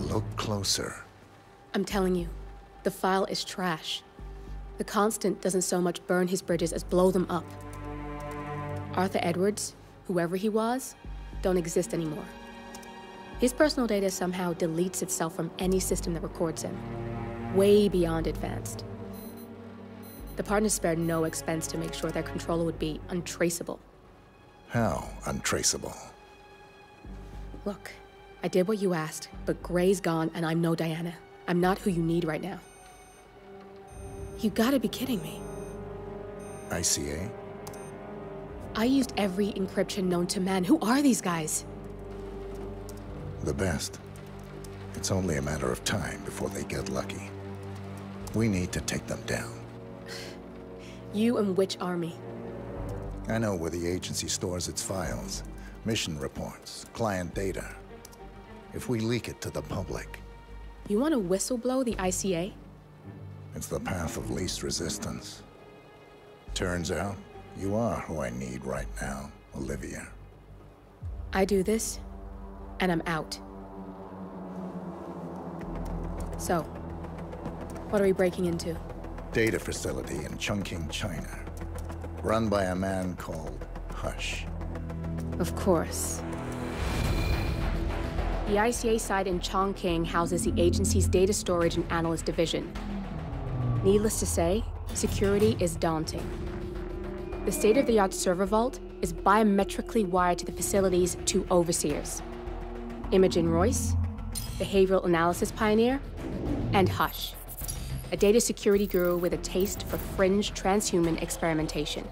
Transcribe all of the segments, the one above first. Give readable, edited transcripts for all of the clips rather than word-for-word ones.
Look closer. I'm telling you, the file is trash. The Constant doesn't so much burn his bridges as blow them up. Arthur Edwards, whoever he was, don't exist anymore. His personal data somehow deletes itself from any system that records him. Way beyond advanced. The partners spared no expense to make sure their controller would be untraceable. How untraceable? Look, I did what you asked, but Gray's gone and I'm no Diana. I'm not who you need right now. You gotta be kidding me. ICA? I used every encryption known to man. Who are these guys? The best. It's only a matter of time before they get lucky. We need to take them down. You and which army? I know where the agency stores its files, mission reports, client data. If we leak it to the public... You want to whistleblow the ICA? It's the path of least resistance. Turns out, you are who I need right now, Olivia. I do this, and I'm out. So, what are we breaking into? Data facility in Chongqing, China. Run by a man called Hush. Of course. The ICA site in Chongqing houses the agency's data storage and analyst division. Needless to say, security is daunting. The state-of-the-art server vault is biometrically wired to the facility's two overseers: Imogen Royce, behavioral analysis pioneer, and Hush, a data security guru with a taste for fringe transhuman experimentation.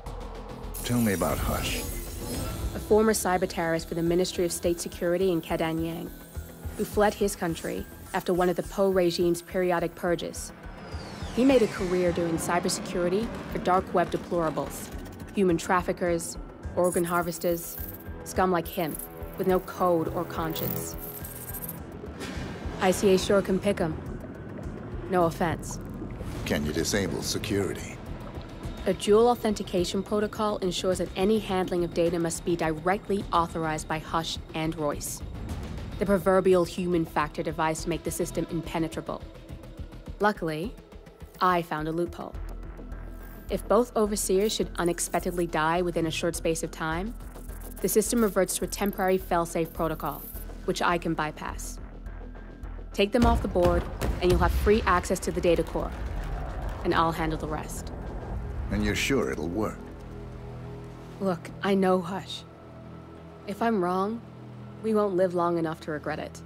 Tell me about Hush. A former cyber terrorist for the Ministry of State Security in Kedanyang, who fled his country after one of the Po regime's periodic purges. He made a career doing cybersecurity for dark web deplorables, human traffickers, organ harvesters, scum like him, with no code or conscience. ICA sure can pick 'em. No offense. Can you disable security? A dual authentication protocol ensures that any handling of data must be directly authorized by Hush and Royce. The proverbial human factor device to make the system impenetrable. Luckily, I found a loophole. If both overseers should unexpectedly die within a short space of time, the system reverts to a temporary fail-safe protocol, which I can bypass. Take them off the board, and you'll have free access to the data core. And I'll handle the rest. And you're sure it'll work? Look, I know Hush. If I'm wrong, we won't live long enough to regret it.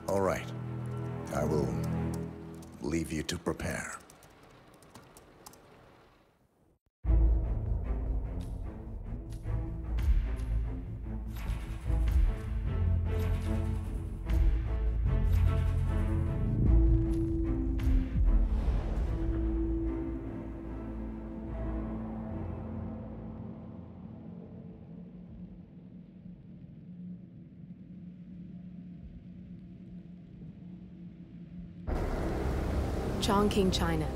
All right. I will leave you to prepare. Chongqing, China.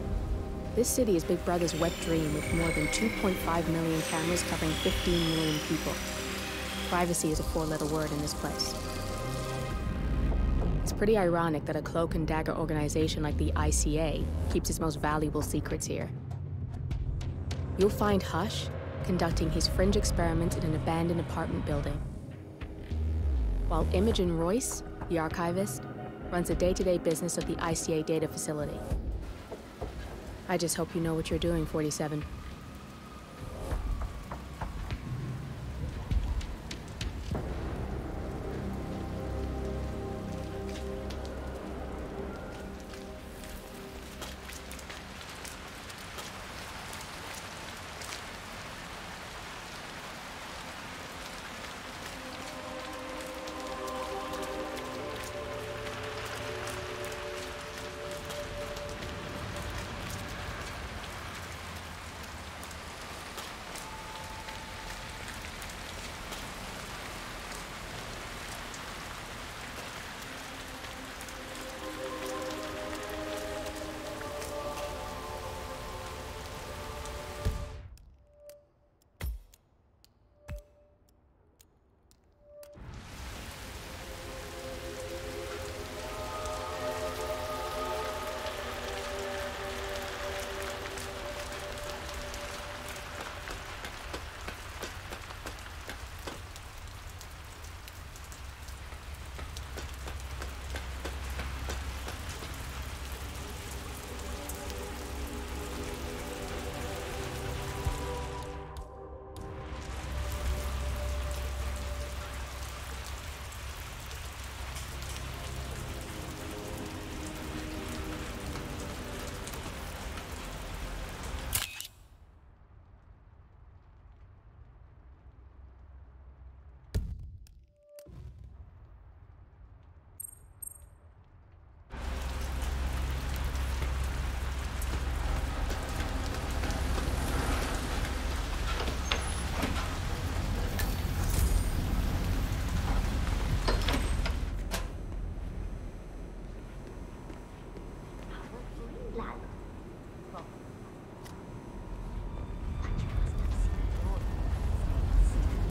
This city is Big Brother's wet dream with more than 2.5 million cameras covering 15 million people. Privacy is a four-letter word in this place. It's pretty ironic that a cloak and dagger organization like the ICA keeps its most valuable secrets here. You'll find Hush conducting his fringe experiments in an abandoned apartment building, while Imogen Royce, the archivist, runs the day-to-day business of the ICA data facility. I just hope you know what you're doing, 47.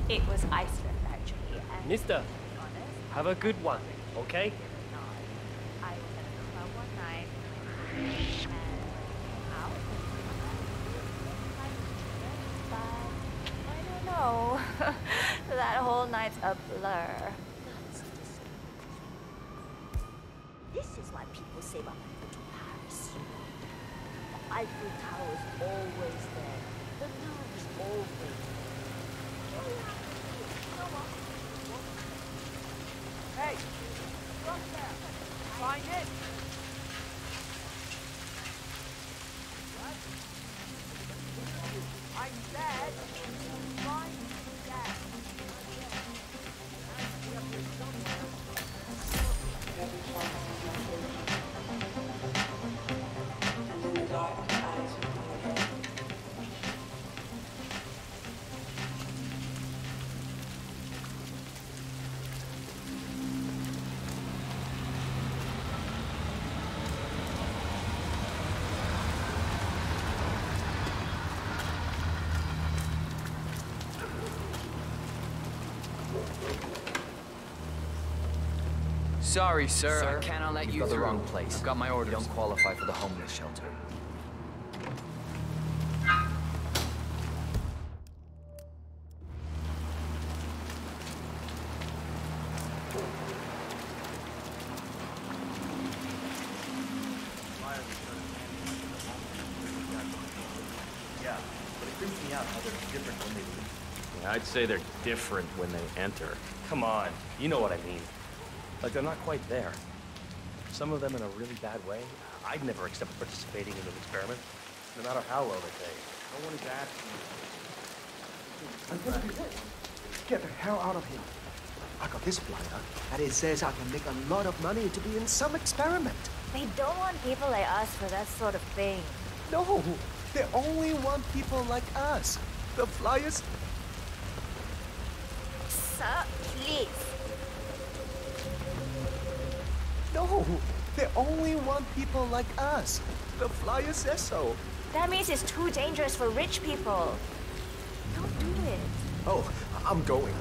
It was Iceland, actually. And Mister, honest, have a good one, okay? I was at a club one night and came out but I don't know. That whole night's a blur. This is why people save up and go to Paris. The Eiffel Tower is always there. The Louvre is always there. Hey! Stop there! Find it! What? I'm dead! Find that! Sorry, sir. Sir, I cannot let you've you got the through. wrong place. I've got my orders. You don't qualify for the homeless shelter. Yeah, but it creeps me out how they're different when they leave. Yeah, I'd say they're different when they enter. Come on, you know what I mean. Like they're not quite there. Some of them in a really bad way. I'd never accept participating in an experiment, no matter how well they pay. No one is asking. Get the hell out of here. I got this flyer, and it says I can make a lot of money to be in some experiment. They don't want people like us for that sort of thing. No, they only want people like us. The flyers. Sir, please. No, they only want people like us. The flyer says so. That means it's too dangerous for rich people. Don't do it. Oh, I'm going.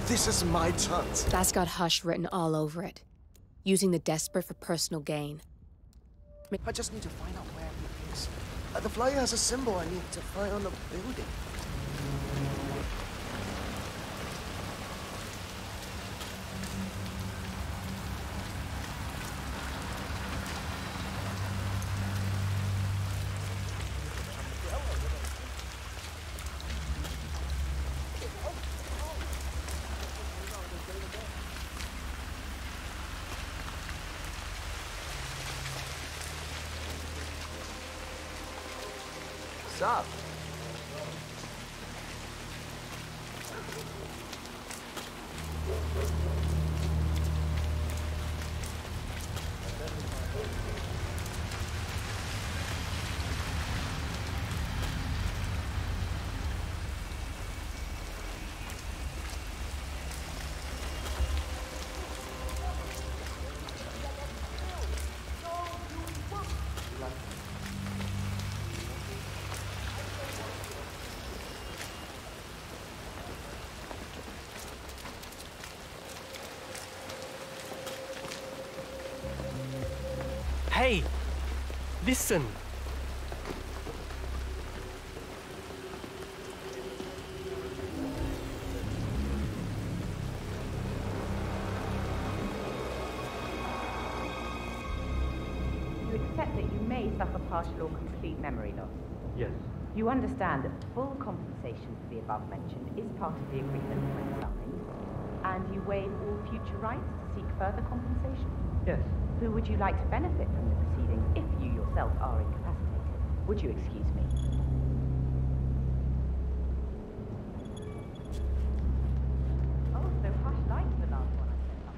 This is my chance. That's got Hush written all over it, using the desperate for personal gain. I just need to find out where it is. The flyer has a symbol I need to find on the building. What's up? Hey, listen. You accept that you may suffer partial or complete memory loss. Yes. You understand that full compensation for the above mentioned is part of the agreement when signed, and you waive all future rights to seek further compensation. Yes. Who would you like to benefit from the proceedings if you yourself are incapacitated? Would you excuse me? Oh, so Hush liked the last one I sent up.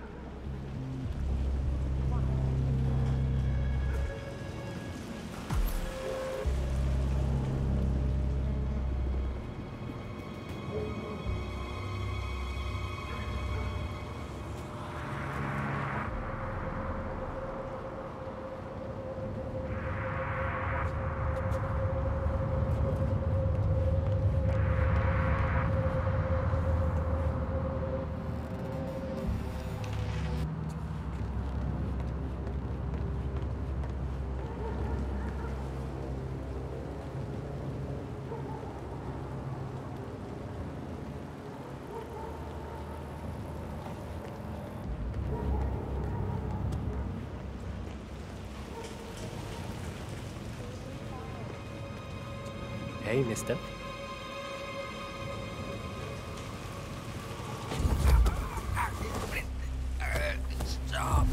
Okay, mister. Stop!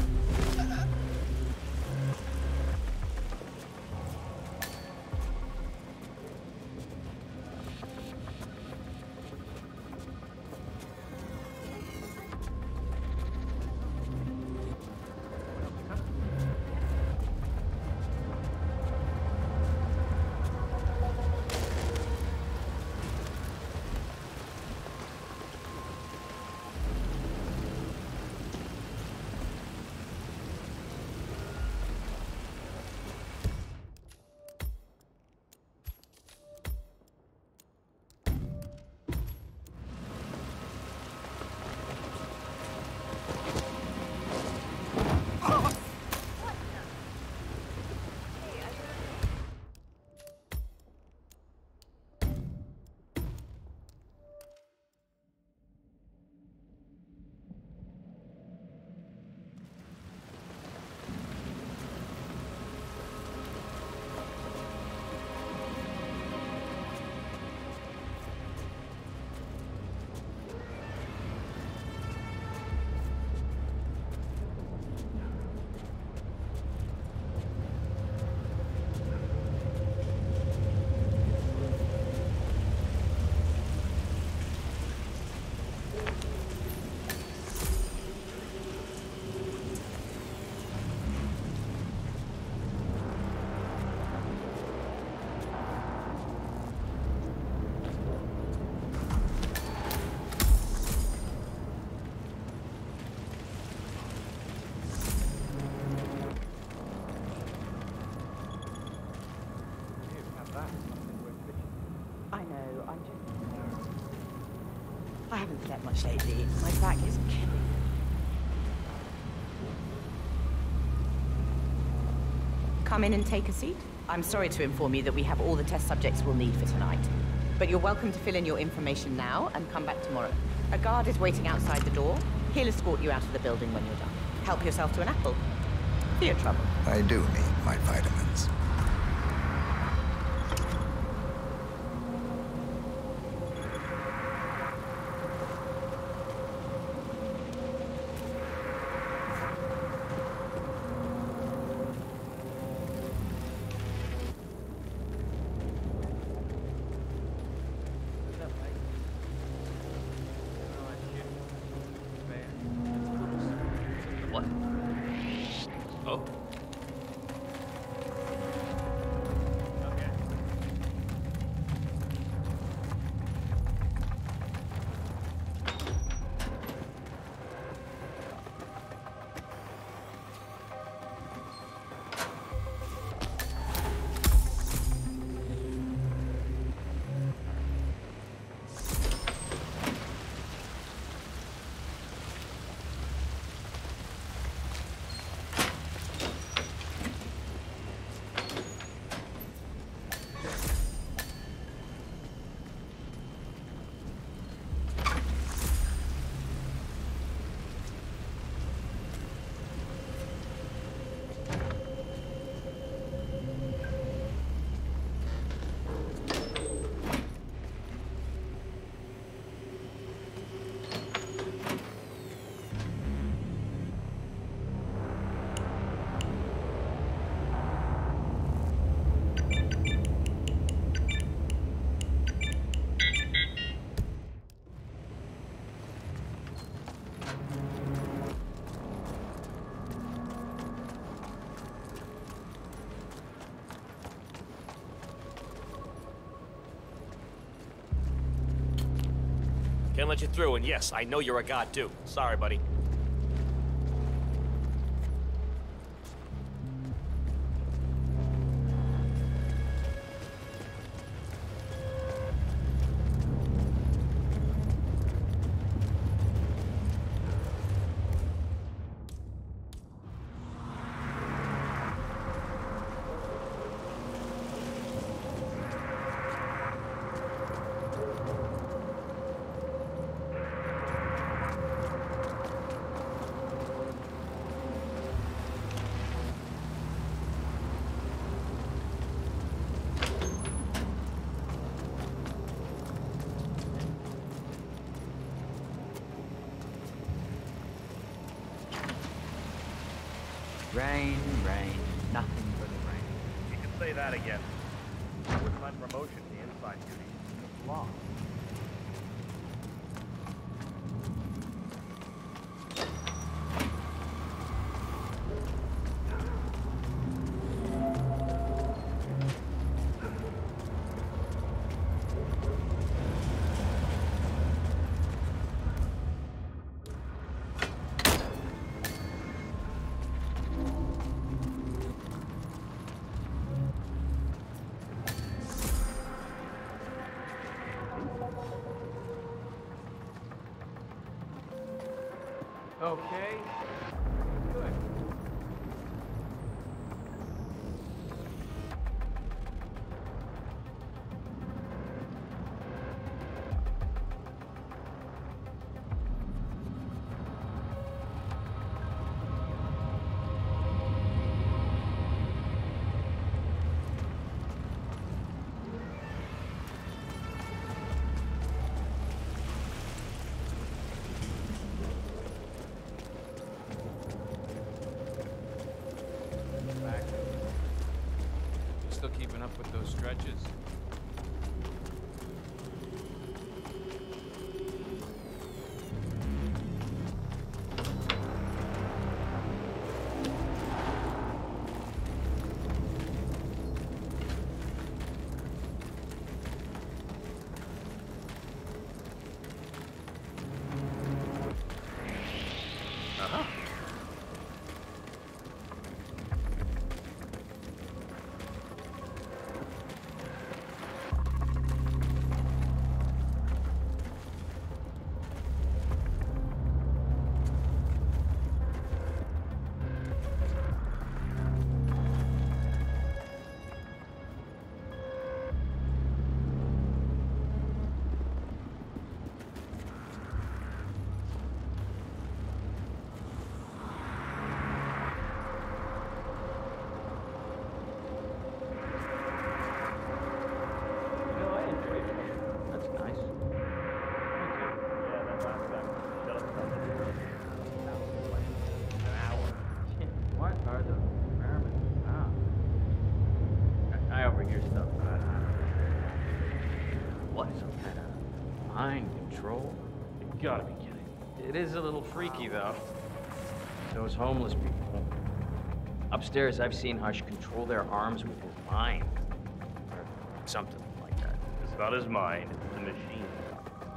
I know, I haven't slept much lately. My back is killing me. Come in and take a seat. I'm sorry to inform you that we have all the test subjects we'll need for tonight. But you're welcome to fill in your information now and come back tomorrow. A guard is waiting outside the door. He'll escort you out of the building when you're done. Help yourself to an apple. For your trouble. I do need my vitamins. What? Oh. Can't let you through, and yes, I know you're a god, too. Sorry, buddy. Rain, rain, nothing but rain. You can say that again. Where's my promotion to inside duty? It's lost. Okay. Good. Still keeping up with those stretches? Mind control? You gotta be kidding. It is a little freaky, though. Those homeless people. Upstairs, I've seen Hush control their arms with his mind. Or something like that. It's not his mind, it's the machine.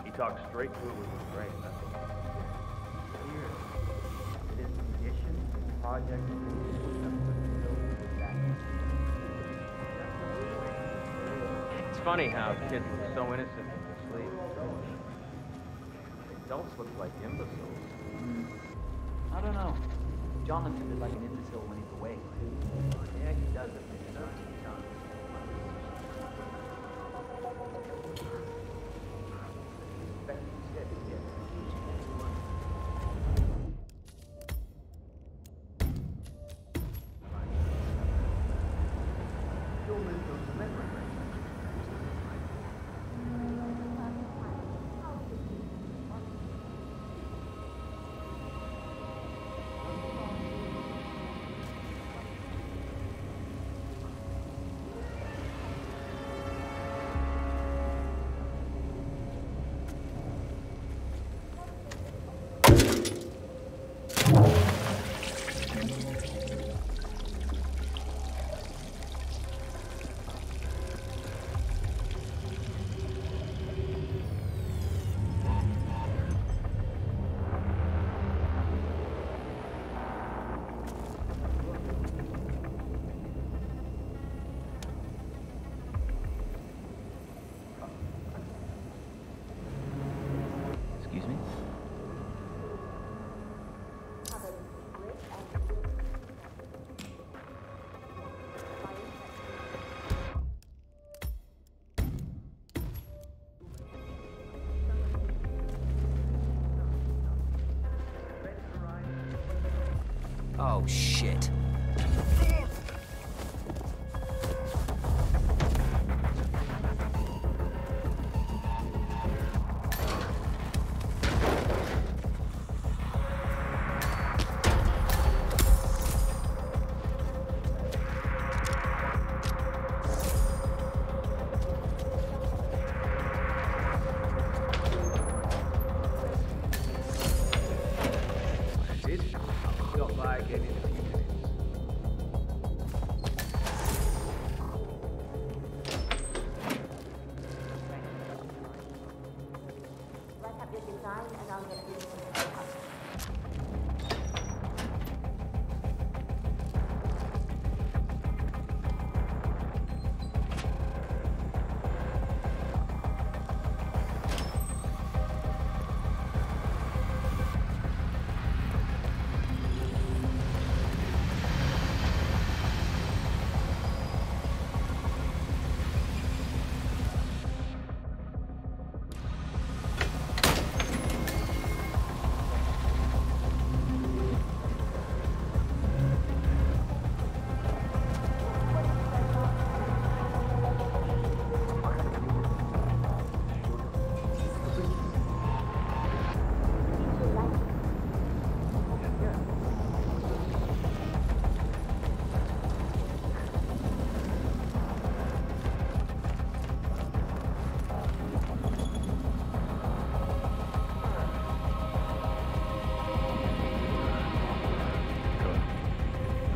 He talks straight to it with his brain. That's all. Here, this condition, project, It's funny how kids look so innocent when they sleep. Adults look like imbeciles. I don't know. Jonathan is like an imbecile when he's awake, too. Yeah, he does it. Excuse me? Oh, shit.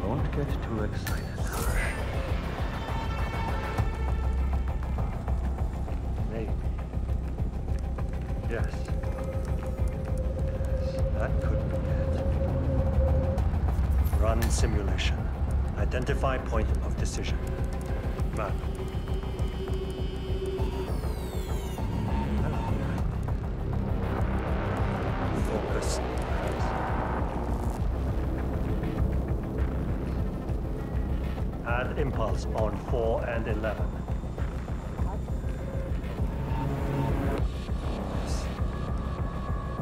Don't get too excited, Harsh. Maybe. Yes. That could be it. Run simulation. Identify point of decision. Map. Focus. Add impulse on 4 and 11.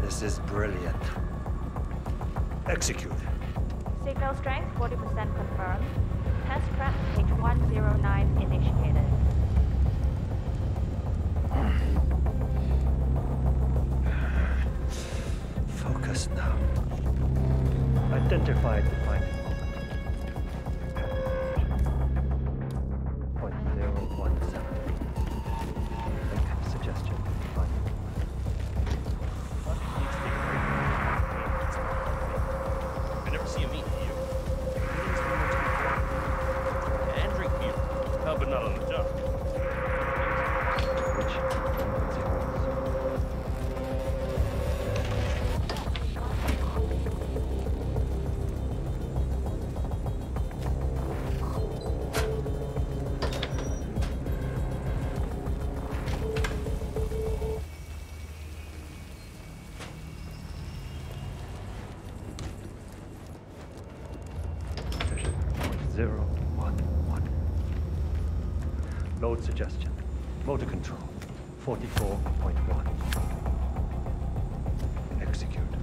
This is brilliant. Execute. Signal strength 40% confirmed. Test prep page 109 initiated. Focus now. Identify defining moment. Point 017. Make suggestion. Defining I never see him eat, do you? And drink beer. Oh, but not on the job. Load suggestion. Motor control. 44.1. Execute.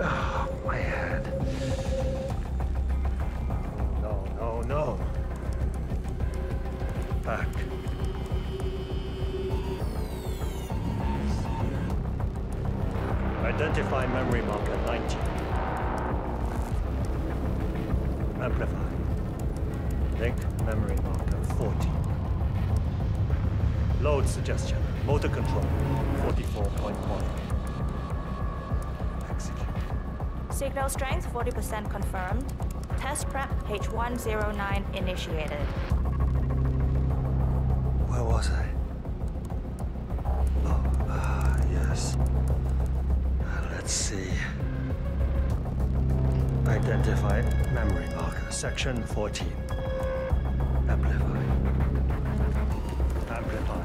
Ah, my head. No. Back. Identify memory marker 19. Amplify. Link memory marker 40. Load suggestion. Motor control 44.1. Execute. Signal strength 40% confirmed. Test prep page 109 initiated. Where was I? Yes. Let's see. Identify memory marker, section 14. Amplify. Amplify.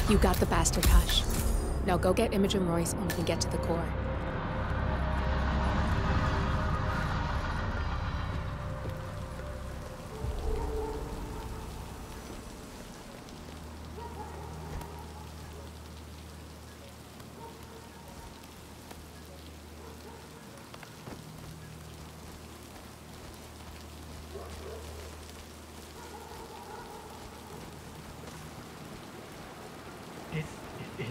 You got the bastard, Hush. Now go get Imogen Royce and we can get to the core. This is it.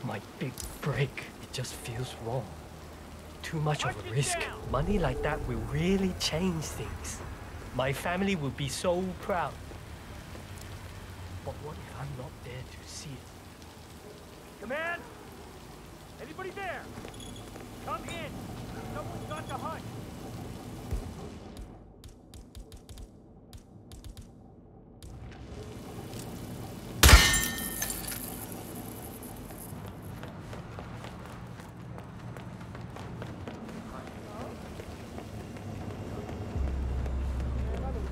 My big break. It just feels wrong. Too much of a risk. Money like that will really change things. My family will be so proud. But what if I'm not there to see it? Command! Anybody there? Come in! Someone's got the hunt!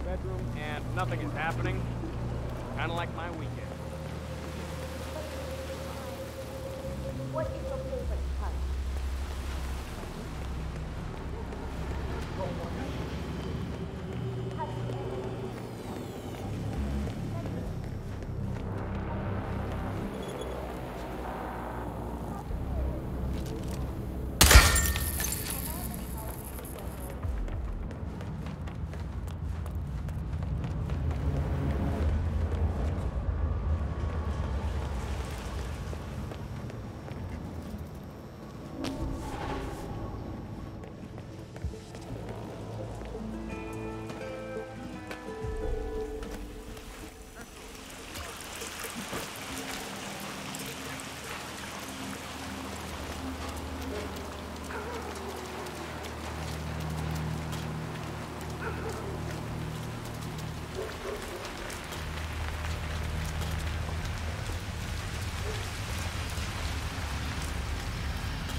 Bedroom and nothing is happening. Kind of like my weekend. What is your favorite color?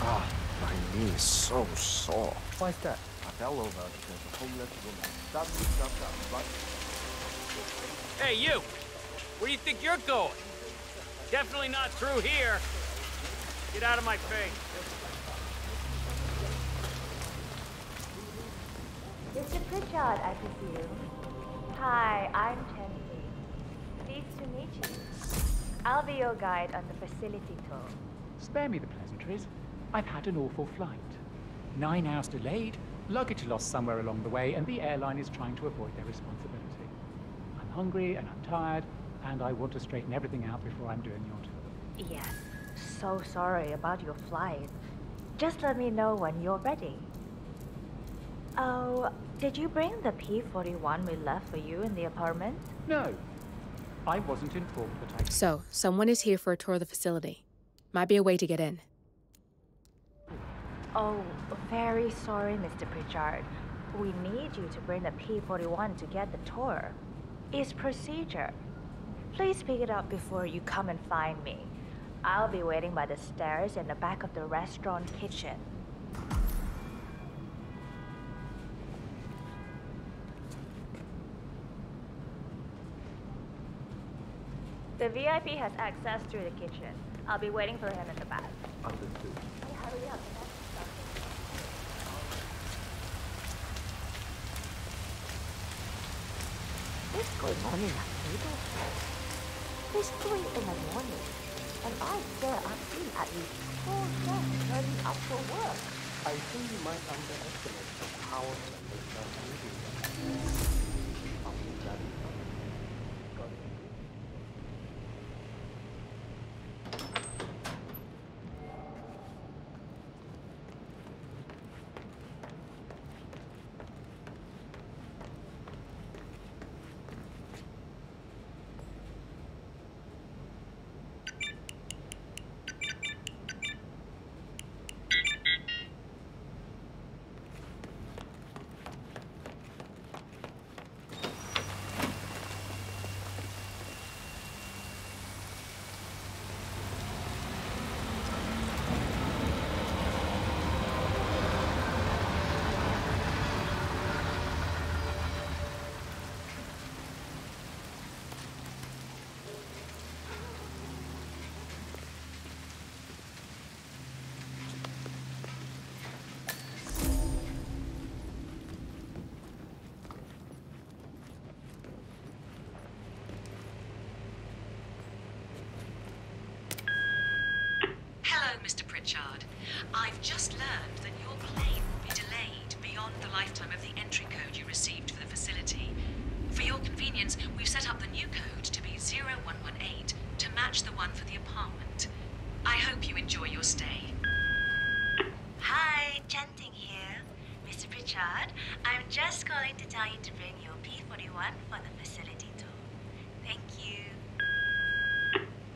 Ah, my knee is so sore. Why's that? I fell over because a homeless woman stabbed me up right. Hey, you! Where do you think you're going? Definitely not through here. Get out of my face. Mr. Pritchard, I presume. Hi, I'm Tenley. Pleased to meet you. I'll be your guide on the facility tour. Spare me the pleasantries. I've had an awful flight. 9 hours delayed, luggage lost somewhere along the way, and the airline is trying to avoid their responsibility. I'm hungry and I'm tired, and I want to straighten everything out before I'm doing your tour. Yes, so sorry about your flight. Just let me know when you're ready. Oh, did you bring the P-41 we left for you in the apartment? No, I wasn't informed that I... So, someone is here for a tour of the facility. Might be a way to get in. Oh, very sorry, Mr. Pritchard. We need you to bring the P-41 to get the tour. It's procedure. Please pick it up before you come and find me. I'll be waiting by the stairs in the back of the restaurant kitchen. The VIP has access to the kitchen. I'll be waiting for him in the back. Understood. Hey, hurry up. What's going on in that table? It's 3 in the morning, and I dare I've seen at least 4 chefs turning up for work. I think you might underestimate the power of the meeting. Mr. Pritchard. I've just learned that your plane will be delayed beyond the lifetime of the entry code you received for the facility. For your convenience, we've set up the new code to be 0118 to match the one for the apartment. I hope you enjoy your stay. Hi, Chanting here. Mr. Pritchard, I'm just calling to tell you to bring your P41 for the facility tour. Thank you.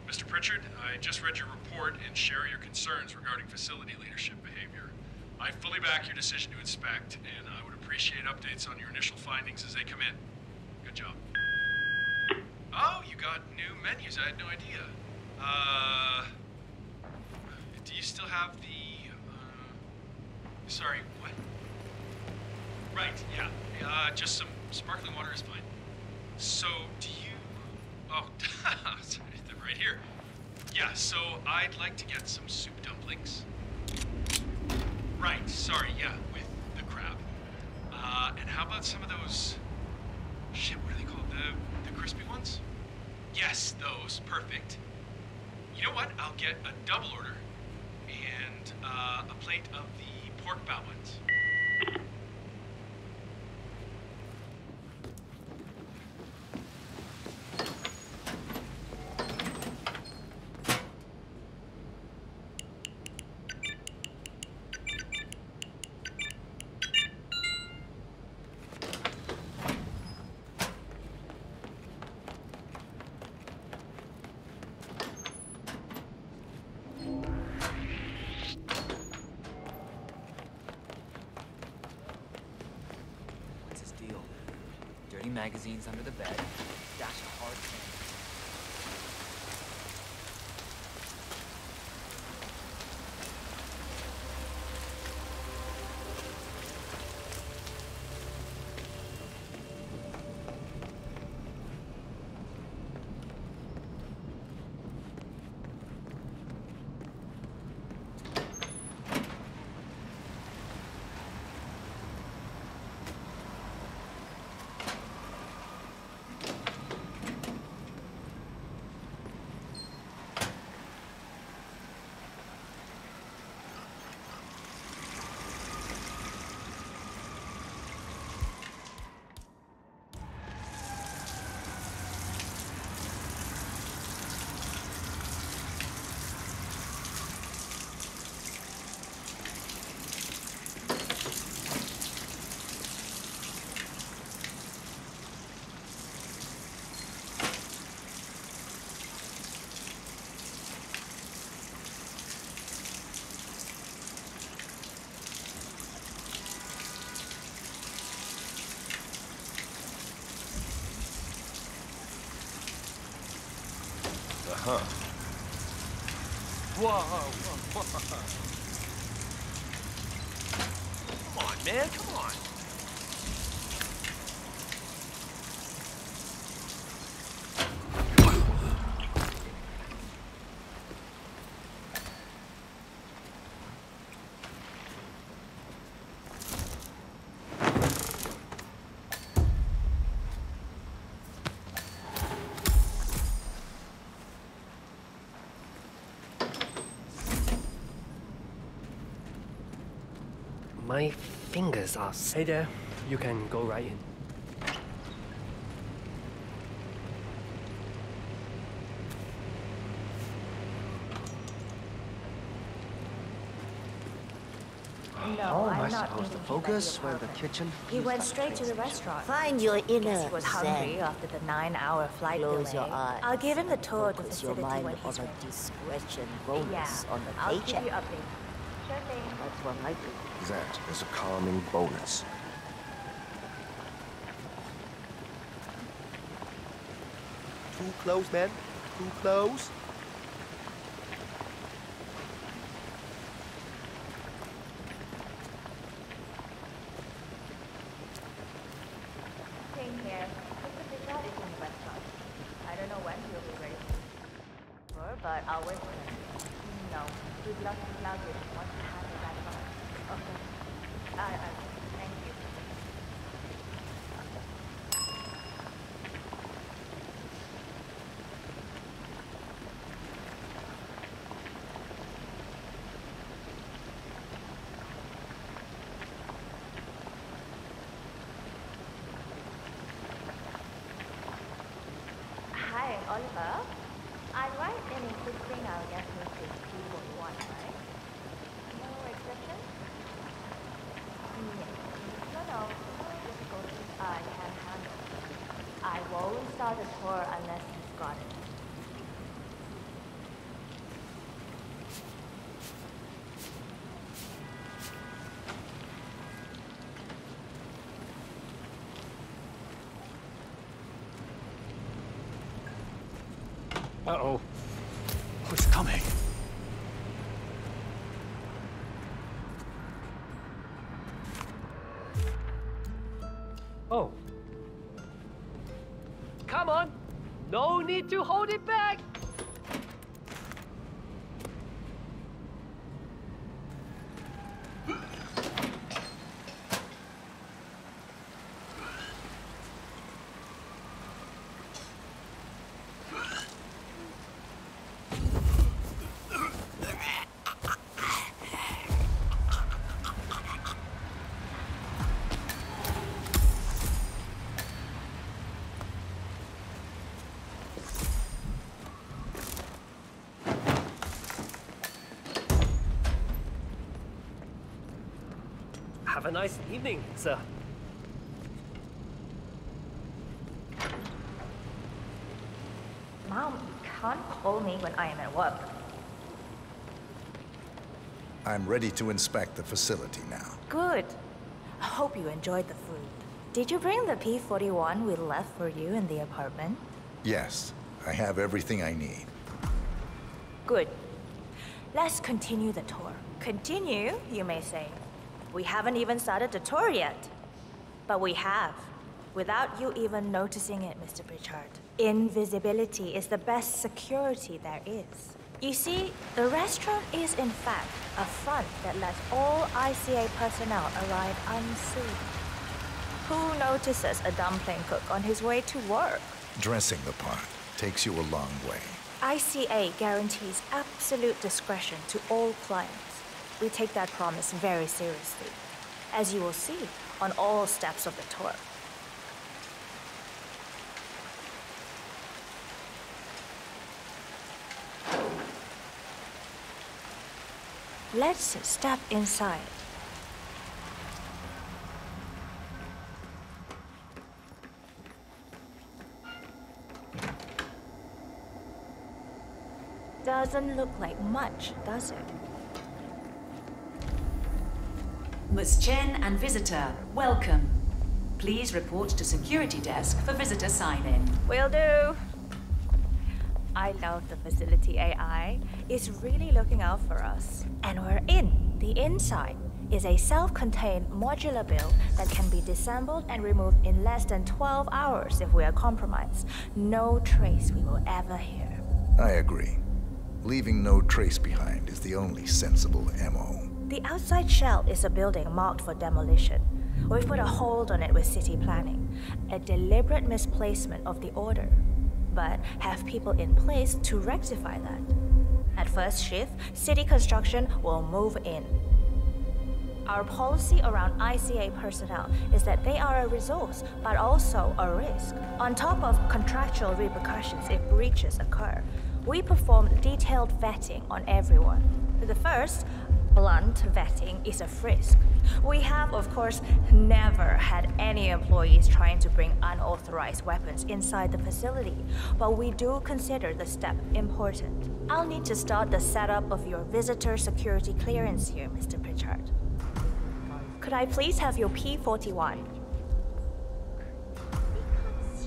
Mr. Pritchard, I just read your report and share your concerns regarding facility leadership behavior. I fully back your decision to inspect, and I would appreciate updates on your initial findings as they come in. Good job. Oh, you got new menus. I had no idea. Do you still have the, sorry, what? Right, yeah. Just some sparkling water is fine. So, do you... Oh, sorry, they're right here. Yeah, so I'd like to get some soup dumplings. Right, sorry, yeah, with the crab. And how about some of those... Shit, what are they called? The crispy ones? Yes, those. Perfect. You know what? I'll get a double order and a plate of the pork bao buns. Magazines under the bed, dash of hard candy. Huh. Whoa, whoa, whoa. Come on, man, come on. My fingers are... Hey there, you can go right in. No, How am I I'm not supposed to meeting him at focus the where the apartment. kitchen He feels went like straight to train the station? restaurant. Find your inner Guess he was hungry zen. after the 9-hour flight Close delay. your eyes. I'll give him the tour of the Focus your facility mind when on he's a ready. discretion bonus Yeah, on the I'll paycheck. keep you updated. Sure thing. That's what I do. That is a calming bonus. Too close, man. Too close. Same here. Mr. Pritchard is in the restaurant. I don't know when he'll be ready for tour, but I'll wait for him. No, we've lost his luggage once we have it back on. Okay. Thank you. Oliver, I write in insisting our guest list is P41, right? No exception? Yes. No, difficulties I can handle. I won't start the tour unless he's got it. Uh-oh. Who's coming? Oh. Come on! No need to hold it back! Have a nice evening, sir. Mom, you can't call me when I am at work. I'm ready to inspect the facility now. Good. I hope you enjoyed the food. Did you bring the P41 we left for you in the apartment? Yes, I have everything I need. Good. Let's continue the tour. Continue, you may say. We haven't even started the tour yet. But we have, without you even noticing it, Mr. Pritchard. Invisibility is the best security there is. You see, the restaurant is in fact a front that lets all ICA personnel arrive unseen. Who notices a dumpling cook on his way to work? Dressing the part takes you a long way. ICA guarantees absolute discretion to all clients. We take that promise very seriously, as you will see on all steps of the tour. Let's step inside. Doesn't look like much, does it? Ms. Chen and visitor, welcome. Please report to security desk for visitor sign-in. Will do. I love the facility AI. It's really looking out for us. And we're in. The inside is a self-contained modular build that can be disassembled and removed in less than 12 hours if we are compromised. No trace we will ever hear. I agree. Leaving no trace behind is the only sensible MO. The outside shell is a building marked for demolition. We've put a hold on it with city planning. A deliberate misplacement of the order. But have people in place to rectify that. At first shift, city construction will move in. Our policy around ICA personnel is that they are a resource, but also a risk. On top of contractual repercussions if breaches occur, we perform detailed vetting on everyone. The first, blunt vetting, is a frisk. We have, of course, never had any employees trying to bring unauthorized weapons inside the facility, but we do consider the step important. I'll need to start the setup of your visitor security clearance here, Mr. Pritchard. Could I please have your P41?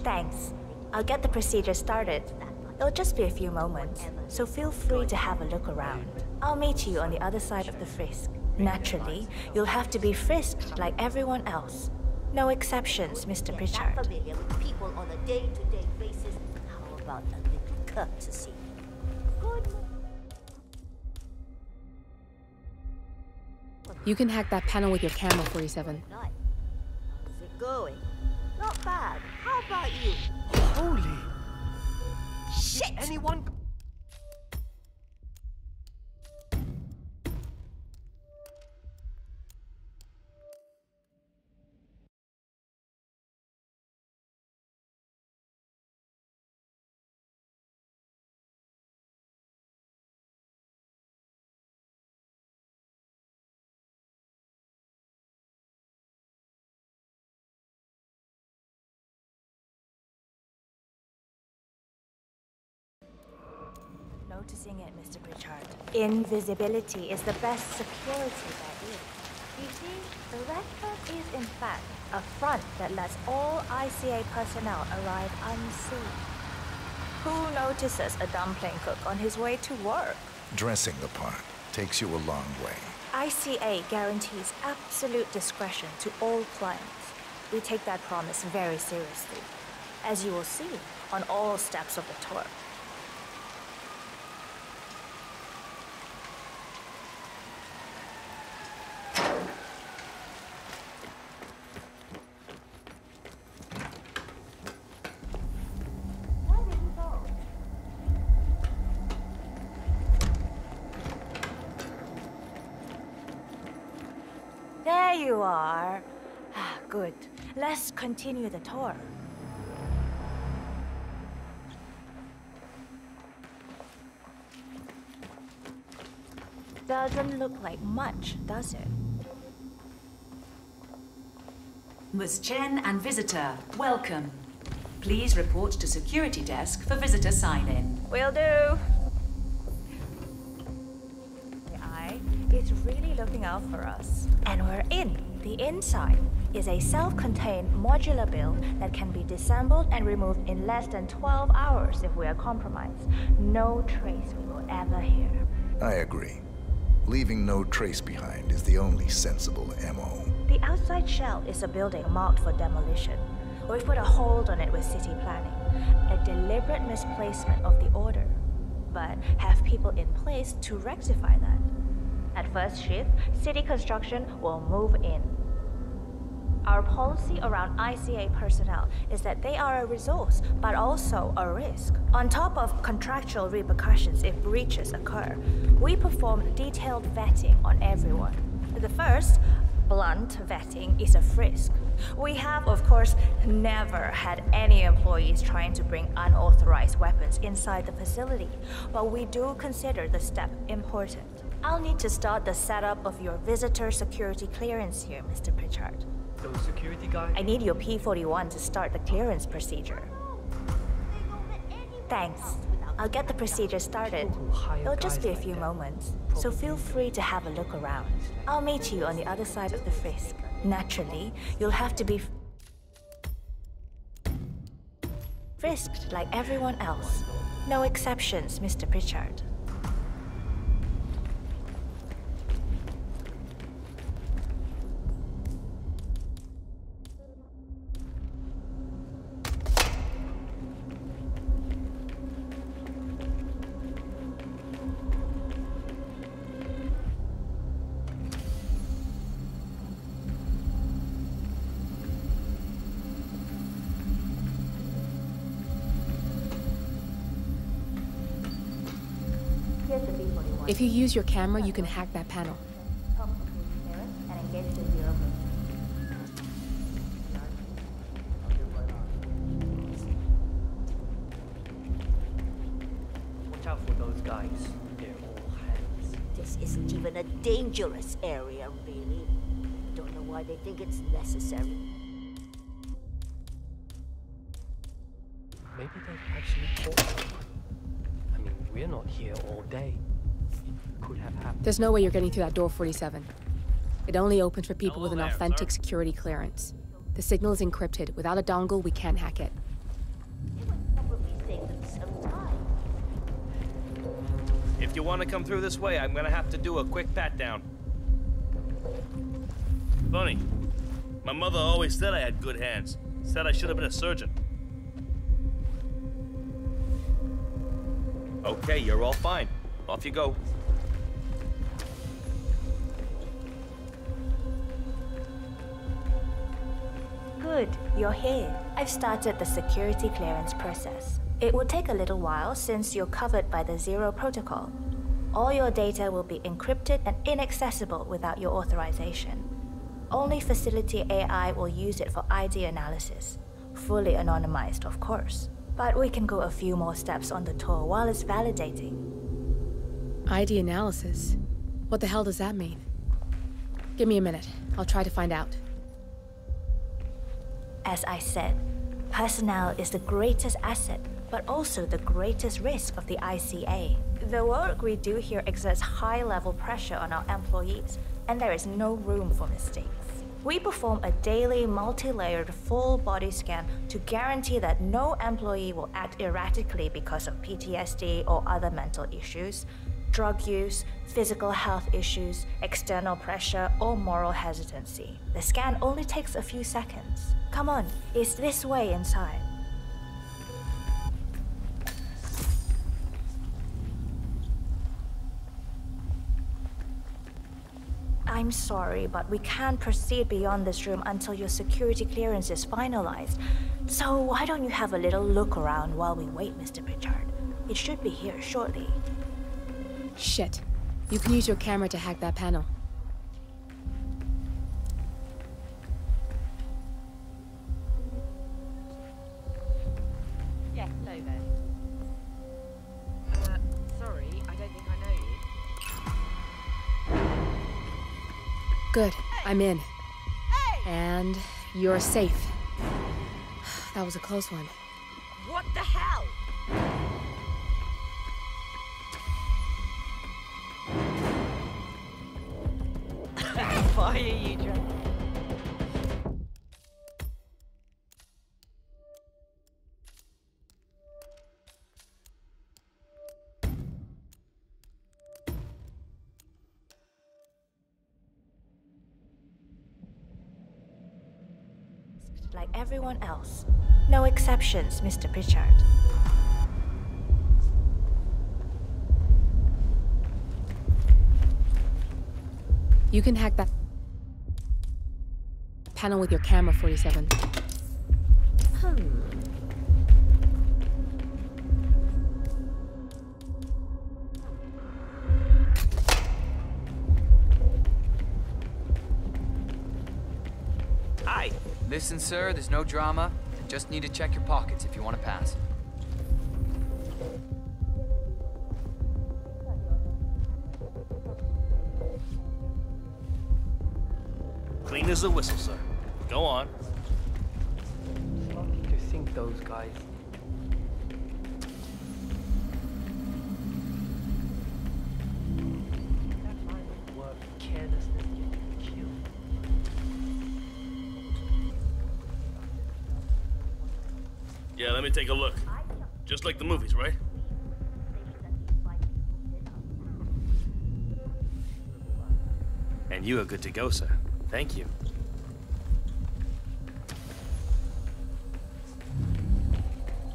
Thanks. I'll get the procedure started. It'll just be a few moments, so feel free to have a look around. I'll meet you on the other side of the frisk. Naturally, you'll have to be frisked like everyone else. No exceptions, Mr. Pritchard. Familiar with people on a day-to-day basis. How about a little courtesy? Good. You can hack that panel with your camera, 47. How's it going? Not bad. How about you? Holy... Shit! Anyone... noticing it, Mr. Pritchard. Invisibility is the best security there is. You see, the red coat is in fact a front that lets all ICA personnel arrive unseen. Who notices a dumpling cook on his way to work? Dressing the part takes you a long way. ICA guarantees absolute discretion to all clients. We take that promise very seriously, as you will see on all steps of the tour. There you are. Good. Let's continue the tour. Doesn't look like much, does it? Ms. Chen and visitor, welcome. Please report to security desk for visitor sign-in. Will do. The eye is really looking out for us. And we're in. The inside is a self-contained modular build that can be disassembled and removed in less than 12 hours if we are compromised. No trace we will ever hear. I agree. Leaving no trace behind is the only sensible MO. The outside shell is a building marked for demolition. We've put a hold on it with city planning. A deliberate misplacement of the order. But have people in place to rectify that. At first shift, city construction will move in. Our policy around ICA personnel is that they are a resource, but also a risk. On top of contractual repercussions if breaches occur, we perform detailed vetting on everyone. The first, blunt vetting, is a frisk. We have, of course, never had any employees trying to bring unauthorized weapons inside the facility, but we do consider the step important. I'll need to start the setup of your visitor security clearance here, Mr. Pritchard. Those security guys? I need your P-41 to start the clearance procedure. Thanks. I'll get the procedure started. It'll just be a few moments, so feel free to have a look around. I'll meet you on the other side of the frisk. Naturally, you'll have to be frisked like everyone else. No exceptions, Mr. Pritchard. If you use your camera, you can hack that panel. Watch out for those guys. They're all hands. This isn't even a dangerous area, really. Don't know why they think it's necessary. Maybe they've actually caught someone. I mean, we're not here all day. It could have happened. There's no way you're getting through that door 47. It only opens for people with an authentic security clearance. The signal is encrypted. Without a dongle, we can't hack it. If you want to come through this way, I'm gonna have to do a quick pat-down. Funny. My mother always said I had good hands. Said I should have been a surgeon. Okay, you're all fine. Off you go. Good, you're here. I've started the security clearance process. It will take a little while since you're covered by the Zero Protocol. All your data will be encrypted and inaccessible without your authorization. Only facility AI will use it for ID analysis. Fully anonymized, of course. But we can go a few more steps on the tour while it's validating. ID analysis? What the hell does that mean? Give me a minute. I'll try to find out. As I said, personnel is the greatest asset, but also the greatest risk of the ICA. The work we do here exerts high-level pressure on our employees, and there is no room for mistakes. We perform a daily, multi-layered, full-body scan to guarantee that no employee will act erratically because of PTSD or other mental issues, drug use, physical health issues, external pressure, or moral hesitancy. The scan only takes a few seconds. Come on, it's this way inside. I'm sorry, but we can't proceed beyond this room until your security clearance is finalized. So why don't you have a little look around while we wait, Mr. Pritchard? It should be here shortly. Shit. You can use your camera to hack that panel. Yeah, hello there. Sorry, I don't think I know you. Good. I'm in. And you're safe. That was a close one. What the hell? Why are you drunk? Like everyone else. No exceptions, Mr. Pritchard. You can hack that panel with your camera, 47. Hi. Listen, sir, there's no drama. Just need to check your pockets if you want to pass. Clean as a whistle, sir. Go on. Lucky to think those guys. That line of work, carelessness, getting killed. Yeah, let me take a look. Just like the movies, right? And you are good to go, sir. Thank you.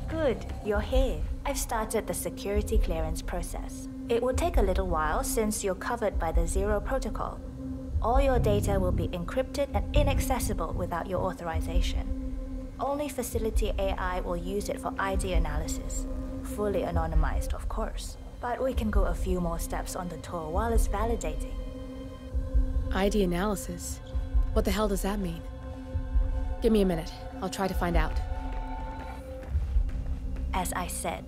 Good, you're here. I've started the security clearance process. It will take a little while since you're covered by the Zero protocol. All your data will be encrypted and inaccessible without your authorization. Only facility AI will use it for ID analysis. Fully anonymized, of course. But we can go a few more steps on the tour while it's validating. ID analysis? What the hell does that mean? Give me a minute. I'll try to find out. As I said,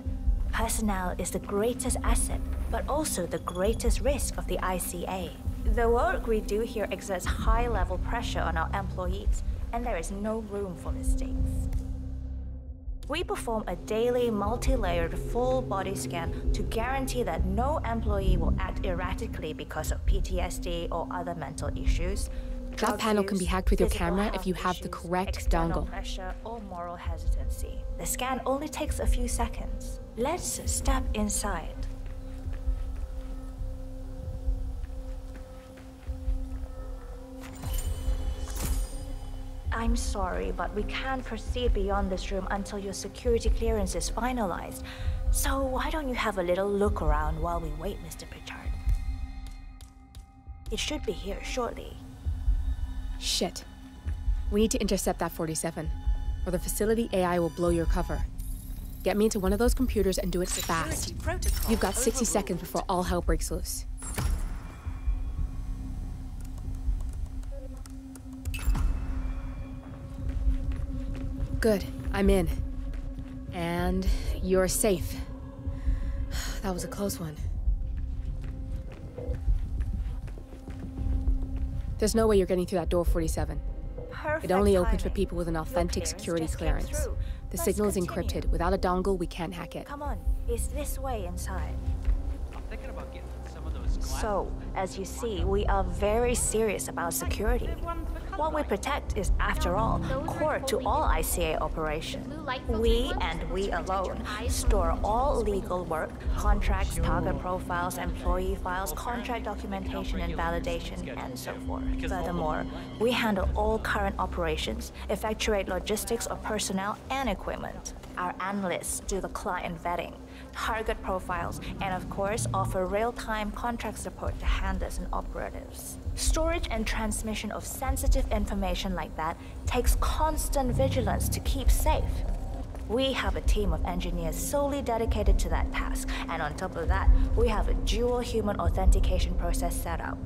personnel is the greatest asset, but also the greatest risk of the ICA. The work we do here exerts high-level pressure on our employees, and there is no room for mistakes. We perform a daily, multi-layered, full-body scan to guarantee that no employee will act erratically because of PTSD or other mental issues. That panel can be hacked with your camera if you have the correct dongle. Pressure or moral hesitancy. The scan only takes a few seconds. Let's step inside. I'm sorry, but we can't proceed beyond this room until your security clearance is finalized. So why don't you have a little look around while we wait, Mr. Pritchard? It should be here shortly. Shit. We need to intercept that 47, or the facility AI will blow your cover. Get me into one of those computers and do it fast. You've got 60 seconds before all hell breaks loose. Good. I'm in. And you're safe. That was a close one. There's no way you're getting through that door, 47. Perfect It only opens for timing. people with an authentic security clearance. The signal is encrypted. Without a dongle, we can't hack it. Come on, it's this way inside. So, as you see, we are very serious about security. What we protect is, after all, core to all ICA operations. We, and we alone, store all legal work, contracts, target profiles, employee files, contract documentation and validation, and so forth. Furthermore, we handle all current operations, effectuate logistics of personnel and equipment. Our analysts do the client vetting, target profiles, and of course offer real-time contract support to handlers and operatives. Storage and transmission of sensitive information like that takes constant vigilance to keep safe. We have a team of engineers solely dedicated to that task, and on top of that, we have a dual human authentication process set up.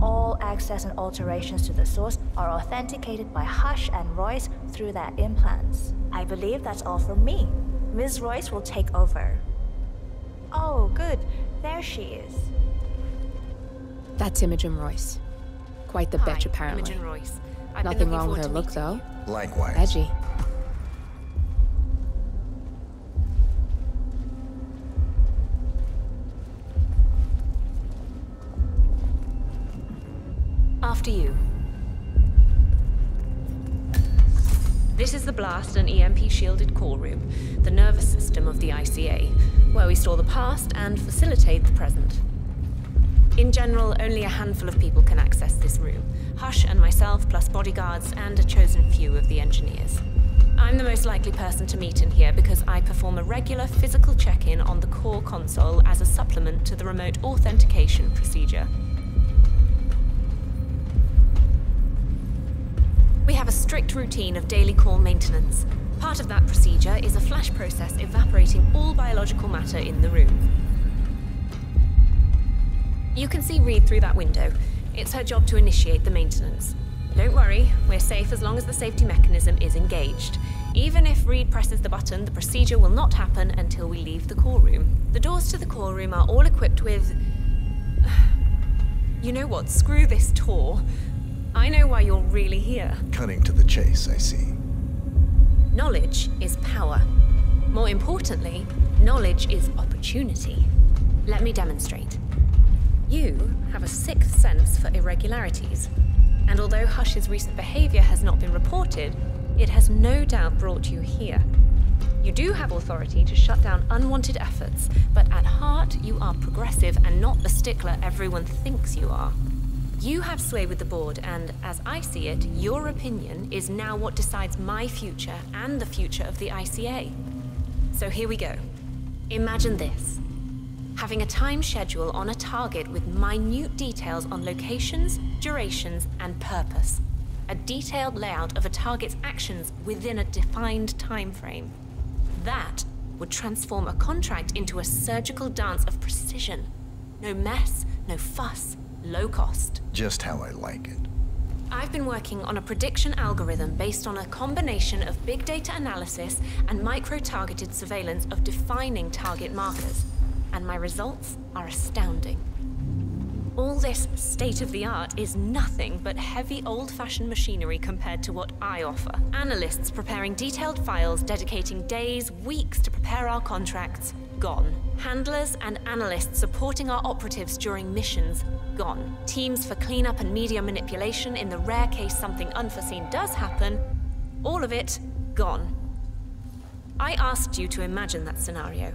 All access and alterations to the source are authenticated by Hush and Royce through their implants. I believe that's all from me. Ms. Royce will take over. Oh, good. There she is. That's Imogen Royce. Quite the bitch, apparently. Imogen Royce. Nothing wrong with her look, though. Likewise. Edgy. After you. This is the blast and EMP shielded core room, the nervous system of the ICA, where we store the past and facilitate the present. In general, only a handful of people can access this room. Hush and myself, plus bodyguards and a chosen few of the engineers. I'm the most likely person to meet in here because I perform a regular physical check-in on the core console as a supplement to the remote authentication procedure. We have a strict routine of daily core maintenance. Part of that procedure is a flash process evaporating all biological matter in the room. You can see Reed through that window. It's her job to initiate the maintenance. Don't worry, we're safe as long as the safety mechanism is engaged. Even if Reed presses the button, the procedure will not happen until we leave the core room. The doors to the core room are all equipped with... You know what? Screw this tour. I know why you're really here. Cutting to the chase, I see. Knowledge is power. More importantly, knowledge is opportunity. Let me demonstrate. You have a sixth sense for irregularities. And although Hush's recent behavior has not been reported, it has no doubt brought you here. You do have authority to shut down unwanted efforts, but at heart you are progressive and not the stickler everyone thinks you are. You have sway with the board, and as I see it, your opinion is now what decides my future and the future of the ICA. So here we go. Imagine this. Having a time schedule on a target with minute details on locations, durations, and purpose. A detailed layout of a target's actions within a defined time frame. That would transform a contract into a surgical dance of precision. No mess, no fuss, low cost. Just how I like it. I've been working on a prediction algorithm based on a combination of big data analysis and micro-targeted surveillance of defining target markers. And my results are astounding. All this state-of-the-art is nothing but heavy old-fashioned machinery compared to what I offer. Analysts preparing detailed files, dedicating days, weeks to prepare our contracts, gone. Handlers and analysts supporting our operatives during missions, gone. Teams for cleanup and media manipulation in the rare case something unforeseen does happen, all of it, gone. I asked you to imagine that scenario.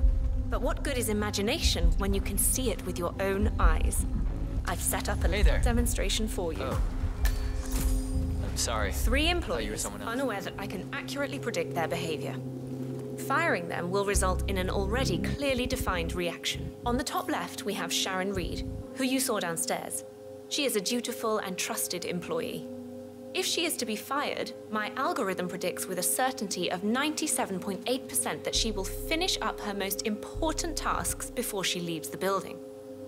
But what good is imagination when you can see it with your own eyes? I've set up a little demonstration for you. Oh. I'm sorry. 3 employees unaware that I can accurately predict their behavior. Firing them will result in an already clearly defined reaction. On the top left, we have Sharon Reed, who you saw downstairs. She is a dutiful and trusted employee. If she is to be fired, my algorithm predicts with a certainty of 97.8% that she will finish up her most important tasks before she leaves the building.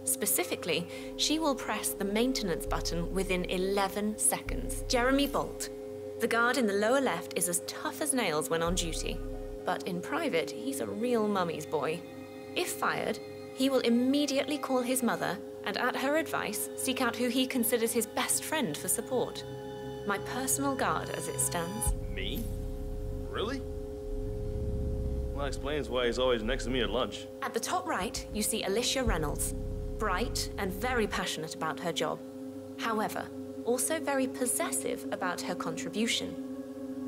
Specifically, she will press the maintenance button within 11 seconds. Jeremy Bolt, the guard in the lower left, is as tough as nails when on duty. But in private, he's a real mummy's boy. If fired, he will immediately call his mother and, at her advice, seek out who he considers his best friend for support. My personal guard, as it stands. Me? Really? Well, that explains why he's always next to me at lunch. At the top right, you see Alicia Reynolds. bright, and very passionate about her job. However, also very possessive about her contribution.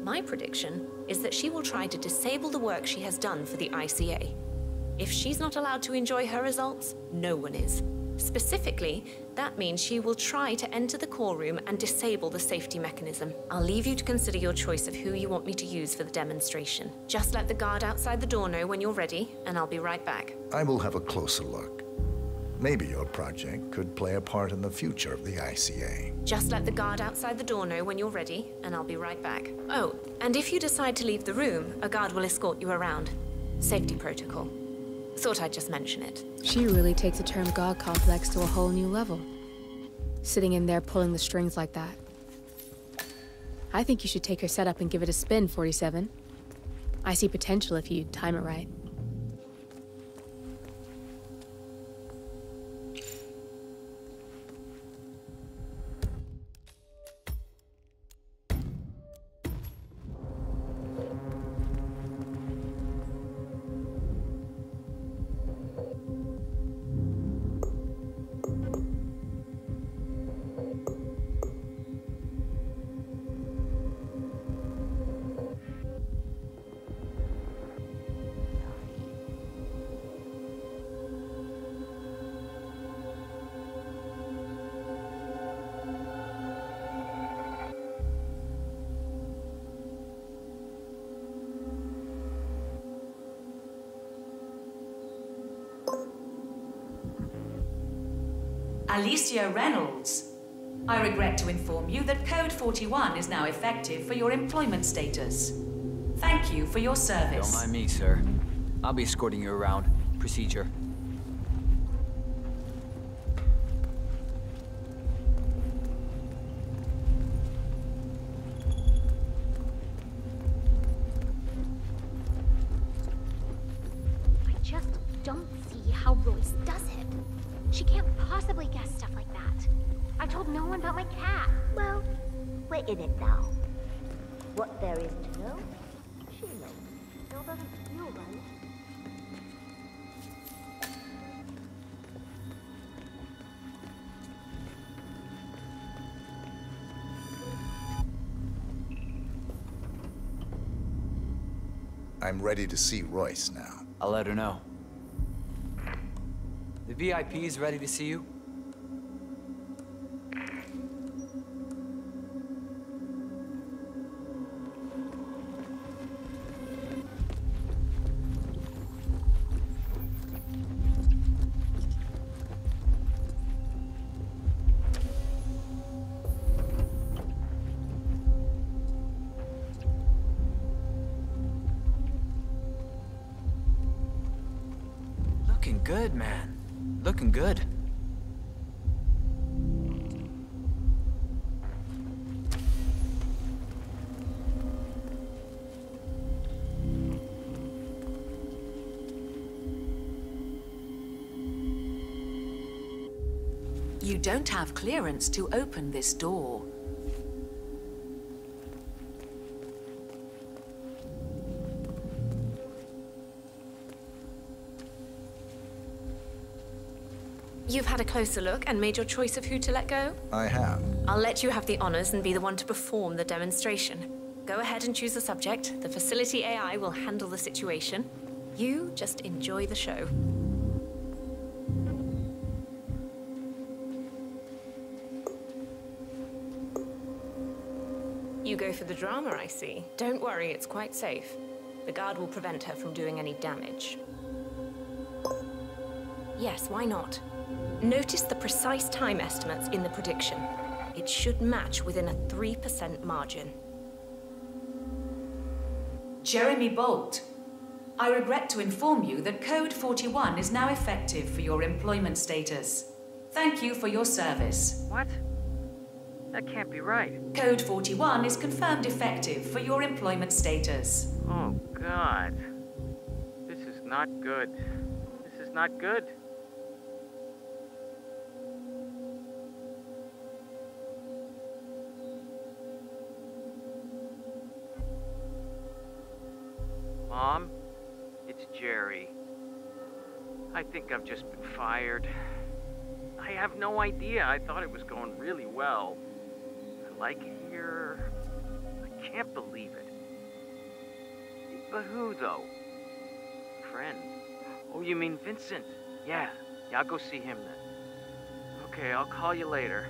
My prediction is that she will try to disable the work she has done for the ICA. If she's not allowed to enjoy her results, no one is. Specifically, that means she will try to enter the core room and disable the safety mechanism. I'll leave you to consider your choice of who you want me to use for the demonstration. Just let the guard outside the door know when you're ready, and I'll be right back. I will have a closer look. Maybe your project could play a part in the future of the ICA. Just let the guard outside the door know when you're ready, and I'll be right back. Oh, and if you decide to leave the room, a guard will escort you around. Safety protocol. Thought I'd just mention it. She really takes the term God complex to a whole new level. Sitting in there pulling the strings like that. I think you should take her setup and give it a spin, 47. I see potential if you time it right. Alicia Reynolds. I regret to inform you that Code 41 is now effective for your employment status. Thank you for your service. Don't mind me, sir. I'll be escorting you around. Procedure. I just don't see how Royce does it. She can't possibly guess stuff like that. I told no one about my cat. Well, we're in it now. What there is to know, she knows. Still doesn't feel right. I'm ready to see Royce now. I'll let her know. The VIP is ready to see you. Looking good, man. Looking good. You don't have clearance to open this door. You've had a closer look and made your choice of who to let go? I have. I'll let you have the honors and be the one to perform the demonstration. Go ahead and choose the subject. The facility AI will handle the situation. You just enjoy the show. You go for the drama, I see. Don't worry, it's quite safe. The guard will prevent her from doing any damage. Yes, why not? Notice the precise time estimates in the prediction. It should match within a 3% margin. Jeremy Bolt, I regret to inform you that Code 41 is now effective for your employment status. Thank you for your service. What? That can't be right. Code 41 is confirmed effective for your employment status. Oh, God. This is not good. This is not good. Mom, it's Jerry. I think I've just been fired. I have no idea. I thought it was going really well. I like it here. I can't believe it. But who, though? Friend? Oh, you mean Vincent? Yeah, I'll go see him then. Okay, I'll call you later.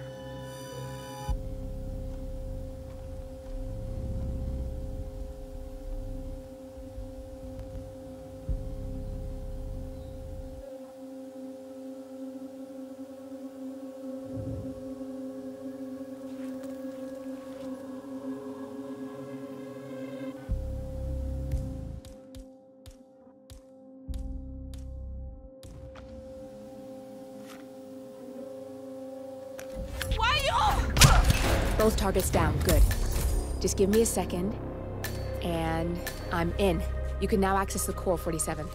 Both targets down, good. Just give me a second, and I'm in. You can now access the core 47.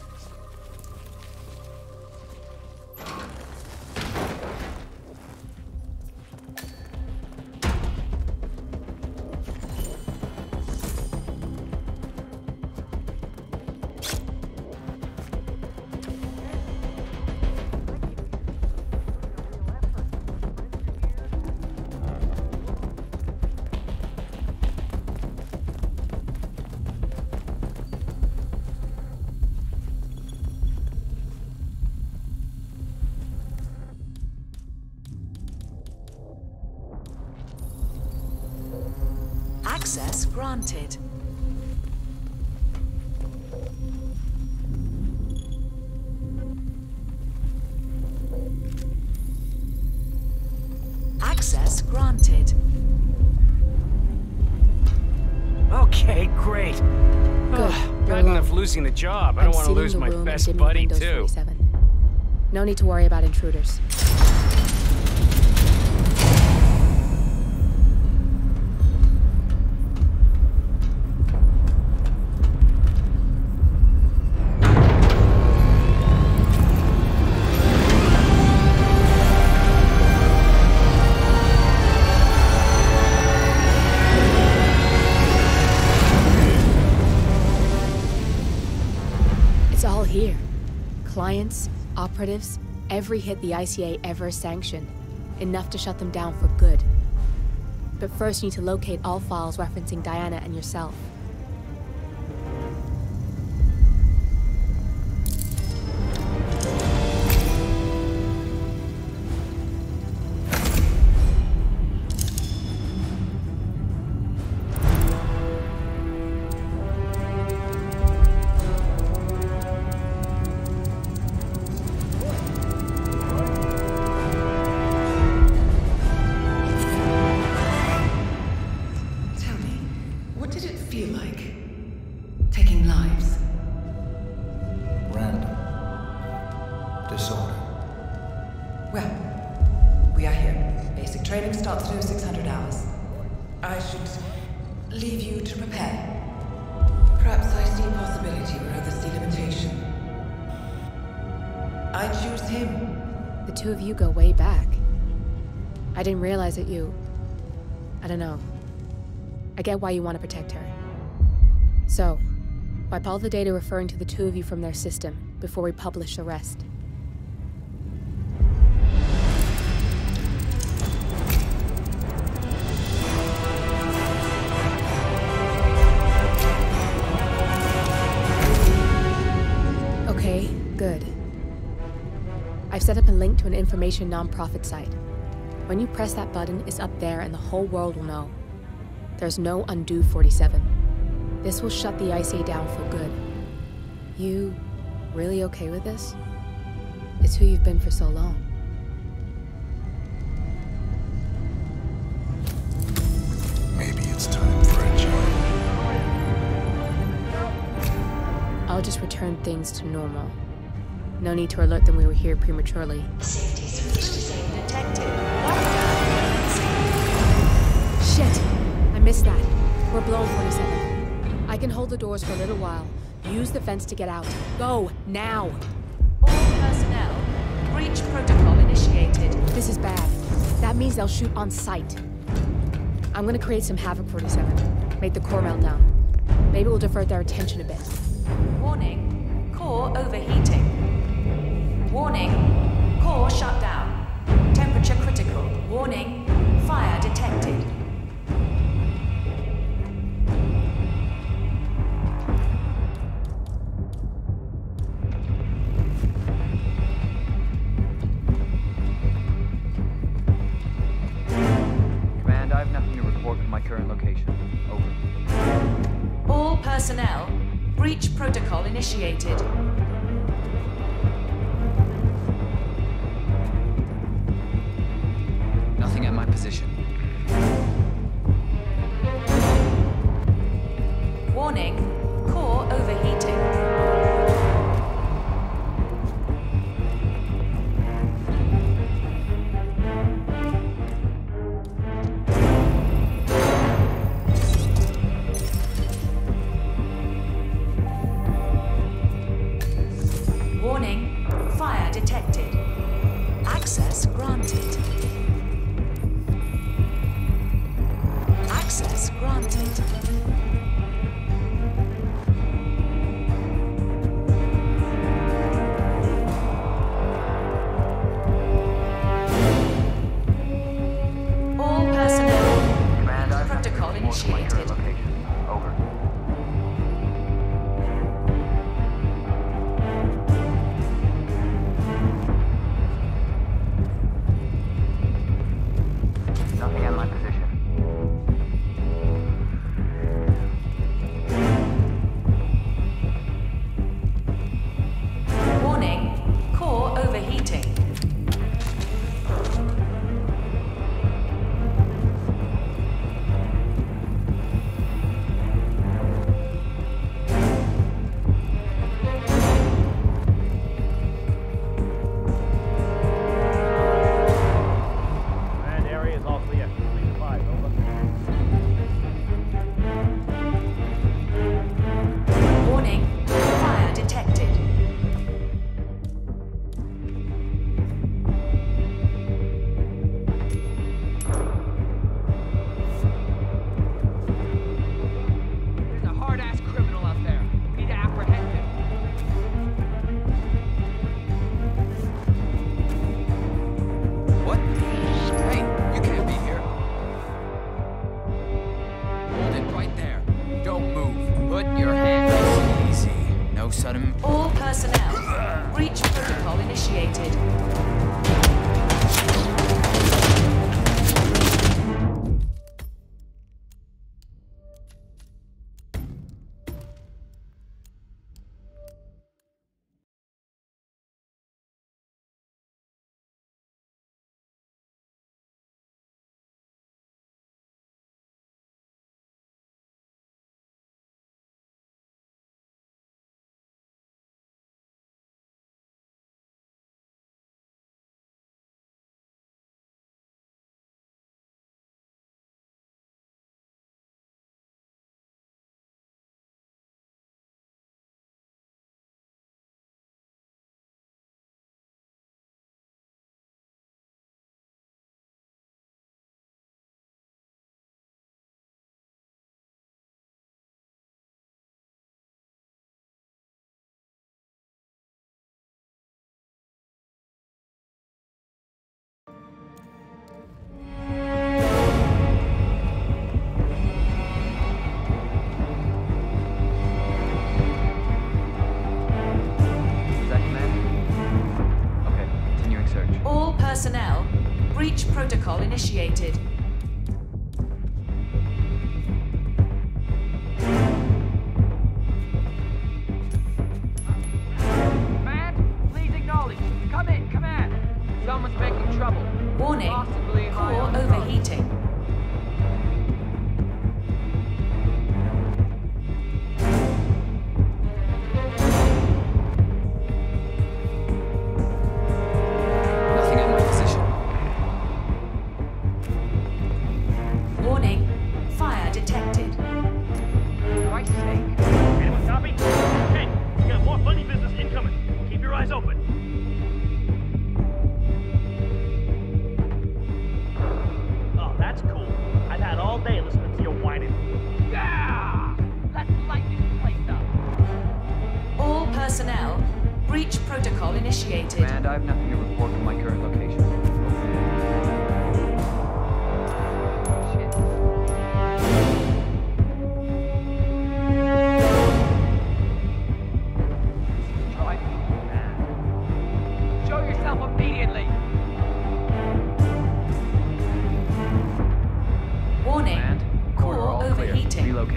Access granted. Access granted. Okay, great. Good. Bad enough losing the job. I don't want to lose my best buddy, too. 47. No need to worry about intruders. It's all here. Clients, operatives, every hit the ICA ever sanctioned. Enough to shut them down for good. But first you need to locate all files referencing Diana and yourself. Go way back. I didn't realize that you... I don't know. I get why you want to protect her. So, wipe all the data referring to the two of you from their system before we publish the rest. Okay, good. I've set up a link to an information nonprofit site. When you press that button, it's up there and the whole world will know. There's no undo 47. This will shut the ICA down for good. You really okay with this? It's who you've been for so long. Maybe it's time for a job. I'll just return things to normal. No need to alert them we were here prematurely. Safety switch detected. Shit! I missed that. We're blown, 47. I can hold the doors for a little while. Use the fence to get out. Go, now! All personnel, breach protocol initiated. This is bad. That means they'll shoot on sight. I'm gonna create some havoc, 47. Make the core melt down. Maybe we'll divert their attention a bit. Warning, core overheating. Warning, core shut down. Warning, fire detected. Command, I have nothing to report from my current location. Over. All personnel, breach protocol initiated. Nothing at my position. Warning, core overheating. Warning, fire detected. Access granted. Access granted. All personnel. Command, I have nothing to Protocol report from my current initiated. location. Over. Nothing at my position. Warning, core overheating. Command area is all clear. Please advise, over. Warning, fire detected. There's a hard-ass criminal out there. We need to apprehend him. What? Hey, you can't be here. Hold it right there. Don't move. Put your hands easy. No sudden... All personnel, breach protocol initiated. Is that command? Okay, continuing search. All personnel, breach protocol initiated. Command, please acknowledge. Come in, command. Someone's making trouble. Warning, Possibly high core on drugs. overheating. Nothing at my position. Warning, fire detected. Christ's sake. Anyone copy? Hey, we got more funny business incoming. Keep your eyes open. Oh, that's cool. I've had all day listening to your whining. Yeah! Let's light this place up. All personnel, breach protocol initiated. Command, I have nothing to report from my current location. Over.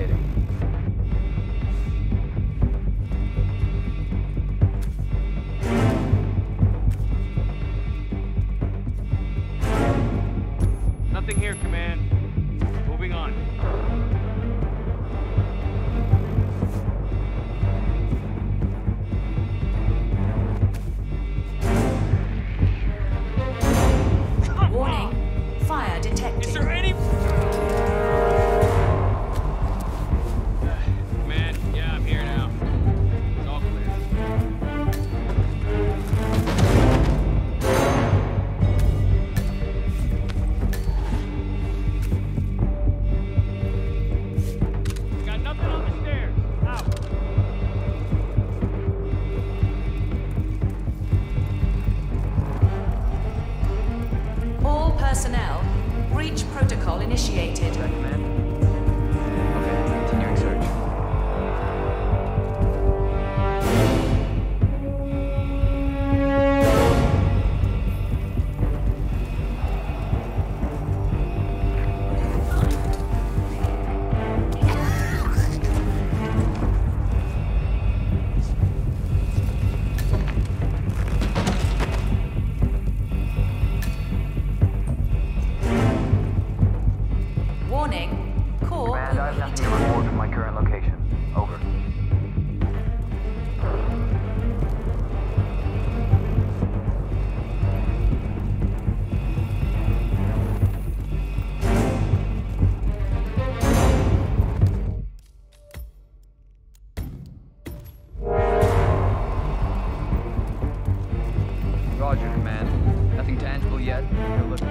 Relocating. Nothing here, Command. Moving on. Warning. Fire detected. Is there any... Command, yeah, I'm here now. It's all clear. Got nothing on the stairs. Out. All personnel, breach protocol initiated. Command? Okay, continuing search. Warning. Core Command, I have nothing to report from my current location. Over. Roger, Command. Nothing tangible yet. You're looking.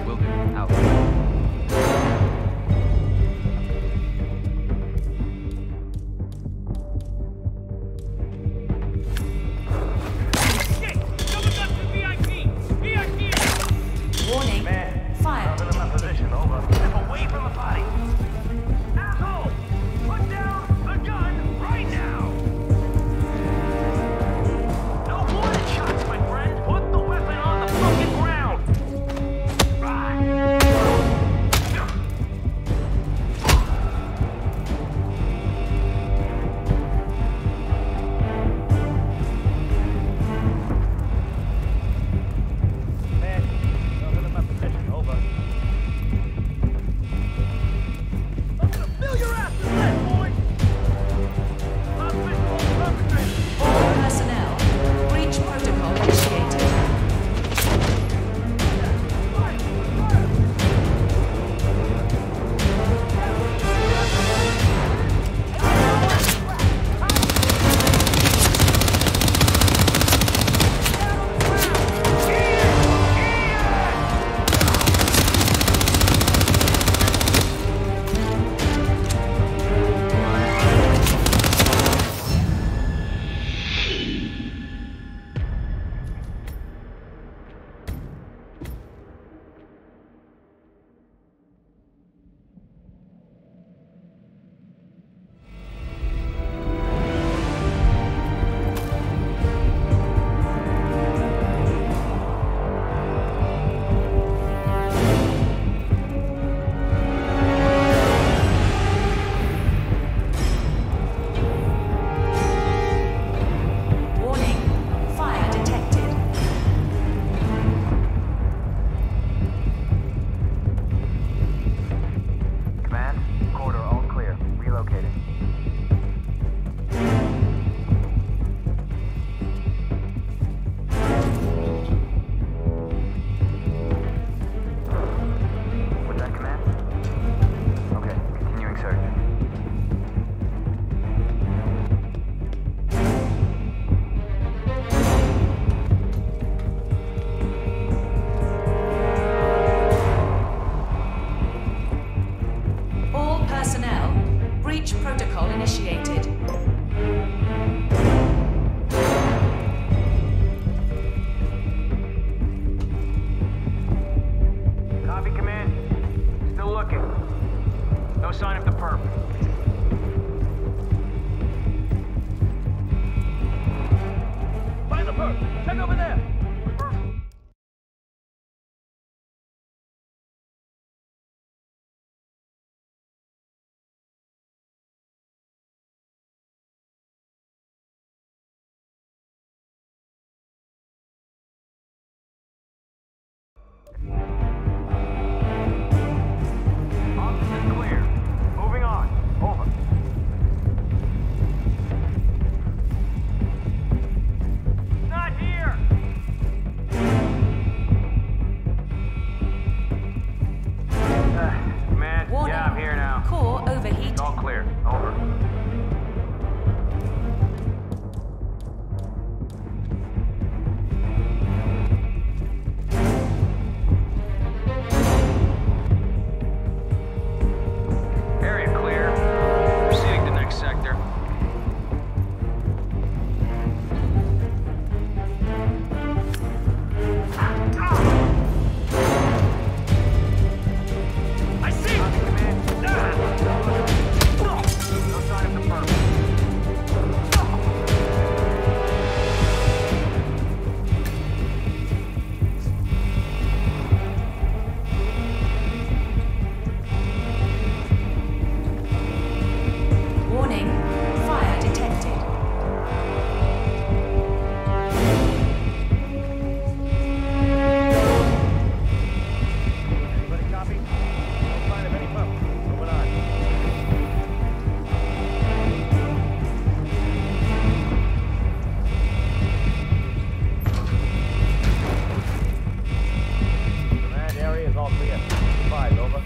Will do. Out. Warning. Fire detected. Over. Step away from the body. Asshole! Put down the gun right now! No warning shots, my friend. Put the weapon on the fucking ground. Right. Man, I'm in my position. Over. I'm gonna fill your ass with lead, boy! I'm visual perpetrator! All personnel, breach protocol initiated. Check over there! clear. Over. Area clear. Proceeding to next sector. I see! No sign of the perp. Warning, fire detected. Anybody copy? No sign of any folks. Moving on. Command area is all clear. Five, over.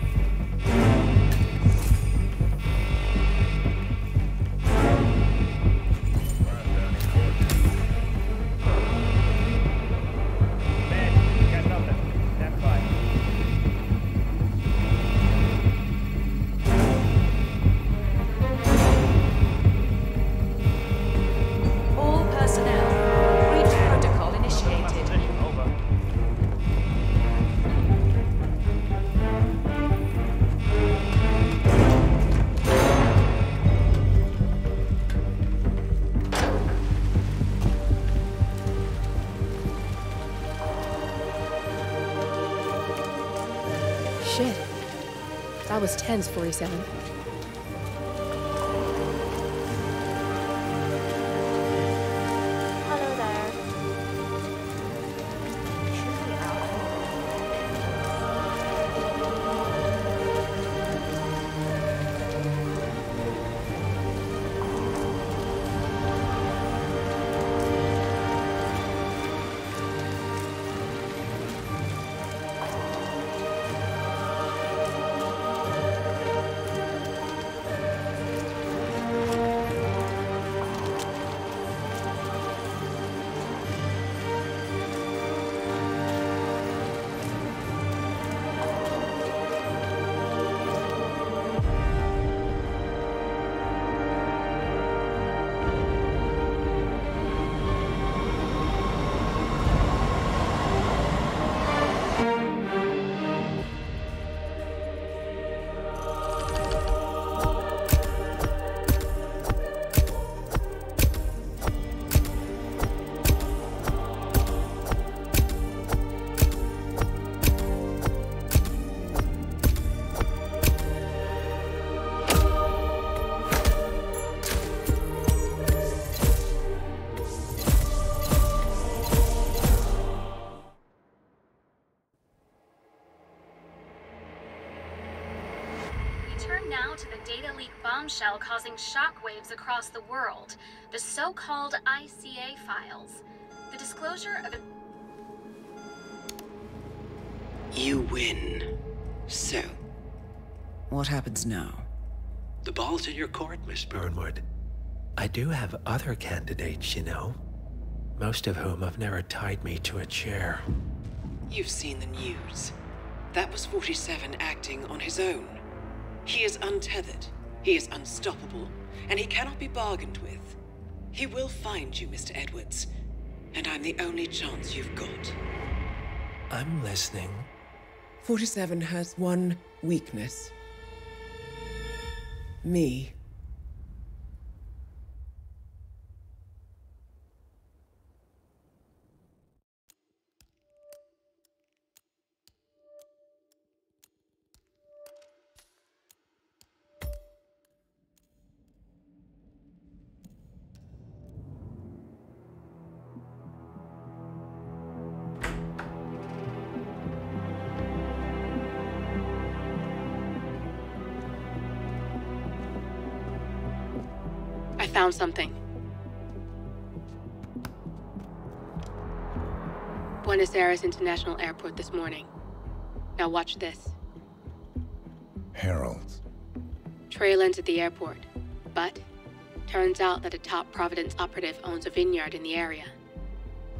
Man, got nothing. Stand by. All personnel, breach protocol initiated. Over. Shit. That was tense, 47. Hello there. Should be out. Turn now to the data leak bombshell causing shockwaves across the world, the so-called ICA files. The disclosure of... You win. So, what happens now? The ball's in your court, Miss Burnwood. I do have other candidates, you know. Most of whom have never tied me to a chair. You've seen the news. That was 47 acting on his own. He is untethered, he is unstoppable, and he cannot be bargained with. He will find you, Mr. Edwards, and I'm the only chance you've got. I'm listening. 47 has one weakness. Me. I found something. Buenos Aires International Airport this morning. Now watch this. Heralds. Trail ends at the airport, but turns out that a top Providence operative owns a vineyard in the area.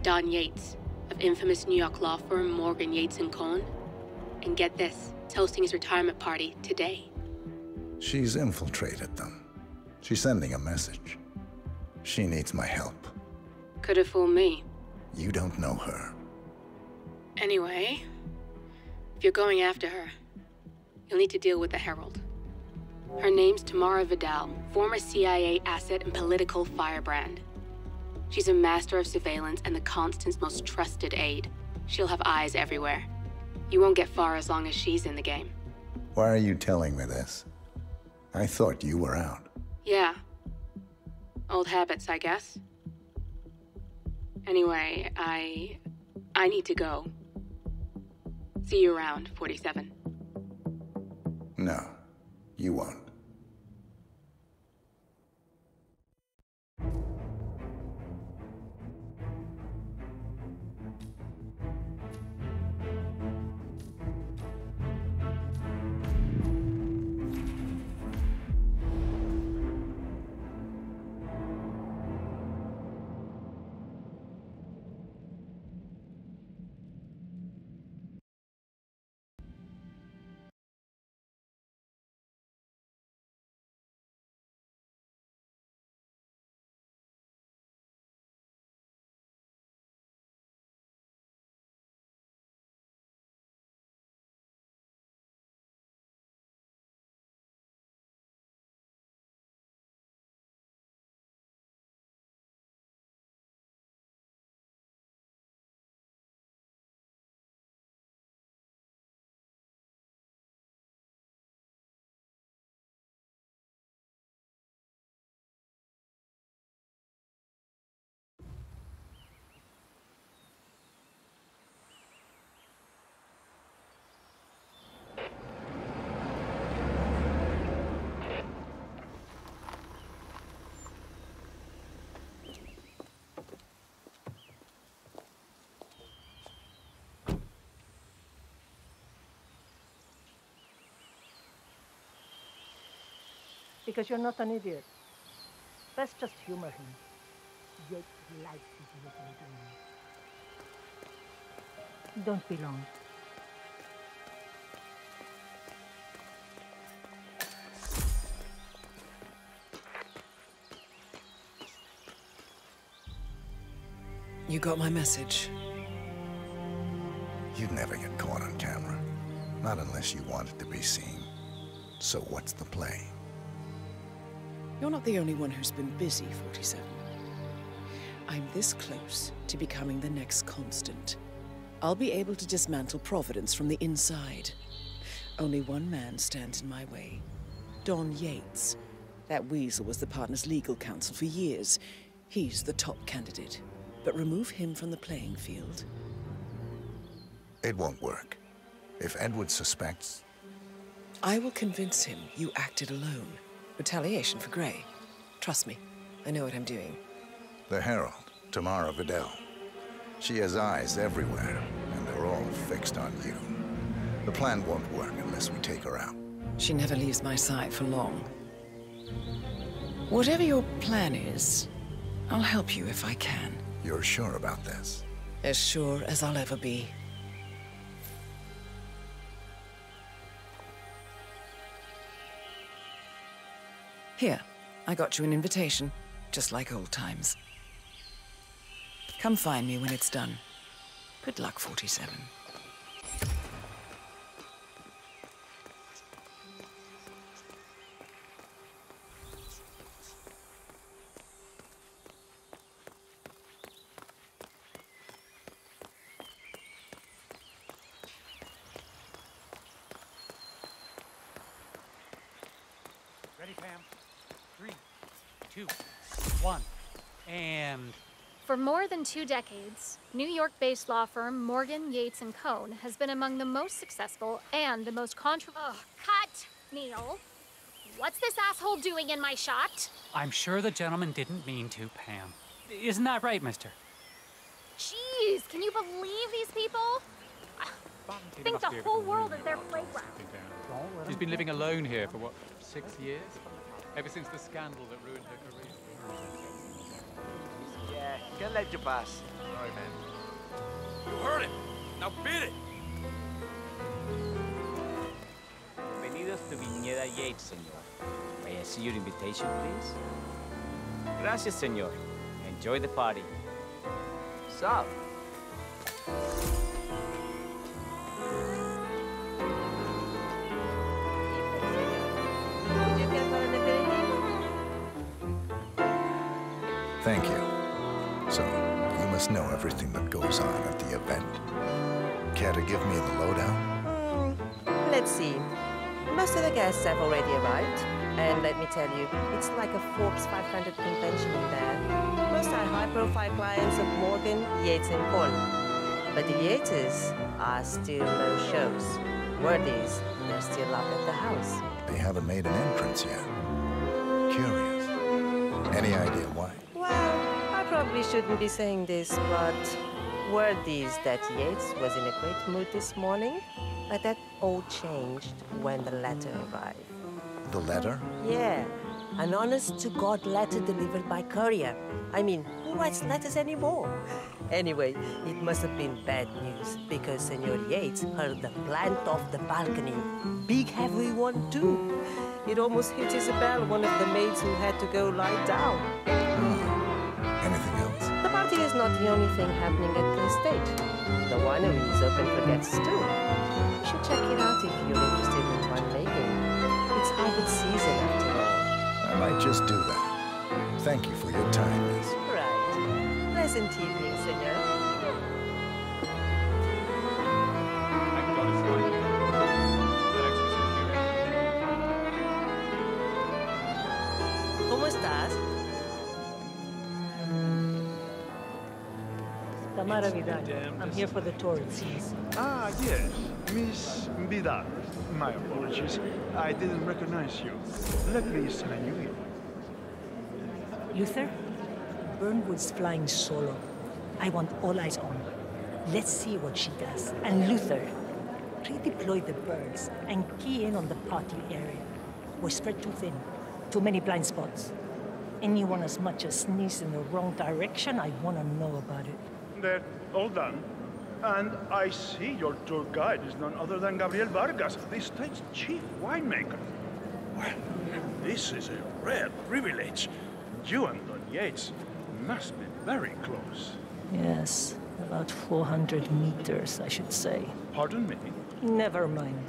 Don Yates, of infamous New York law firm Morgan, Yates & Cohn. And get this, is hosting his retirement party today. She's infiltrated them. She's sending a message. She needs my help. Could have fooled me. You don't know her. Anyway, if you're going after her, you'll need to deal with the Herald. Her name's Tamara Vidal, former CIA asset and political firebrand. She's a master of surveillance and the Constant's most trusted aide. She'll have eyes everywhere. You won't get far as long as she's in the game. Why are you telling me this? I thought you were out. Yeah. Old habits, I guess. Anyway, I need to go. See you around, 47. No, you won't. Because you're not an idiot. Let's just humor him. Yates likes his little game. Don't be long. You got my message. You'd never get caught on camera. Not unless you want it to be seen. So what's the play? You're not the only one who's been busy, 47. I'm this close to becoming the next Constant. I'll be able to dismantle Providence from the inside. Only one man stands in my way. Don Yates. That weasel was the partner's legal counsel for years. He's the top candidate. But remove him from the playing field. It won't work. If Edward suspects... I will convince him you acted alone. Retaliation for Gray. Trust me, I know what I'm doing. The Herald, Tamara Vidal. She has eyes everywhere, and they're all fixed on you. The plan won't work unless we take her out. She never leaves my side for long. Whatever your plan is, I'll help you if I can. You're sure about this? As sure as I'll ever be. Here, I got you an invitation, just like old times. Come find me when it's done. Good luck, 47. Ready, Pam? 3, 2, 1, and... For more than 2 decades, New York-based law firm Morgan, Yates & Cohn has been among the most successful and the most controversial... Cut! Neil. What's this asshole doing in my shot? I'm sure the gentleman didn't mean to, Pam. Isn't that right, mister? Jeez, can you believe these people? I think the whole world is their playground. She's been living alone here for what, 6 years. Ever since the scandal that ruined her career. Yeah, can't let you pass. Sorry, man. You heard him. Now beat it. Bienvenidos to Viñeda Yates, señor. May I see your invitation, please? Gracias, señor. Enjoy the party. Sup? Thank you. So, you must know everything that goes on at the event. Care to give me the lowdown? Let's see. Most of the guests have already arrived. And let me tell you, it's like a Forbes 500 convention in there. Most are high-profile clients of Morgan, Yates and Korn. But the Yates are still no shows. Word is, they're still up at the house. They haven't made an entrance yet. Curious. Any idea why? Well, I probably shouldn't be saying this, but word is that Yates was in a great mood this morning, but that all changed when the letter arrived. The letter? Yeah, an honest-to-God letter delivered by courier. I mean, who writes letters anymore? Anyway, it must have been bad news, because Senor Yates heard the plant off the balcony. Big heavy one, too. It almost hit Isabel, one of the maids who had to go lie down. Anything else? The party is not the only thing happening at the estate. The winery is open for guests, too. You should check it out if you're interested in winemaking. It's harvest season, after all. I might just do that. Thank you for your time, miss. Right. Pleasant evening, senor. ¿Cómo estás? Tamara Vidal. I'm here for the tour, it seems. Ah, yes. Miss Vidal. My apologies. I didn't recognize you. Let me sign you in. Luther, Burnwood's flying solo. I want all eyes on her. Let's see what she does. And Luther, redeploy the birds and key in on the party area. We're spread too thin. Too many blind spots. Anyone as much as sneezes in the wrong direction, I want to know about it. They're all done. And I see your tour guide is none other than Gabriel Vargas, the state's chief winemaker. Well, this is a rare privilege. You and Don Yates must be very close. Yes, about 400 meters, I should say. Pardon me? Never mind.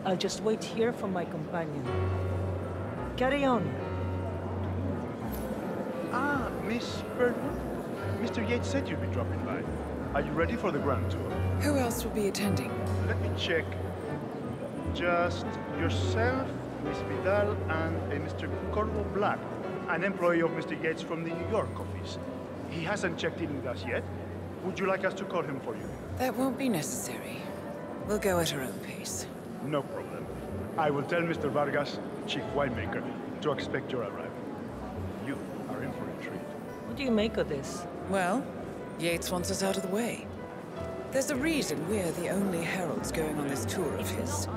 I'll just wait here for my companion. Carry on. Ah, Miss Burnwood? Mr. Yates said you'd be dropping by. Are you ready for the grand tour? Who else will be attending? Let me check. Just yourself, Miss Vidal, and a Mr. Corvo Black, an employee of Mr. Yates from the New York office. He hasn't checked in with us yet. Would you like us to call him for you? That won't be necessary. We'll go at our own pace. No problem. I will tell Mr. Vargas, chief winemaker, to expect your arrival. You are in for a treat. What do you make of this? Well, Yates wants us out of the way. There's a reason we're the only heralds going on this tour of his.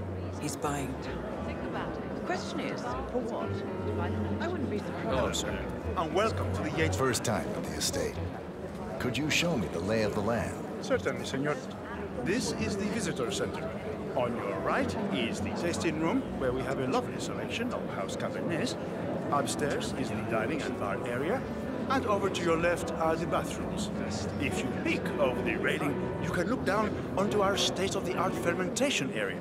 He's buying time. The question is, for what? I wouldn't be surprised. Hello, sir. And welcome to the Yates... First time at the estate. Could you show me the lay of the land? Certainly, senor. This is the visitor center. On your right is the tasting room, where we have a lovely selection of house cabernets. Upstairs is the dining and bar area. And over to your left are the bathrooms. If you peek over the railing, you can look down onto our state-of-the-art fermentation area.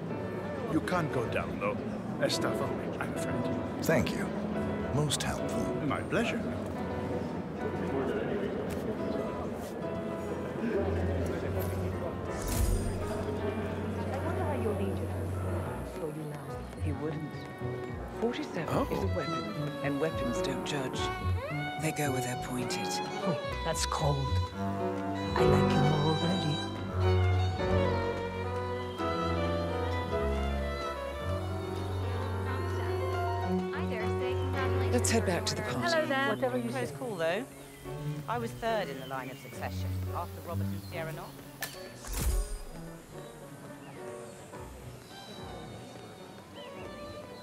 You can't go down, though. Staff only, I'm afraid. Thank you. Most helpful. My pleasure. I wonder how your leader slow you now. He wouldn't. 47 is a weapon, and weapons don't judge. They go where they're pointed. Oh, that's cold. I like you more already. Let's head back to the party. Hello there. Whatever you Close say. call, though. I was third in the line of succession, after Robert and Sierra Knox.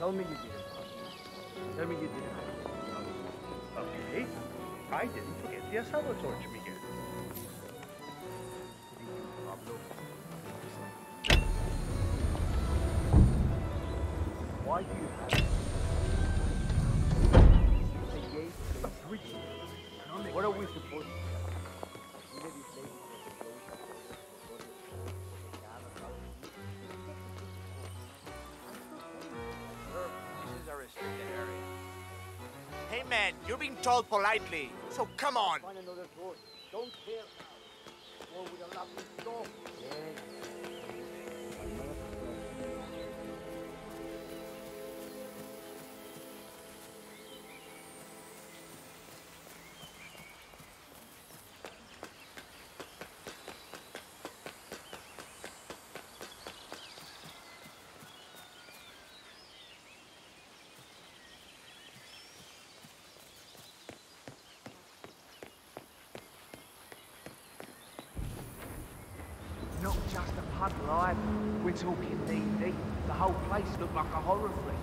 Tell me you did it. Tell me you did it. Okay. I didn't forget the assault torch, Miguel. Why do you have the gate is switched? What are we supposed to do? This is a restricted area. Hey man, you're being told politely, so come on. Find another door. Don't care now. Or with a locked door. Not just a pub, right? We're talking D&D. The whole place looked like a horror flick.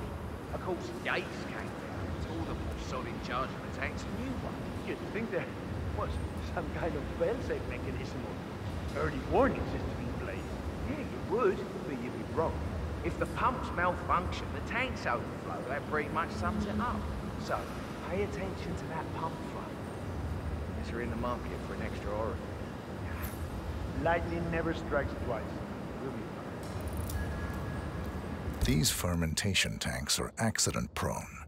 Of course, Yates came down and told them all solid in charge of the tank's a new one. You'd think there was some kind of fail-safe mechanism or early warning system in place. Yeah, you would, but you'd be wrong. If the pumps malfunction, the tanks overflow, that pretty much sums it up. So, pay attention to that pump flow. Unless you're in the market for an extra orifice. Lightning never strikes twice. We'll be fine. These fermentation tanks are accident-prone.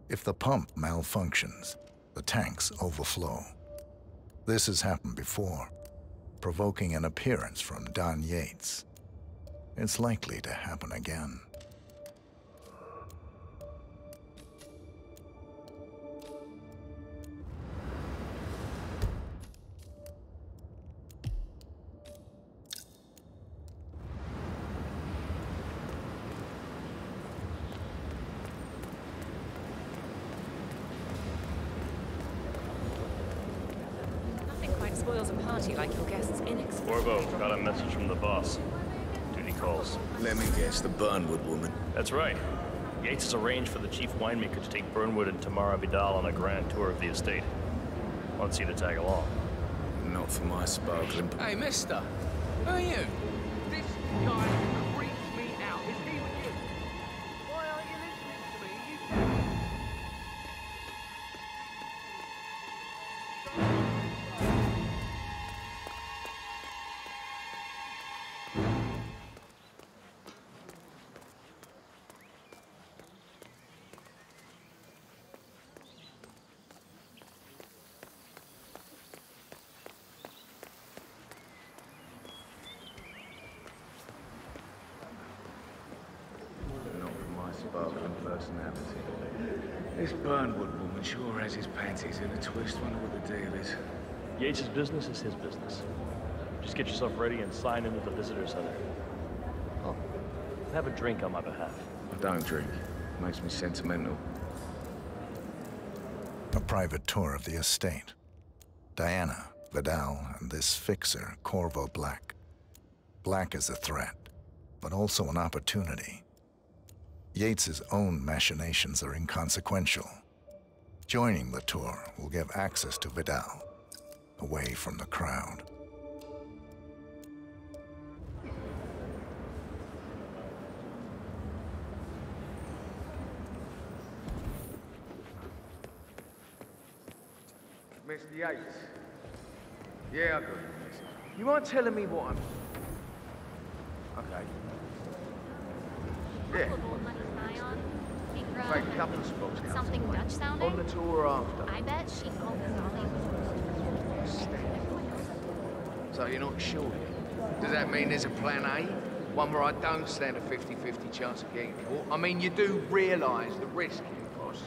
If the pump malfunctions, the tanks overflow. This has happened before, provoking an appearance from Don Yates. It's likely to happen again. Spoils a party like your guest's inexpensive. Corvo, got a message from the boss. Duty calls. Let me guess, the Burnwood woman. That's right. Yates has arranged for the chief winemaker to take Burnwood and Tamara Vidal on a grand tour of the estate. Wants you to tag along. Not for my sparkling. Hey, mister. Who are you? This guy creeps me out. Is he with you? Why aren't you listening to me? Sparkling personality. This Burnwood woman sure has his panties in a twist. Wonder what the deal is. Yates' business is his business. Just get yourself ready and sign into the visitor center. Oh, have a drink on my behalf. I don't drink. Makes me sentimental. A private tour of the estate. Diana, Vidal, and this fixer, Corvo Black. Black is a threat, but also an opportunity. Yates's own machinations are inconsequential. Joining the tour will give access to Vidal, away from the crowd. Mr. Yates. Yeah, I got it. You mind telling me what I'm... Okay. Yeah. Like a couple of spots. Something Dutch sounding? On the tour after. I bet she called So you're not sure? Does that mean there's a plan A? One where I don't stand a 50-50 chance of getting caught? I mean, you do realise the risk here, boss.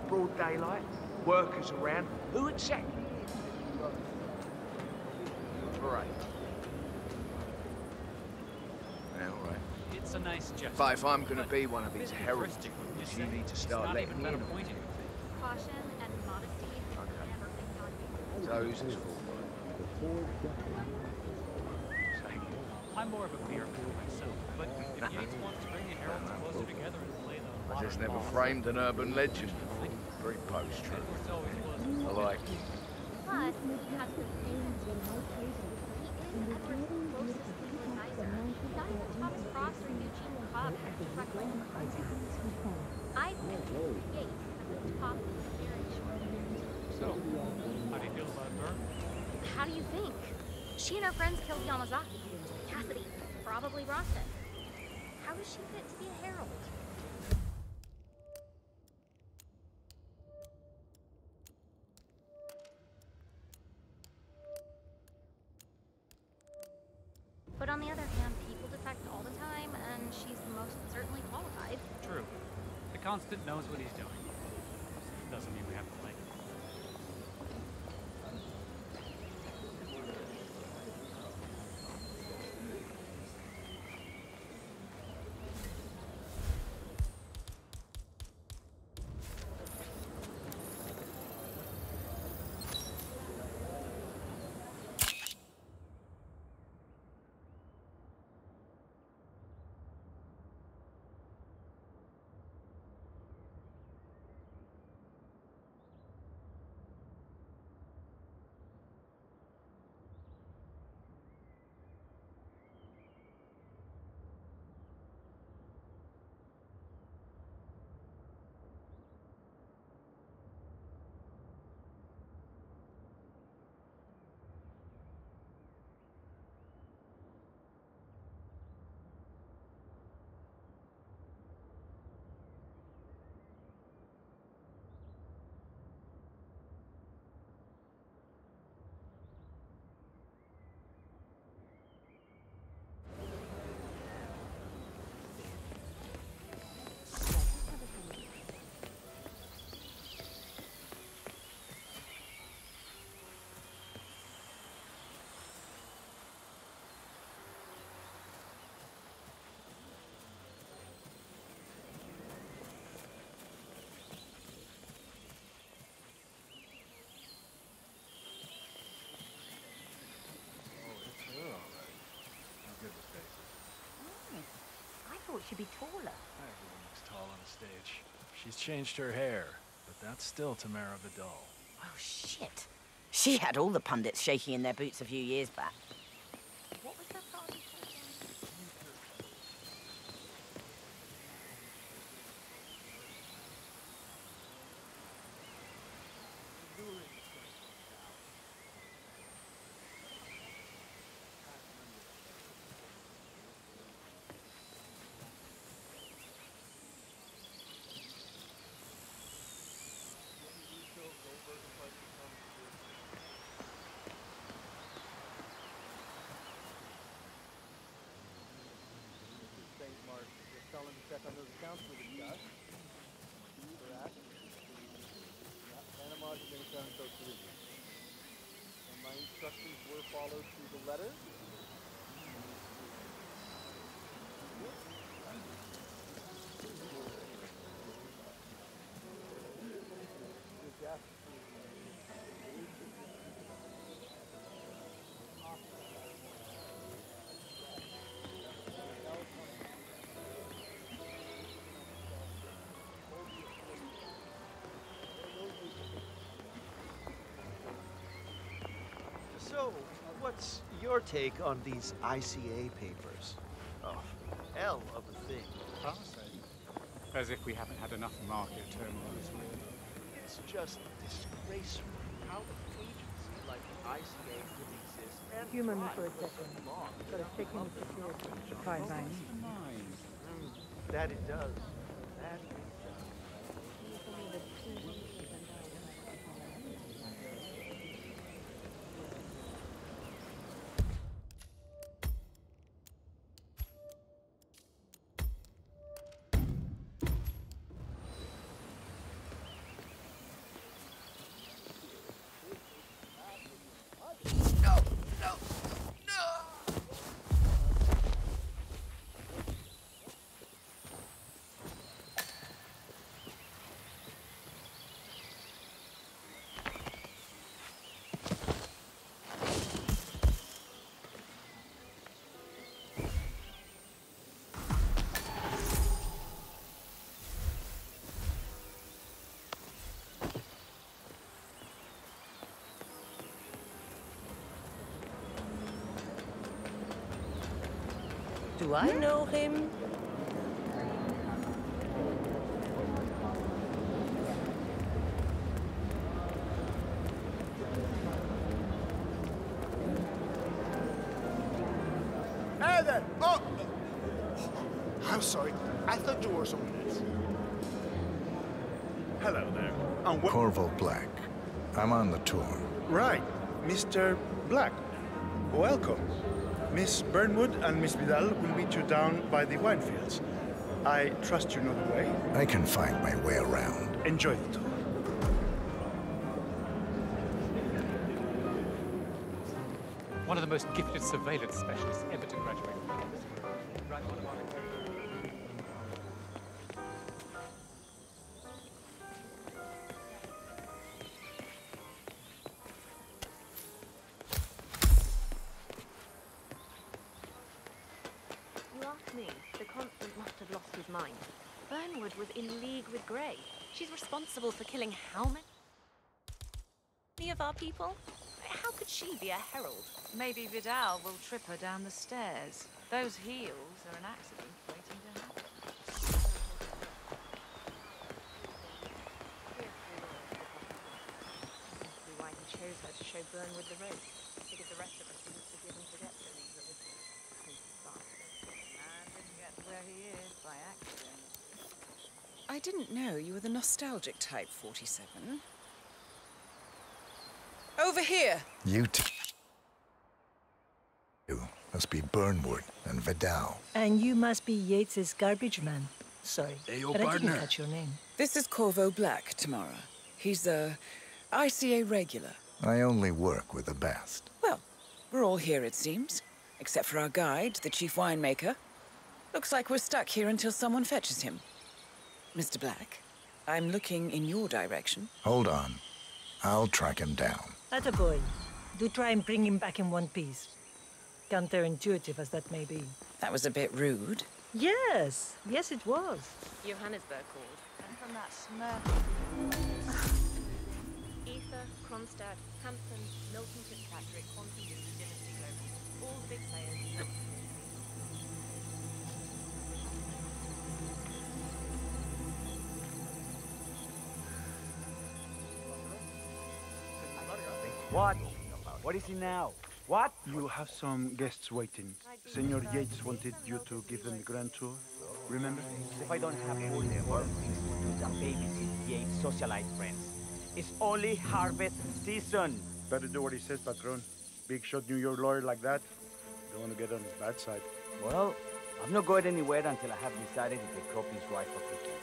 Broad daylight, workers around. Who exactly is Right. Yeah, all right. It's a nice gesture. But if I'm going to be one of these heralds, you need to start letting me in. Caution and modesty never think on you. So who's this for? I'm more of a beer fan myself, but if Yates wants to bring the heralds closer together and play them. I just never framed an urban legend. Very post-truth. I like it. But he has the same he is Edward's closest legal advisor. Not even Thomas Cross or Eugene Cobb had a track record of contact. I think Yates has a top very short. So, how do you feel about her? How do you think? She and her friends killed Yamazaki. Cassidy probably brought them. How does she fit to be a herald? But on the other hand, people defect all the time, and she's most certainly qualified. True. The Constant knows what he's doing. Doesn't mean we have to like him. I thought she'd be taller. Everyone looks tall on the stage. She's changed her hair, but that's still Tamara Vidal. Oh, shit. She had all the pundits shaking in their boots a few years back. What was that party called again? Tell him to check on those accounts we discussed. Correct. Yeah, Panama's are going to come so through. And my instructions were followed to the letter. So, what's your take on these ICA papers? Oh, hell of a thing. As if we haven't had enough market turmoil this week. It's just disgraceful how an agency like the ICA could exist and Humor me thrive for a for so second. long. Got to check in with security. The fine line. That it does. That it does. Do I know him? Hey there! Oh! I'm sorry. I thought you were someone else. Hello there. Corvo Black. I'm on the tour. Right. Mr. Black. Welcome. Miss Burnwood and Miss Vidal will meet you down by the wine fields. I trust you know the way. I can find my way around. Enjoy the tour. One of the most gifted surveillance specialists ever to graduate from this. Right on about it. You ask me, the constant must have lost his mind. Burnwood was in league with Grey. She's responsible for killing how many of our people? How could she be a herald? Maybe Vidal will trip her down the stairs. Those heels are an accident waiting to happen. Why he chose her to show Burnwood the ropes. Because the rest of us wouldn't forgive and forget so easily. Man didn't get where he is by accident. I didn't know you were the nostalgic type, 47. Over here! You must be Burnwood and Vidal. And you must be Yates's garbage man. Sorry, but I didn't catch your name. This is Corvo Black, Tamara. He's the ICA regular. I only work with the best. Well, we're all here, it seems. Except for our guide, the chief winemaker. Looks like we're stuck here until someone fetches him. Mr. Black, I'm looking in your direction. Hold on. I'll track him down. Attaboy. Do try and bring him back in one piece. Counterintuitive as that may be. That was a bit rude. Yes, yes it was. Johannesburg called. And from that smirk. Ether, Kronstadt, Hampton, Milton Fitzpatrick, Quantum, Dynasty Global. All big players. What? What is it now? What? You have some guests waiting. Senor Yates wanted you to give them the grand tour. Remember? If I don't have all the work, the babysit Yates socialite friends. It's only harvest season. Better do what he says, Patron. Big shot New York lawyer like that. Don't want to get on his bad side. Well, I'm not going anywhere until I have decided if the crop is right for picking.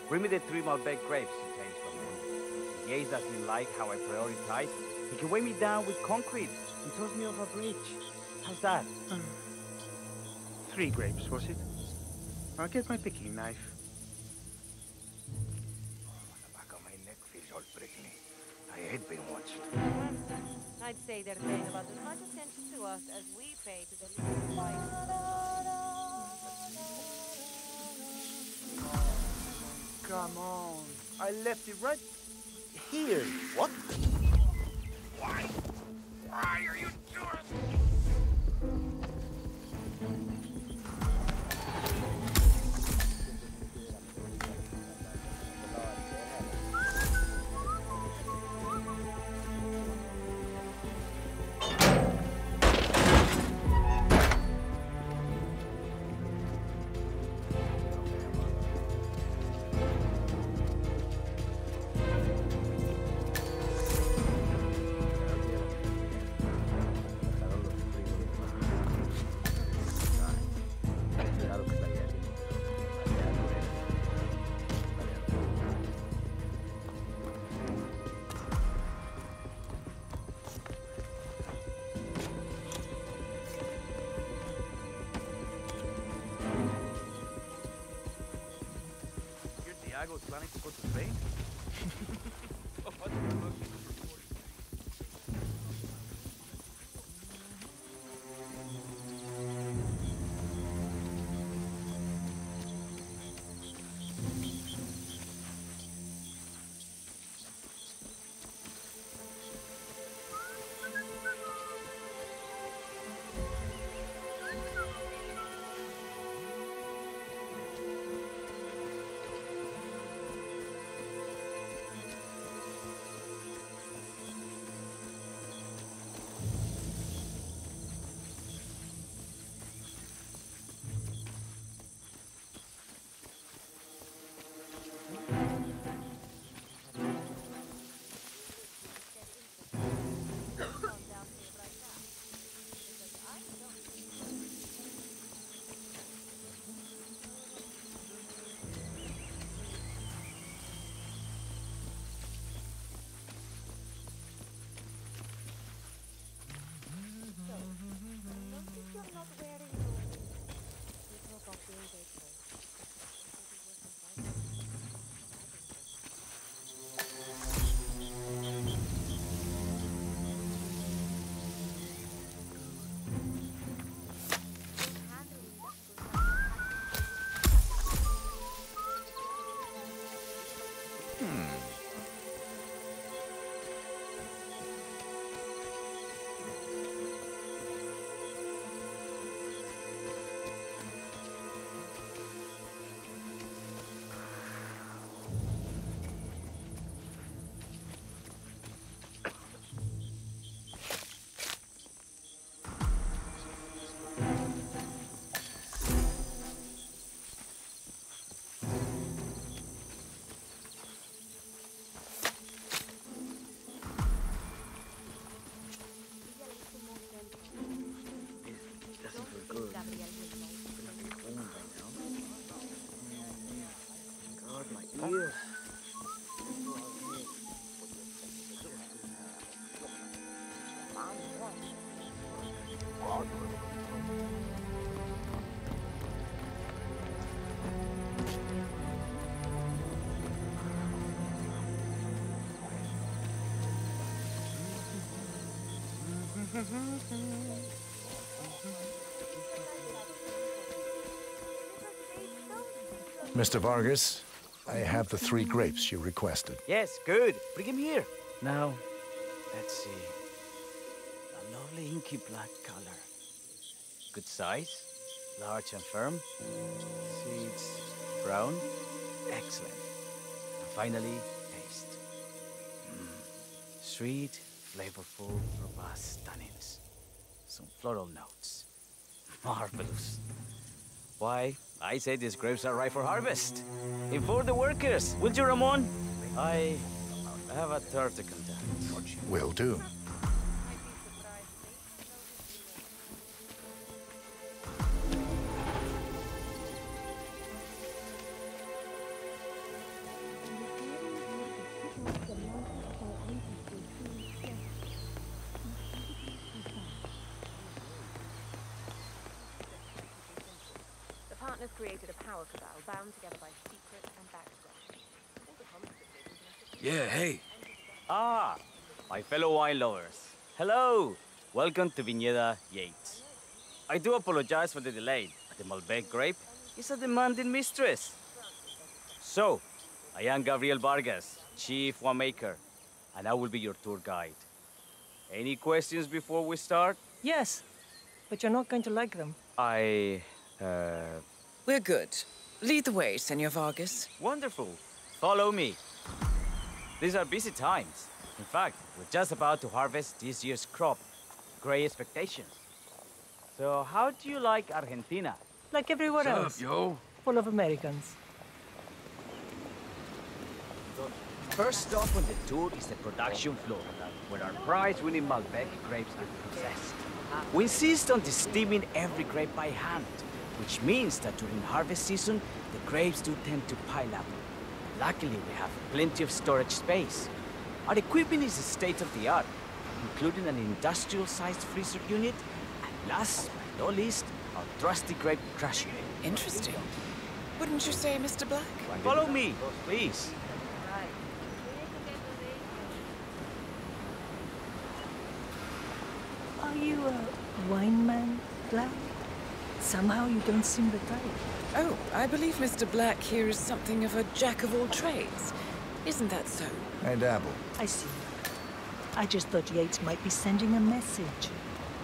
Bring me the 3 Malbec grapes to taste from them. If Yates doesn't like how I prioritize, he can weigh me down with concrete and toss me off a bridge. How's that? 3 grapes, was it? I'll get my picking knife. The back of my neck feels all prickly. I hate being watched. I'd say they're paying about as much attention to us as we pay to the little white. Come on. I left it right here. What? Why? Why are you doing? Diago's planning to go to Spain? Mr. Vargas, I have the 3 grapes you requested. Yes, good. Bring him here. Now, let's see. A lovely inky black color. Good size, large and firm. Seeds brown. Excellent. And finally, taste. Sweet, flavorful, robust tannins. Some floral notes. Marvelous. Why, I say these grapes are ripe for harvest. Inform the workers, will you, Ramon? I have a third to contact. Will do. Created a power cabal bound together by secret and backstabbing. Yeah, hey. Ah, my fellow wine lovers. Hello. Welcome to Viñeda Yates. I do apologize for the delay, but the Malbec grape is a demanding mistress. So, I am Gabriel Vargas, Chief Winemaker, and I will be your tour guide. Any questions before we start? Yes, but you're not going to like them. We're good. Lead the way, Senor Vargas. Wonderful. Follow me. These are busy times. In fact, we're just about to harvest this year's crop. Great expectations. So, how do you like Argentina? Like everywhere else. What's up, yo? Full of Americans. First stop on the tour is the production floor, where our prize-winning Malbec grapes are processed. We insist on steaming every grape by hand, which means that during harvest season, the grapes do tend to pile up. Luckily, we have plenty of storage space. Our equipment is state-of-the-art, including an industrial-sized freezer unit, and last but not least, our trusty grape crusher. Interesting. Wouldn't you say, Mr. Black? Follow me, please. Are you a wine man, Black? Somehow you don't seem the type. Oh, I believe Mr. Black here is something of a jack-of-all-trades. Isn't that so? I dabble. I see. I just thought Yates might be sending a message.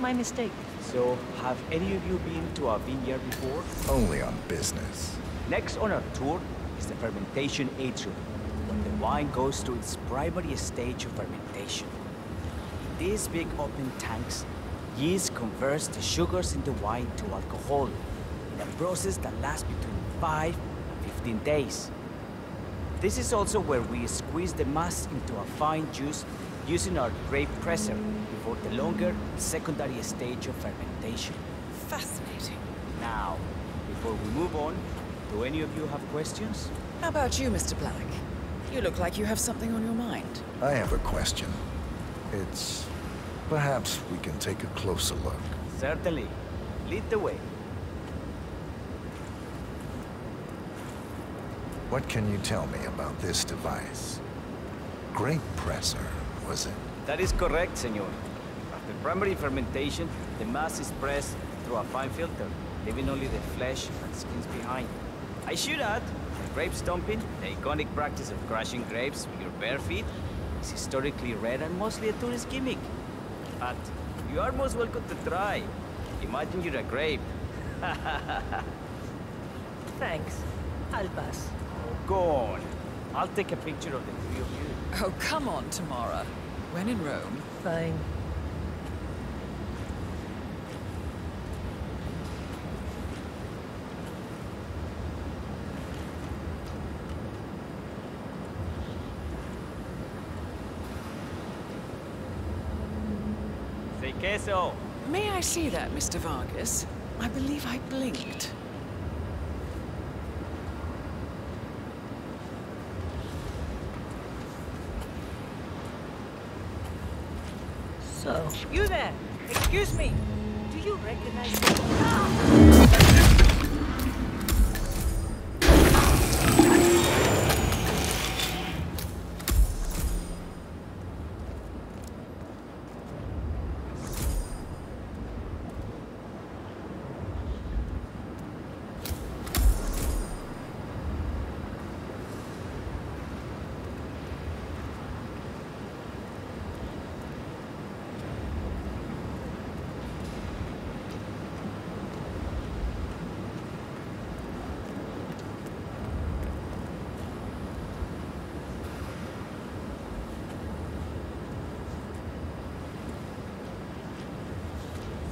My mistake. So, have any of you been to a vineyard before? Only on business. Next on our tour is the fermentation atrium, when the wine goes through its primary stage of fermentation. In these big open tanks, yeast converts the sugars in the wine to alcohol, in a process that lasts between 5 and 15 days. This is also where we squeeze the mass into a fine juice using our grape presser before the longer secondary stage of fermentation. Fascinating. Now, before we move on, do any of you have questions? How about you, Mr. Black? You look like you have something on your mind. I have a question. It's... perhaps we can take a closer look. Certainly. Lead the way. What can you tell me about this device? Grape presser, was it? That is correct, senor. After primary fermentation, the mass is pressed through a fine filter, leaving only the flesh and skins behind. I should add Grape stomping, the iconic practice of crushing grapes with your bare feet, is historically rare and mostly a tourist gimmick. But you are most welcome to try. Imagine you're a grape. Thanks. I'll pass. Oh, go on. I'll take a picture of the three of you. Oh, come on, Tamara. When in Rome. Fine. Say queso. May I see that, Mr. Vargas? I believe I blinked. So, you there! Excuse me! Do you recognize me?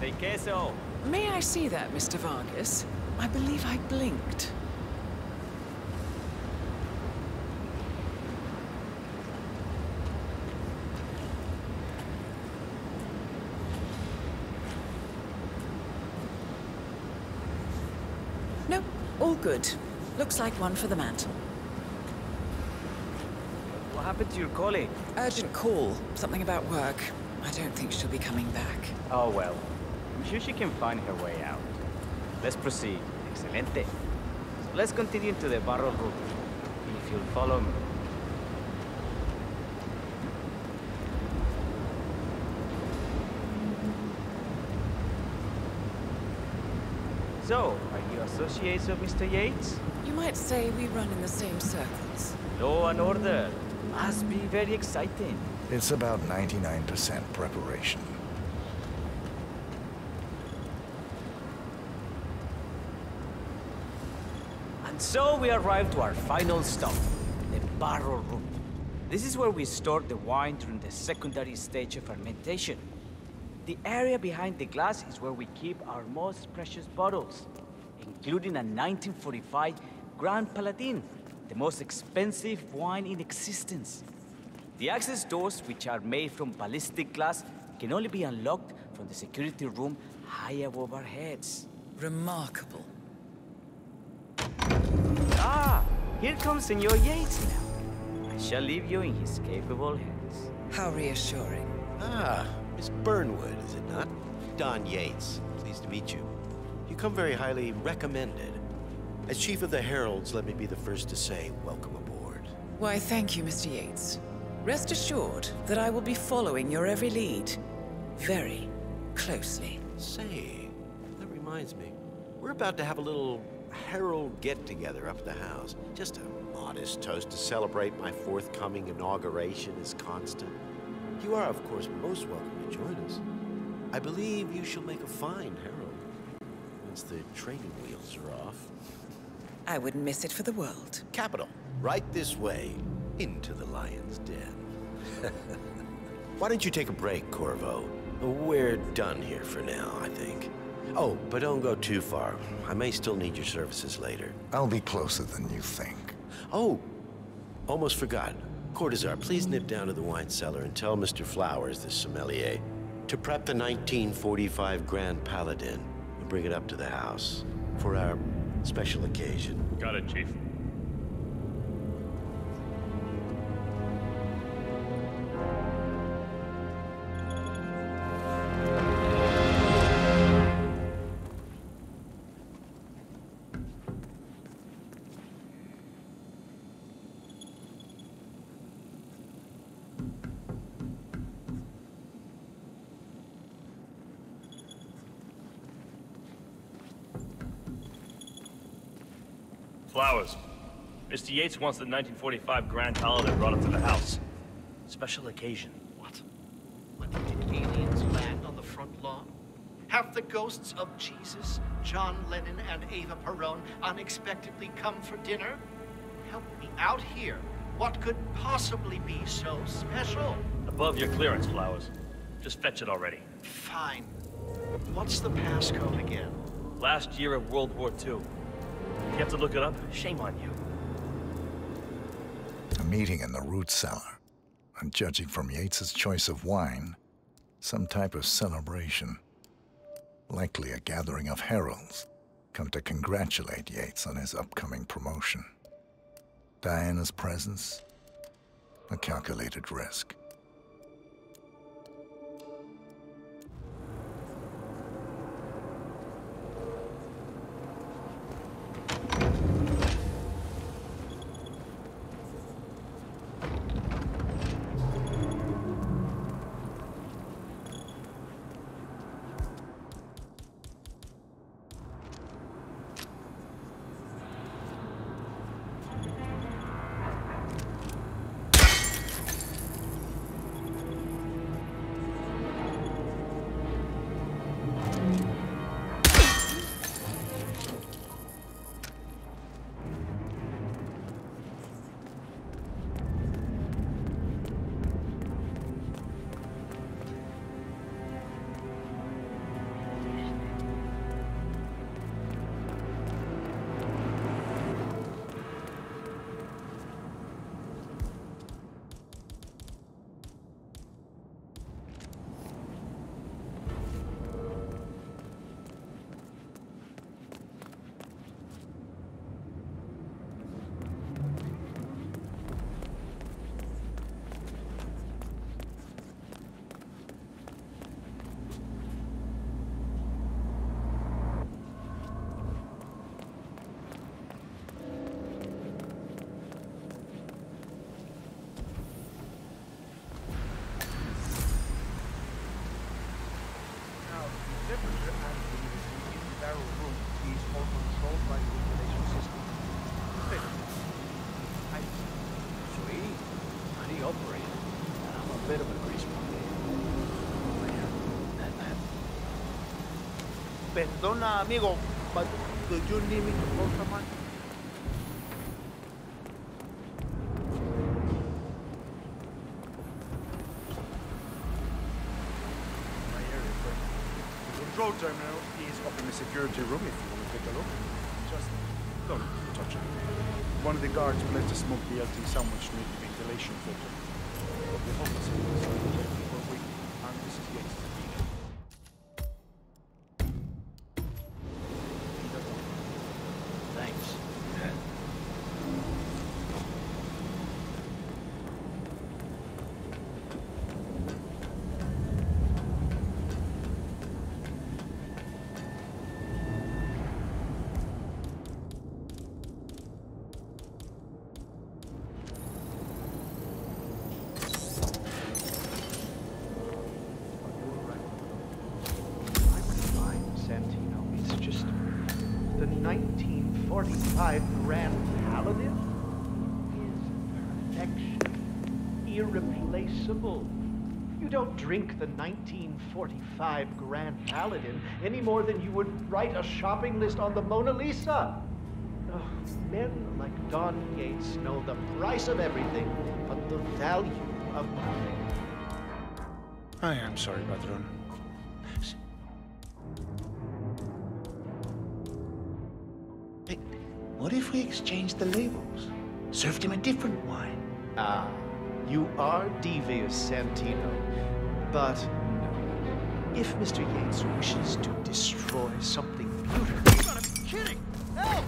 Say queso. May I see that, Mr. Vargas? I believe I blinked. Nope, all good. Looks like one for the mantle. What happened to your colleague? Urgent call. Something about work. I don't think she'll be coming back. Oh, well. I'm sure she can find her way out. Let's proceed. Excelente. So let's continue to the barrel route. If you'll follow me. So, are you associates of Mr. Yates? You might say we run in the same circles. Law and order. Must be very exciting. It's about 99% preparation. And so we arrive to our final stop, the barrel room. This is where we store the wine during the secondary stage of fermentation. The area behind the glass is where we keep our most precious bottles, including a 1945 Grand Paladin, the most expensive wine in existence. The access doors, which are made from ballistic glass, can only be unlocked from the security room high above our heads. Remarkable. Ah, here comes Senor Yates now. I shall leave you in his capable hands. How reassuring. Ah, Miss Burnwood, is it not? Don Yates, pleased to meet you. You come very highly recommended. As Chief of the Heralds, let me be the first to say welcome aboard. Why, thank you, Mr. Yates. Rest assured that I will be following your every lead. Very closely. Say, that reminds me. We're about to have a little Herald get-together up at the house. Just a modest toast to celebrate my forthcoming inauguration as Constant. You are, of course, most welcome to join us. I believe you shall make a fine Herald, once the training wheels are off. I wouldn't miss it for the world. Capital. Right this way, into the lion's den. Why don't you take a break, Corvo? We're done here for now, I think. Oh, but don't go too far. I may still need your services later. I'll be closer than you think. Oh, almost forgot. Cortazar, please nip down to the wine cellar and tell Mr. Flowers, the sommelier, to prep the 1945 Grand Paladin and bring it up to the house for our special occasion. Got it, Chief. Flowers, Mr. Yates wants the 1945 Grand Holiday brought up to the house. Special occasion. What? When did aliens land on the front lawn? Have the ghosts of Jesus, John Lennon, and Eva Perón unexpectedly come for dinner? Help me out here. What could possibly be so special? Above your clearance, Flowers. Just fetch it already. Fine. What's the passcode again? Last year of World War II. You have to look it up? Shame on you. A meeting in the root cellar. And judging from Yates's choice of wine, some type of celebration. Likely a gathering of heralds, come to congratulate Yates on his upcoming promotion. Diana's presence, a calculated risk. Perdona, amigo, but do you need me to call someone? The control terminal is up in the security room if you want to take a look. Just don't touch it. One of the guards plants a smoked BLT sandwich near the ventilation filter. The homeless for a week, and this is Yates. Thanks. It's just the 1945 Grand Paladin is perfection, irreplaceable. You don't drink the 1945 Grand Paladin any more than you would write a shopping list on the Mona Lisa. Oh, men like Don Yates know the price of everything, but the value of nothing. I am sorry, Patron. Hey, what if we exchange the labels? Served him a different wine. Ah, you are devious, Santino. But no. If Mr. Yates wishes to destroy something beautiful... You gotta be kidding! Help!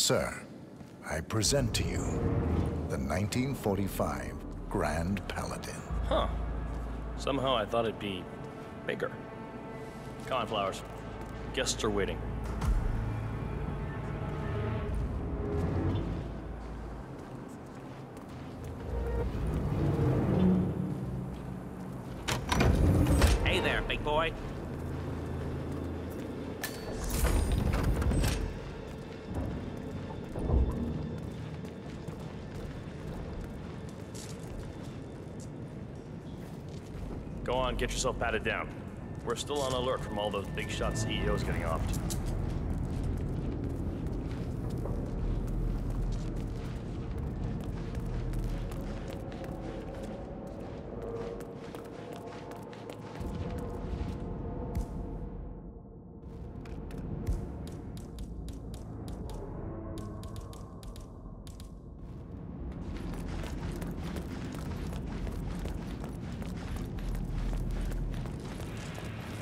Sir, I present to you the 1945 Grand Paladin. Huh. Somehow I thought it'd be bigger. Come on, Flowers. Guests are waiting. Hey there, big boy. Go on, get yourself patted down. We're still on alert from all those big shot CEOs getting offed.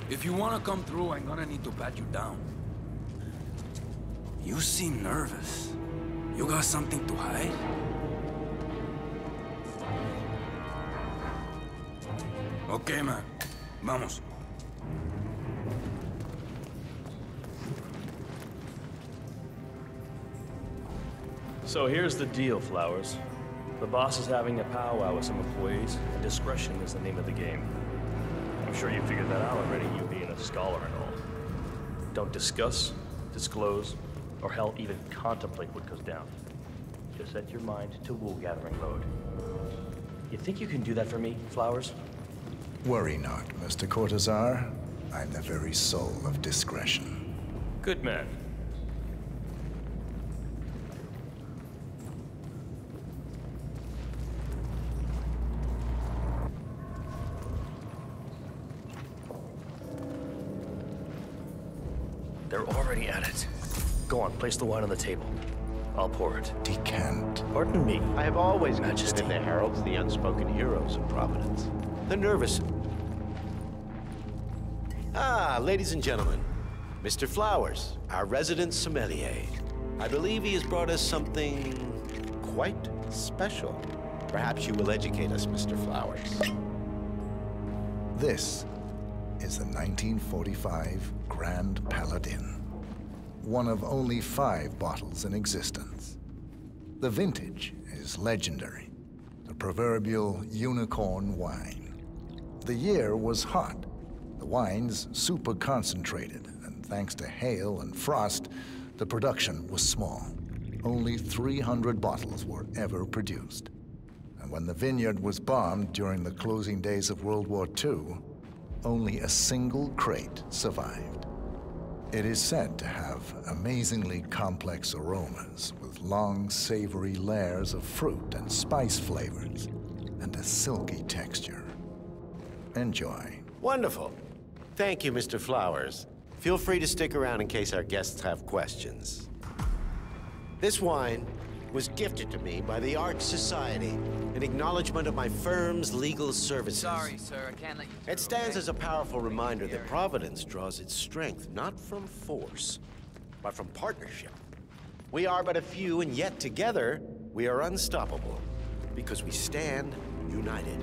If you want to come through, I'm gonna need to pat you down. You seem nervous. You got something to hide? Okay, man. Vamos. So here's the deal, Flowers. The boss is having a powwow with some employees, and discretion is the name of the game. I'm sure you figured that out already, you being a scholar and all. Don't discuss, disclose, or hell, even contemplate what goes down. Just set your mind to wool-gathering mode. You think you can do that for me, Flowers? Worry not, Mr. Cortazar. I'm the very soul of discretion. Good man. They're already at it. Go on, place the wine on the table. I'll pour it. Decant. Pardon me. I have always Majesty. considered the heralds the unspoken heroes of Providence. The nervous... Ah, ladies and gentlemen. Mr. Flowers, our resident sommelier. I believe he has brought us something quite special. Perhaps you will educate us, Mr. Flowers. This is the 1945 Grand Paladin, one of only 5 bottles in existence. The vintage is legendary, the proverbial unicorn wine. The year was hot, the wine's super concentrated, and thanks to hail and frost, the production was small. Only 300 bottles were ever produced. And when the vineyard was bombed during the closing days of World War II, only a single crate survived. It is said to have amazingly complex aromas with long, savory layers of fruit and spice flavors and a silky texture. Enjoy. Wonderful. Thank you, Mr. Flowers. Feel free to stick around in case our guests have questions. This wine was gifted to me by the Art Society in acknowledgement of my firm's legal services. Sorry, sir, I can't let you through, It stands okay? as a powerful reminder that Providence draws its strength not from force, but from partnership. We are but a few, and yet together we are unstoppable because we stand united.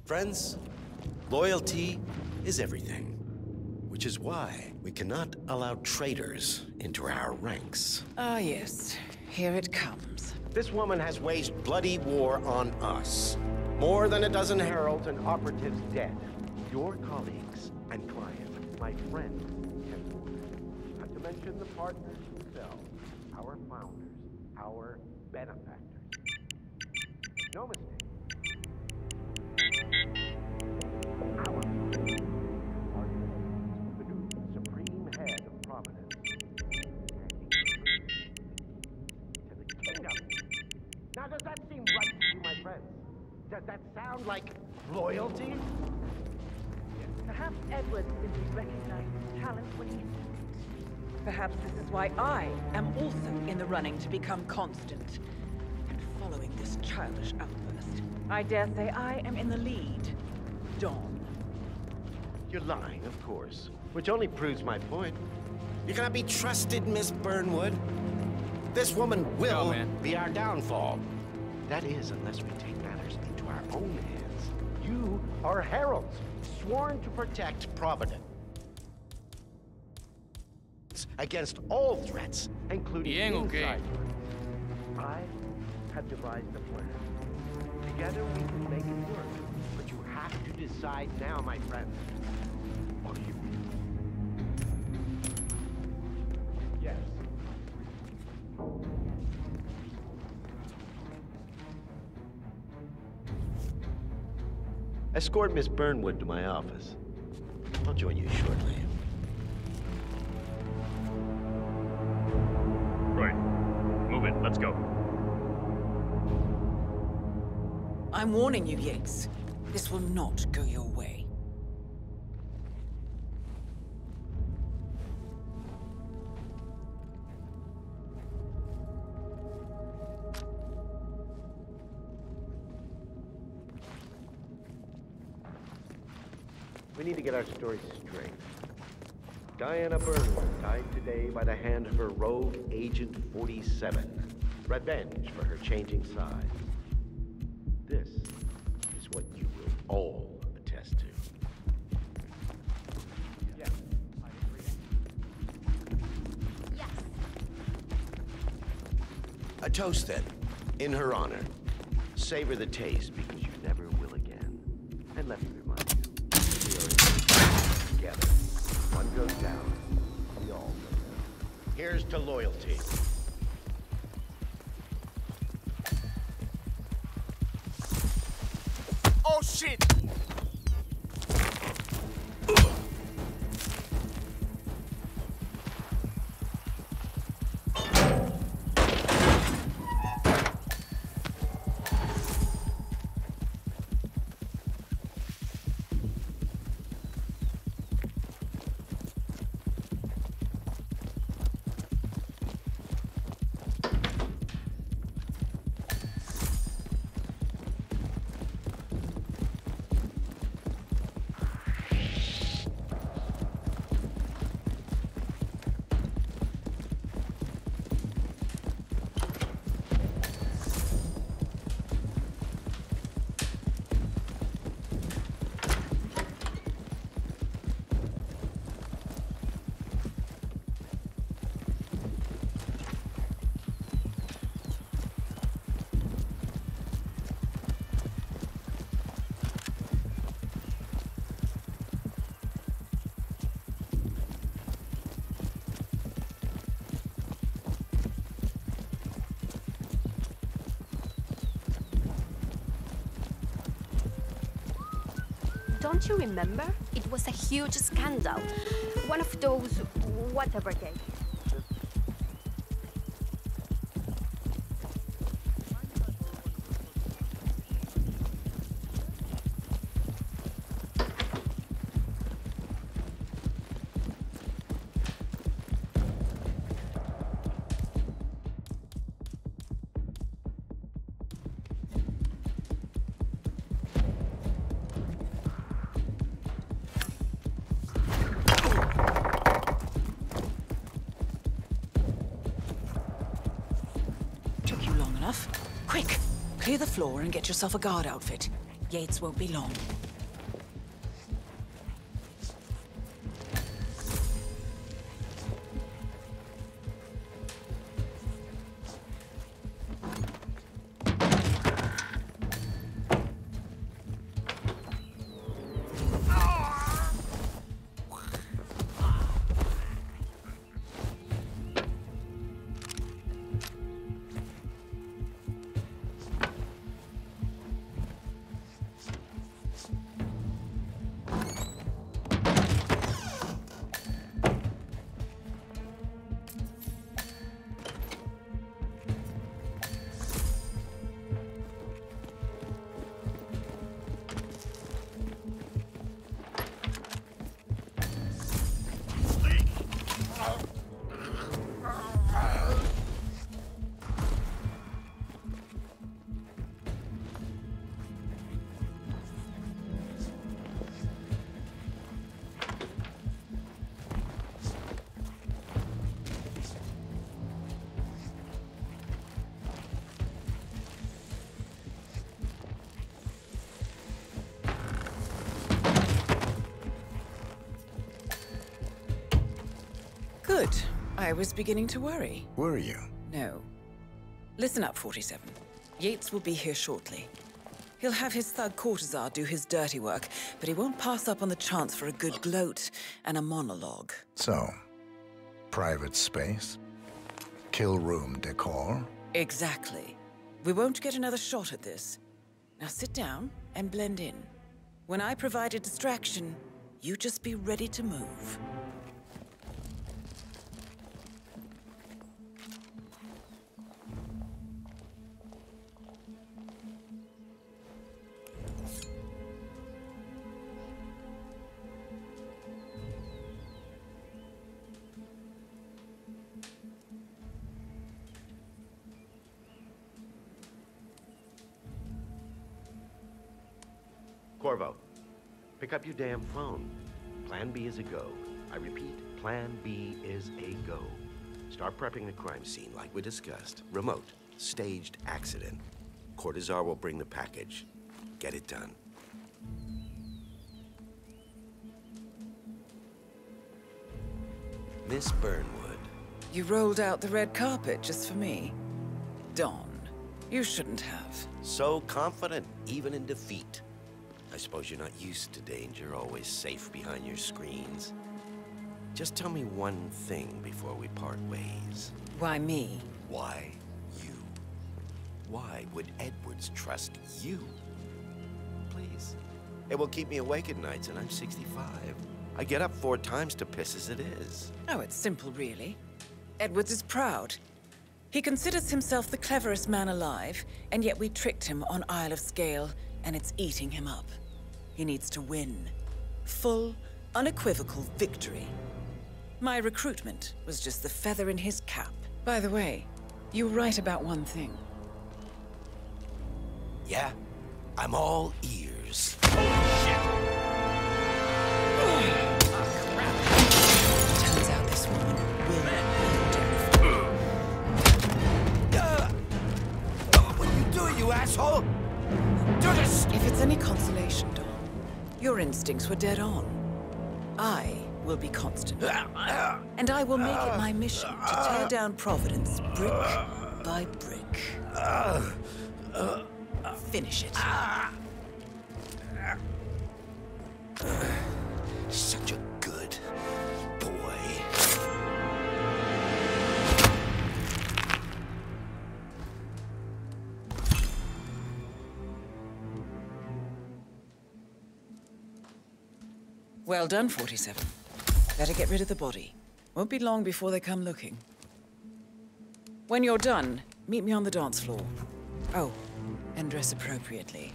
Friends, loyalty is everything, which is why we cannot allow traitors into our ranks. Ah, yes. Here it comes. This woman has waged bloody war on us. More than a dozen heralds and operatives dead. Your colleagues and clients, my friends, and not to mention the partners themselves, our founders, our benefactors. No mistake. Our are the new supreme head of Providence. To the kingdom. Now, does that seem right to you, my friends? Does that sound like loyalty? Perhaps Edward simply recognized his talent when he... Perhaps this is why I am also in the running to become constant. And following this childish outburst, I dare say I am in the lead. Dawn. You're lying, of course. Which only proves my point. You cannot be trusted, Miss Burnwood. This woman will be our downfall. That is, unless we take matters into our own hands. You are heralds, sworn to protect Providence against all threats, including inside. I have devised a plan. Together we can make it work. But you have to decide now, my friend. What do you mean? Yes. Escort Miss Burnwood to my office. I'll join you shortly. Right. Move it. Let's go. I'm warning you, Yates. This will not go your way. We need to get our story straight. Diana Burnwood died today by the hand of her rogue Agent 47. Revenge for her changing side. This is what you will all attest to. Yes, I agree. Yes. A toast, then, in her honor. Savor the taste, because you never will again. And let me remind you, we are in this together. One goes down, we all go down. Here's to loyalty. Oh, shit! Don't you remember? It was a huge scandal. One of those whatever cases. Quick! Clear the floor and get yourself a guard outfit. Yates won't be long. Good. I was beginning to worry. Were you? No. Listen up, 47. Yates will be here shortly. He'll have his thug Cortazar do his dirty work, but he won't pass up on the chance for a good gloat and a monologue. So, private space? Kill room decor? Exactly. We won't get another shot at this. Now sit down and blend in. When I provide a distraction, you just be ready to move. Corvo, pick up your damn phone. Plan B is a go. I repeat, Plan B is a go. Start prepping the crime scene like we discussed. Remote, staged accident. Cortazar will bring the package. Get it done. Miss Burnwood. You rolled out the red carpet just for me. Don, you shouldn't have. So confident, even in defeat. I suppose you're not used to danger, always safe behind your screens. Just tell me one thing before we part ways. Why me? Why you? Why would Edwards trust you? Please. It will keep me awake at nights, and I'm 65. I get up 4 times to piss as it is. Oh, it's simple, really. Edwards is proud. He considers himself the cleverest man alive, and yet we tricked him on Isle of Scale, and it's eating him up. He needs to win. Full, unequivocal victory. My recruitment was just the feather in his cap. By the way, you were right about one thing. Yeah? I'm all ears. Turns out this woman will What are you doing, you asshole? Do this! If it's any consolation, Don, your instincts were dead on. I will be constant. And I will make it my mission to tear down Providence brick by brick. Finish it. Such a good boy. Well done, 47. Better get rid of the body. Won't be long before they come looking. When you're done, meet me on the dance floor. Oh, and dress appropriately.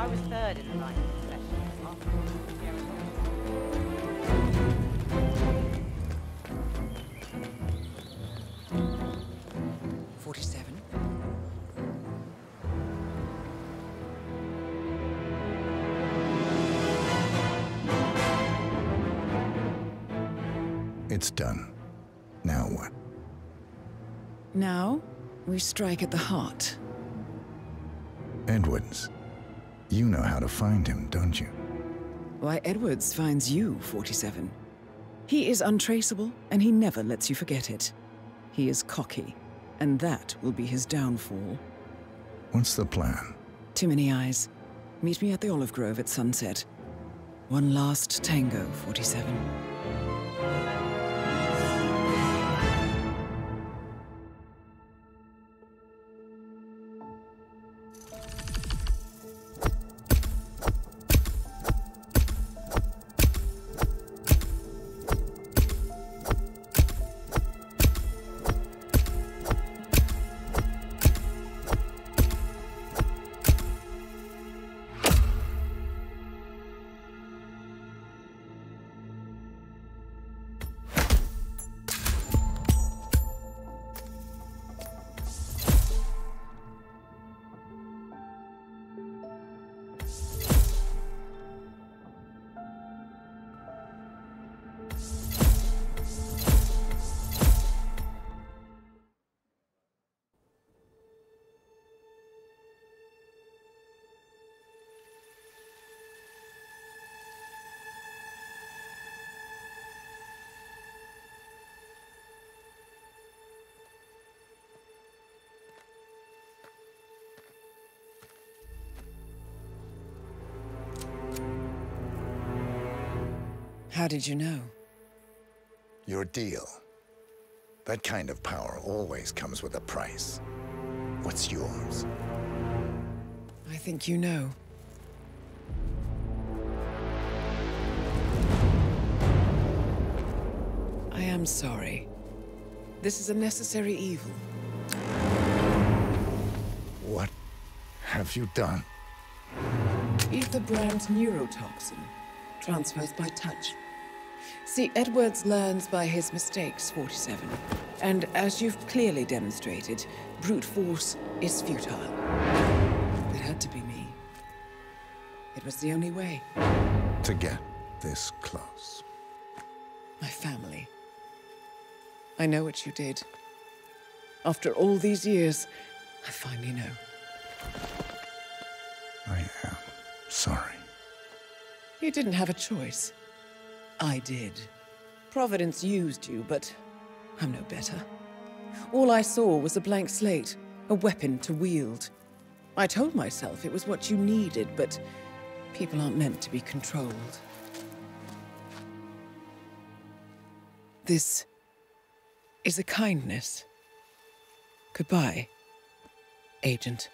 I was third in the line of succession. 47. It's done. Now what? Now, we strike at the heart. Edwards. You know how to find him, don't you? Why, Edwards finds you, 47. He is untraceable, and he never lets you forget it. He is cocky, and that will be his downfall. What's the plan? Too many eyes. Meet me at the olive grove at sunset. One last tango, 47. How did you know? Your deal. That kind of power always comes with a price. What's yours? I think you know. I am sorry. This is a necessary evil. What have you done? Ether brand neurotoxin transfers by touch. See, Edwards learns by his mistakes, 47. And as you've clearly demonstrated, brute force is futile. It had to be me. It was the only way. To get this close. My family. I know what you did. After all these years, I finally know. I am sorry. You didn't have a choice. I did. Providence used you, but I'm no better. All I saw was a blank slate, a weapon to wield. I told myself it was what you needed, but people aren't meant to be controlled. This is a kindness. Goodbye, Agent.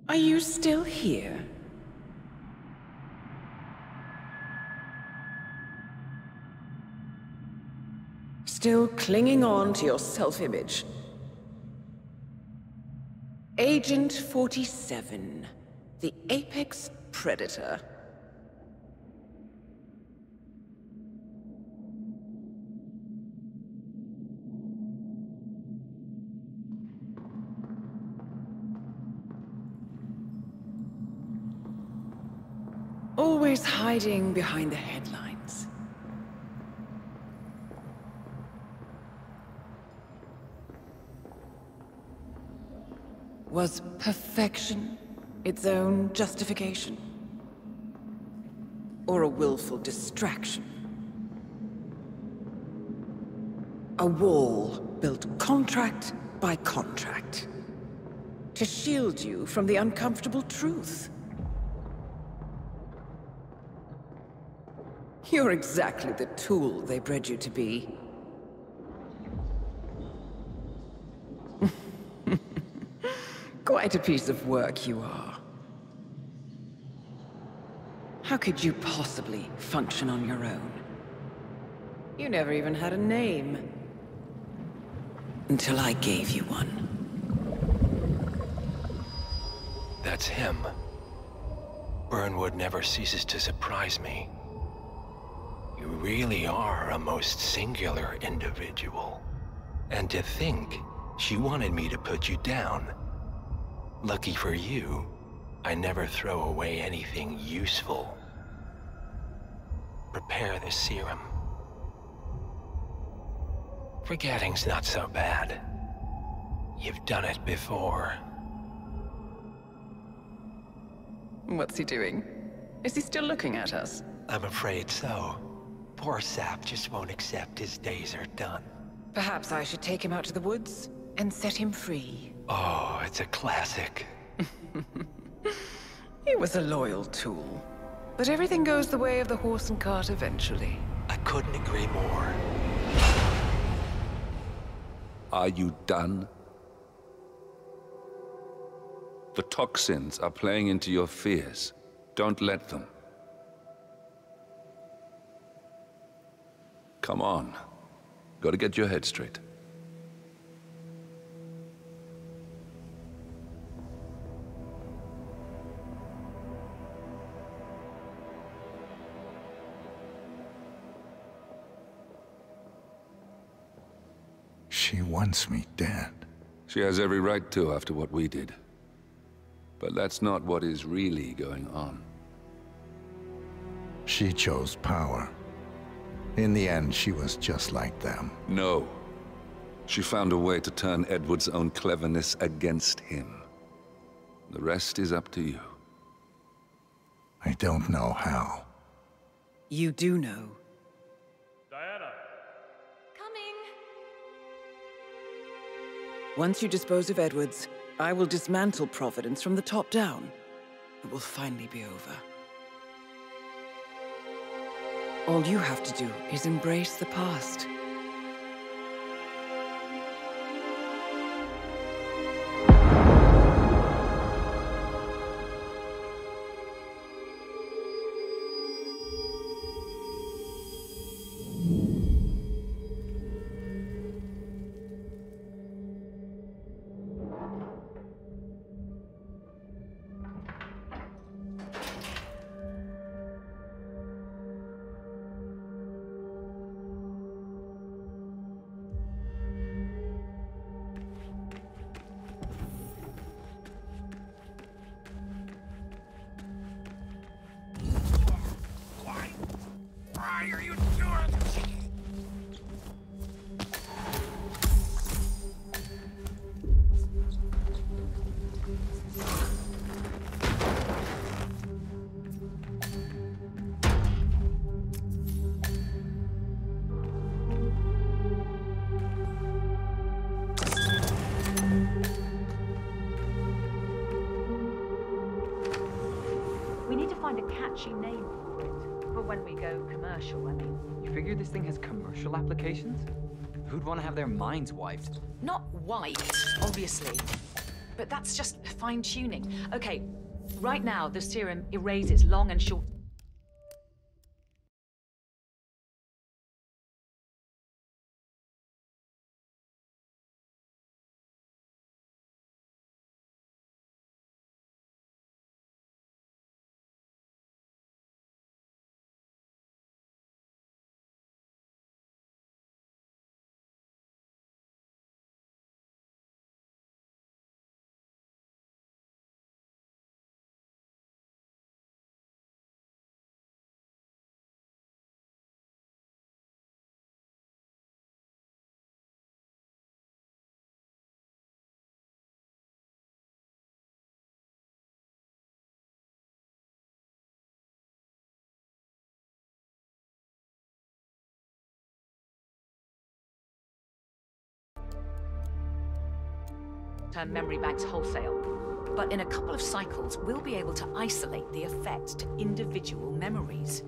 Are you still here? Still clinging on to your self-image? Agent 47, the apex predator. Always hiding behind the headlines. Was perfection its own justification? or a willful distraction. A wall built contract by contract to shield you from the uncomfortable truth. You're exactly the tool they bred you to be. Quite a piece of work you are. How could you possibly function on your own? You never even had a name. Until I gave you one. That's him. Burnwood never ceases to surprise me. You really are a most singular individual. And to think she wanted me to put you down. Lucky for you, I never throw away anything useful. Prepare the serum. Forgetting's not so bad. You've done it before. What's he doing? Is he still looking at us? I'm afraid so. Poor sap just won't accept his days are done. Perhaps I should take him out to the woods and set him free. Oh, it's a classic. He was a loyal tool. But everything goes the way of the horse and cart eventually. I couldn't agree more. Are you done? The toxins are playing into your fears. Don't let them. Come on. Gotta get your head straight. She wants me dead. She has every right to after what we did. But that's not what is really going on. She chose power. In the end, she was just like them. No. She found a way to turn Edward's own cleverness against him. The rest is up to you. I don't know how. You do know. Once you dispose of Edwards, I will dismantle Providence from the top down. It will finally be over. All you have to do is embrace the past. Why are you doing? We need to find a catchy name for it. For when we go commercial, I mean. You figure this thing has commercial applications? Who'd want to have their minds wiped? Not wiped, obviously. But that's just fine-tuning. Okay, right now the serum erases long and short short-term memory banks wholesale. But in a couple of cycles, we'll be able to isolate the effects to individual memories.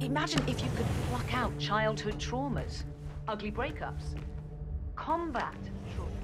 Imagine if you could pluck out childhood traumas, ugly breakups, combat trauma.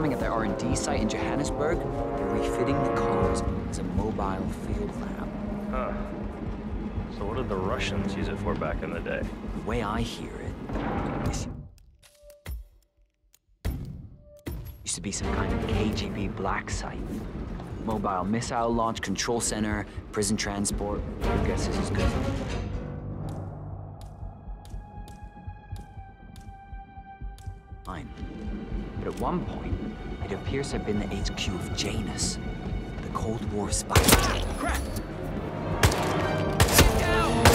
bombing at their R&D site in Johannesburg, they're refitting the cars as a mobile field lab. Huh. So what did the Russians use it for back in the day? The way I hear it, this used to be some kind of KGB black site. Mobile missile launch control center, prison transport. Your guess is as good as mine. But at one point, it appears to have been the HQ of Janus, the Cold War spy. Crap! Sit down!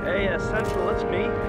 Hey, Central, it's me.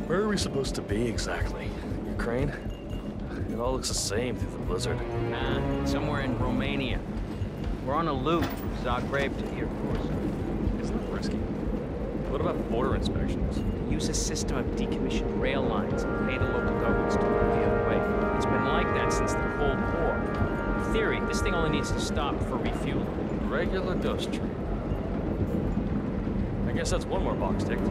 Where are we supposed to be exactly? Ukraine? It all looks the same through the blizzard. Somewhere in Romania. We're on a loop from Zagreb to here, of course. Isn't that risky? What about border inspections? Use a system of decommissioned rail lines and pay the local governments to look the other way. It's been like that since the Cold War. In theory, this thing only needs to stop for refueling. Regular ghost train. I guess that's one more box ticked.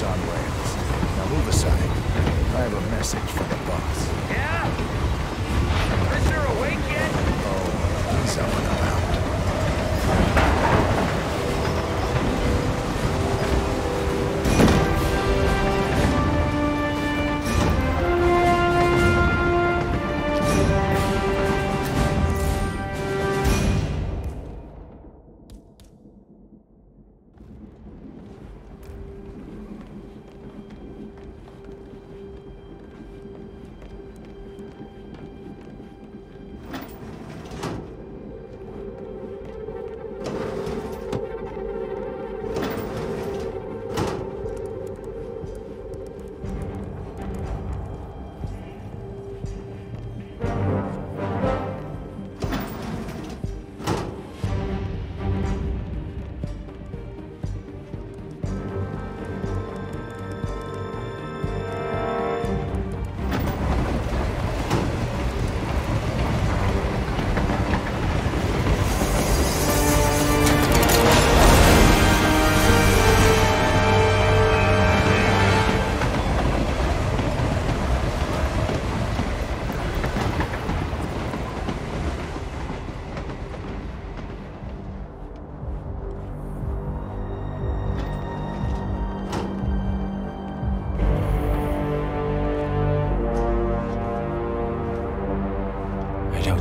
Edwards on rails. Now move aside. I have a message from the boss. Yeah? Prisoner awake yet? Oh, he's up and about.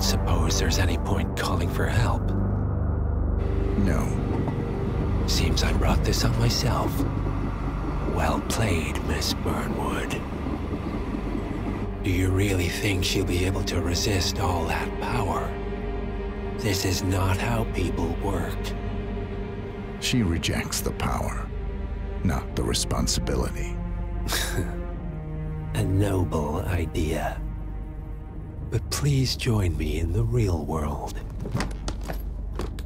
Suppose there's any point calling for help? No. Seems I brought this on myself. Well played, Miss Burnwood. Do you really think she'll be able to resist all that power? This is not how people work. She rejects the power, not the responsibility. A noble idea. But please join me in the real world.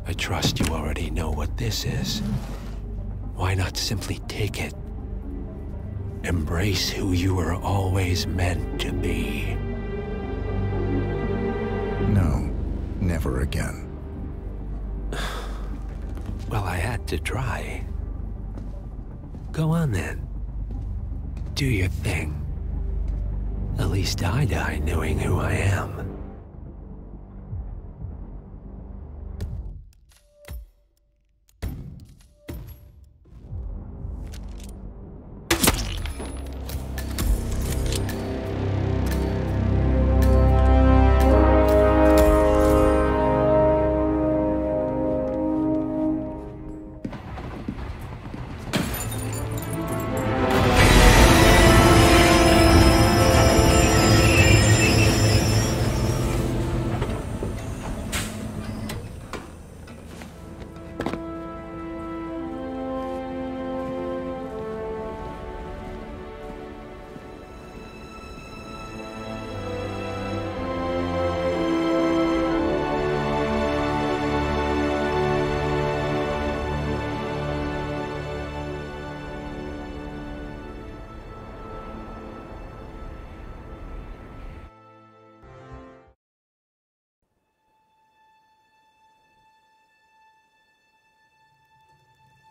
I trust you already know what this is. Why not simply take it? Embrace who you were always meant to be. No, never again. Well, I had to try. Go on then. Do your thing. At least I die knowing who I am.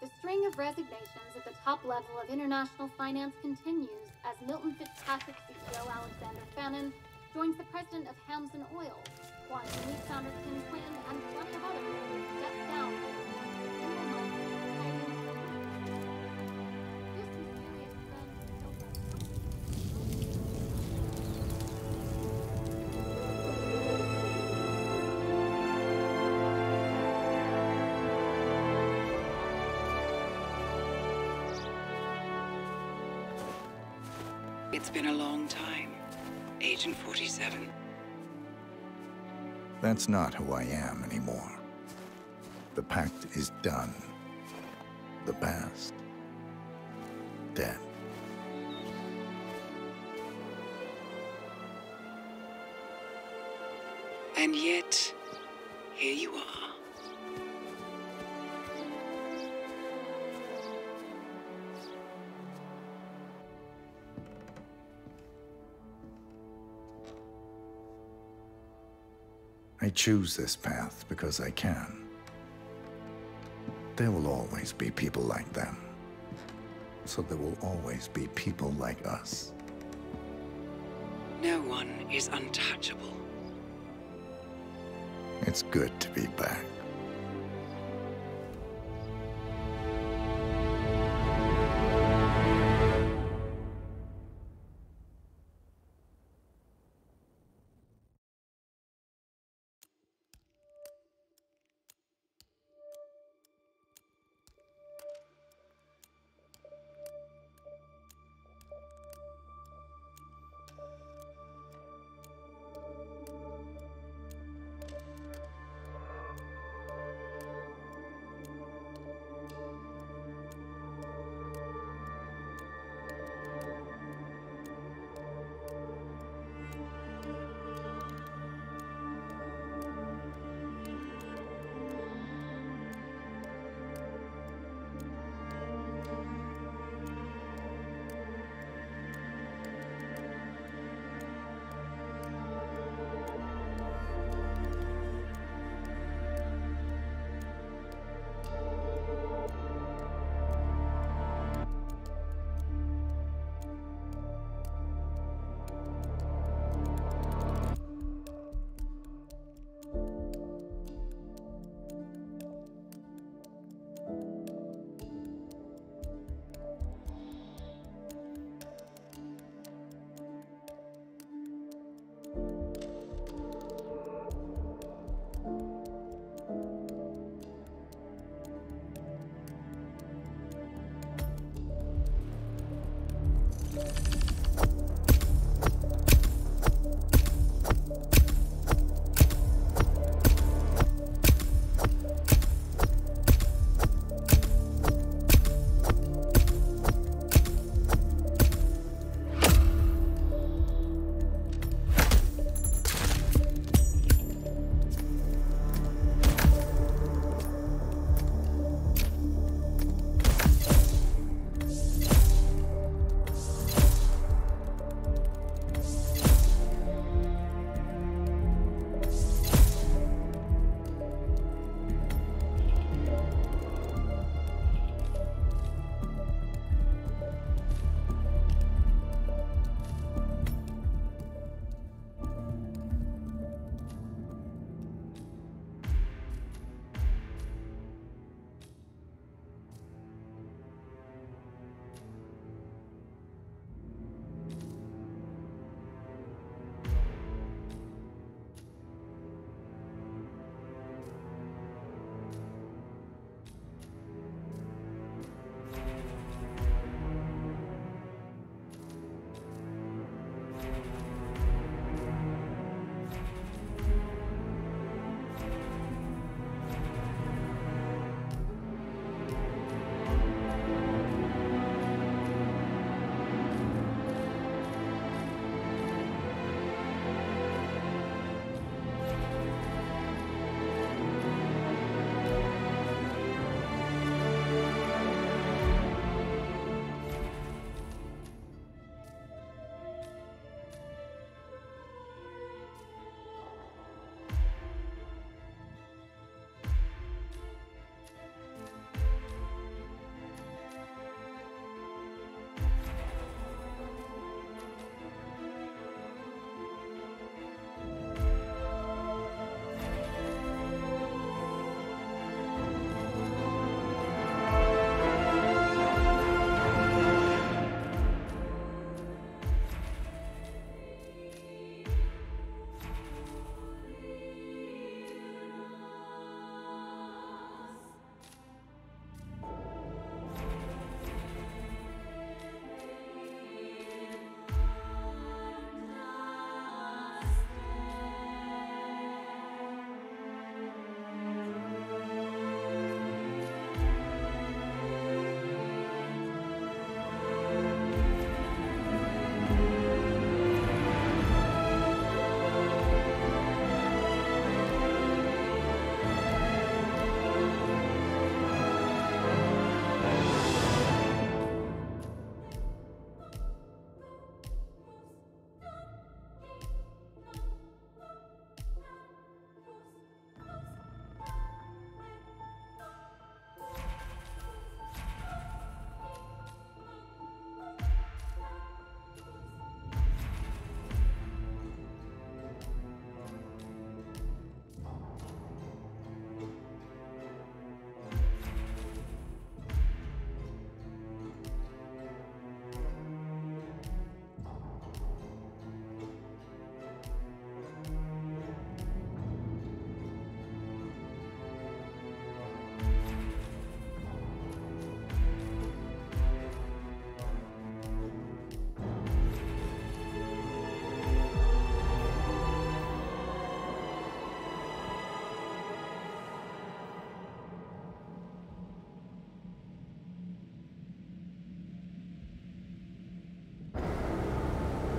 The string of resignations at the top level of international finance continues as Milton Fitzpatrick CEO Alexander Fannin joins the president of Hamson Oil, Quantum Leap founder Tim Quinn, and plenty of others step down. It's been a long time, Agent 47. That's not who I am anymore. The pact is done. The past, dead. And yet, here you are. I choose this path because I can. There will always be people like them. So there will always be people like us. No one is untouchable. It's good to be back.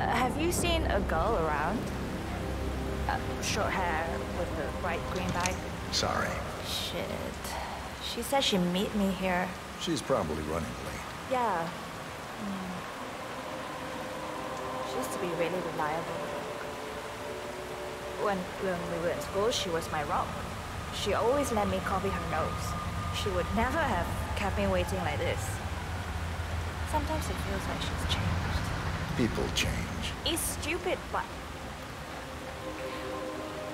Have you seen a girl around? Short hair with a bright green bag? Sorry. Shit. She said she'd meet me here. She's probably running late. Yeah. She used to be really reliable. When we were in school, she was my rock. She always let me copy her notes. She would never have kept me waiting like this. Sometimes it feels like she's changed. People change. It's stupid, but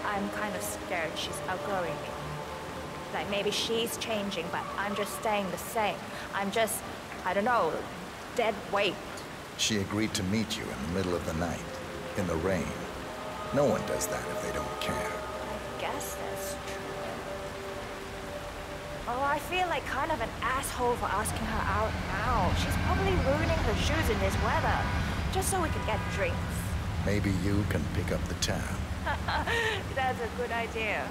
I'm kind of scared she's outgrowing me. Like maybe she's changing, but I'm just staying the same. I'm just, I don't know, dead weight. She agreed to meet you in the middle of the night, in the rain. No one does that if they don't care. I guess that's true. Oh, I feel like kind of an asshole for asking her out now. She's probably ruining her shoes in this weather, just so we can get drinks. Maybe you can pick up the tab. That's a good idea.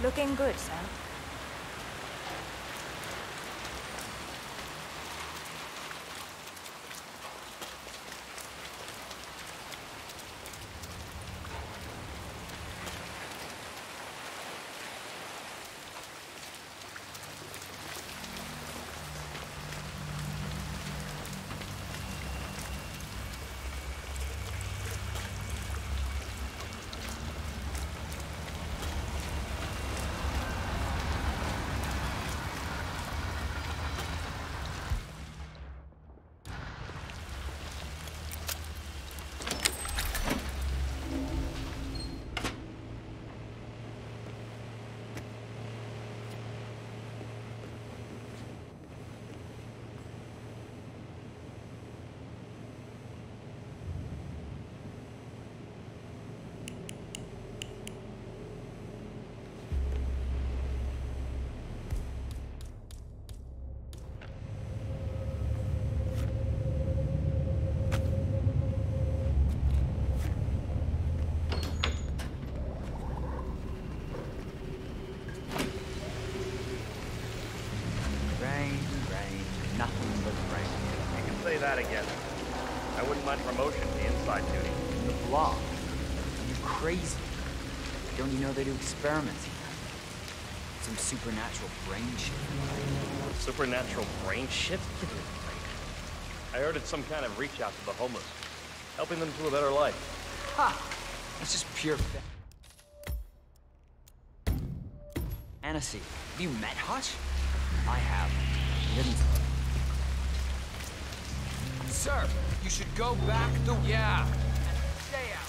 Looking good, Sam. That again. I wouldn't mind promotion to inside duty. The block. Are you crazy? Don't you know they do experiments here? Some supernatural brain shit. Supernatural brain shit? I heard it's some kind of reach out to the homeless, helping them to a better life. Ha! That's just pure fantasy. Have you met Hutch? I have. He didn't. Sir, you should go back the... Yeah. And stay out.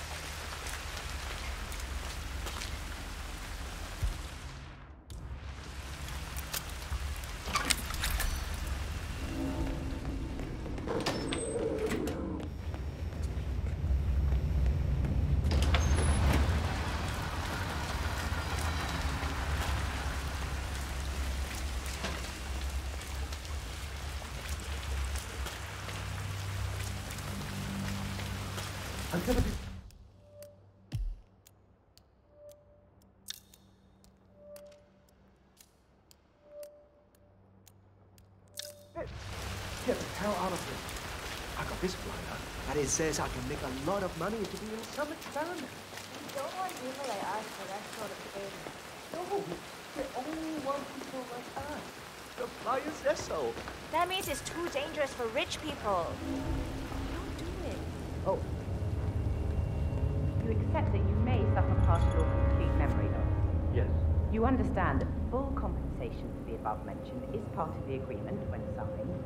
I'm gonna be... Get the hell out of here. I got this flyer, and it says I can make a lot of money into doing some experiment. You don't want people like us for that sort of thing. No, they only want people like us. The flyer says so. That means it's too dangerous for rich people. Don't do it. Oh. You accept that you may suffer partial or complete memory loss? Yes. You understand that full compensation for the above mentioned is part of the agreement when signed,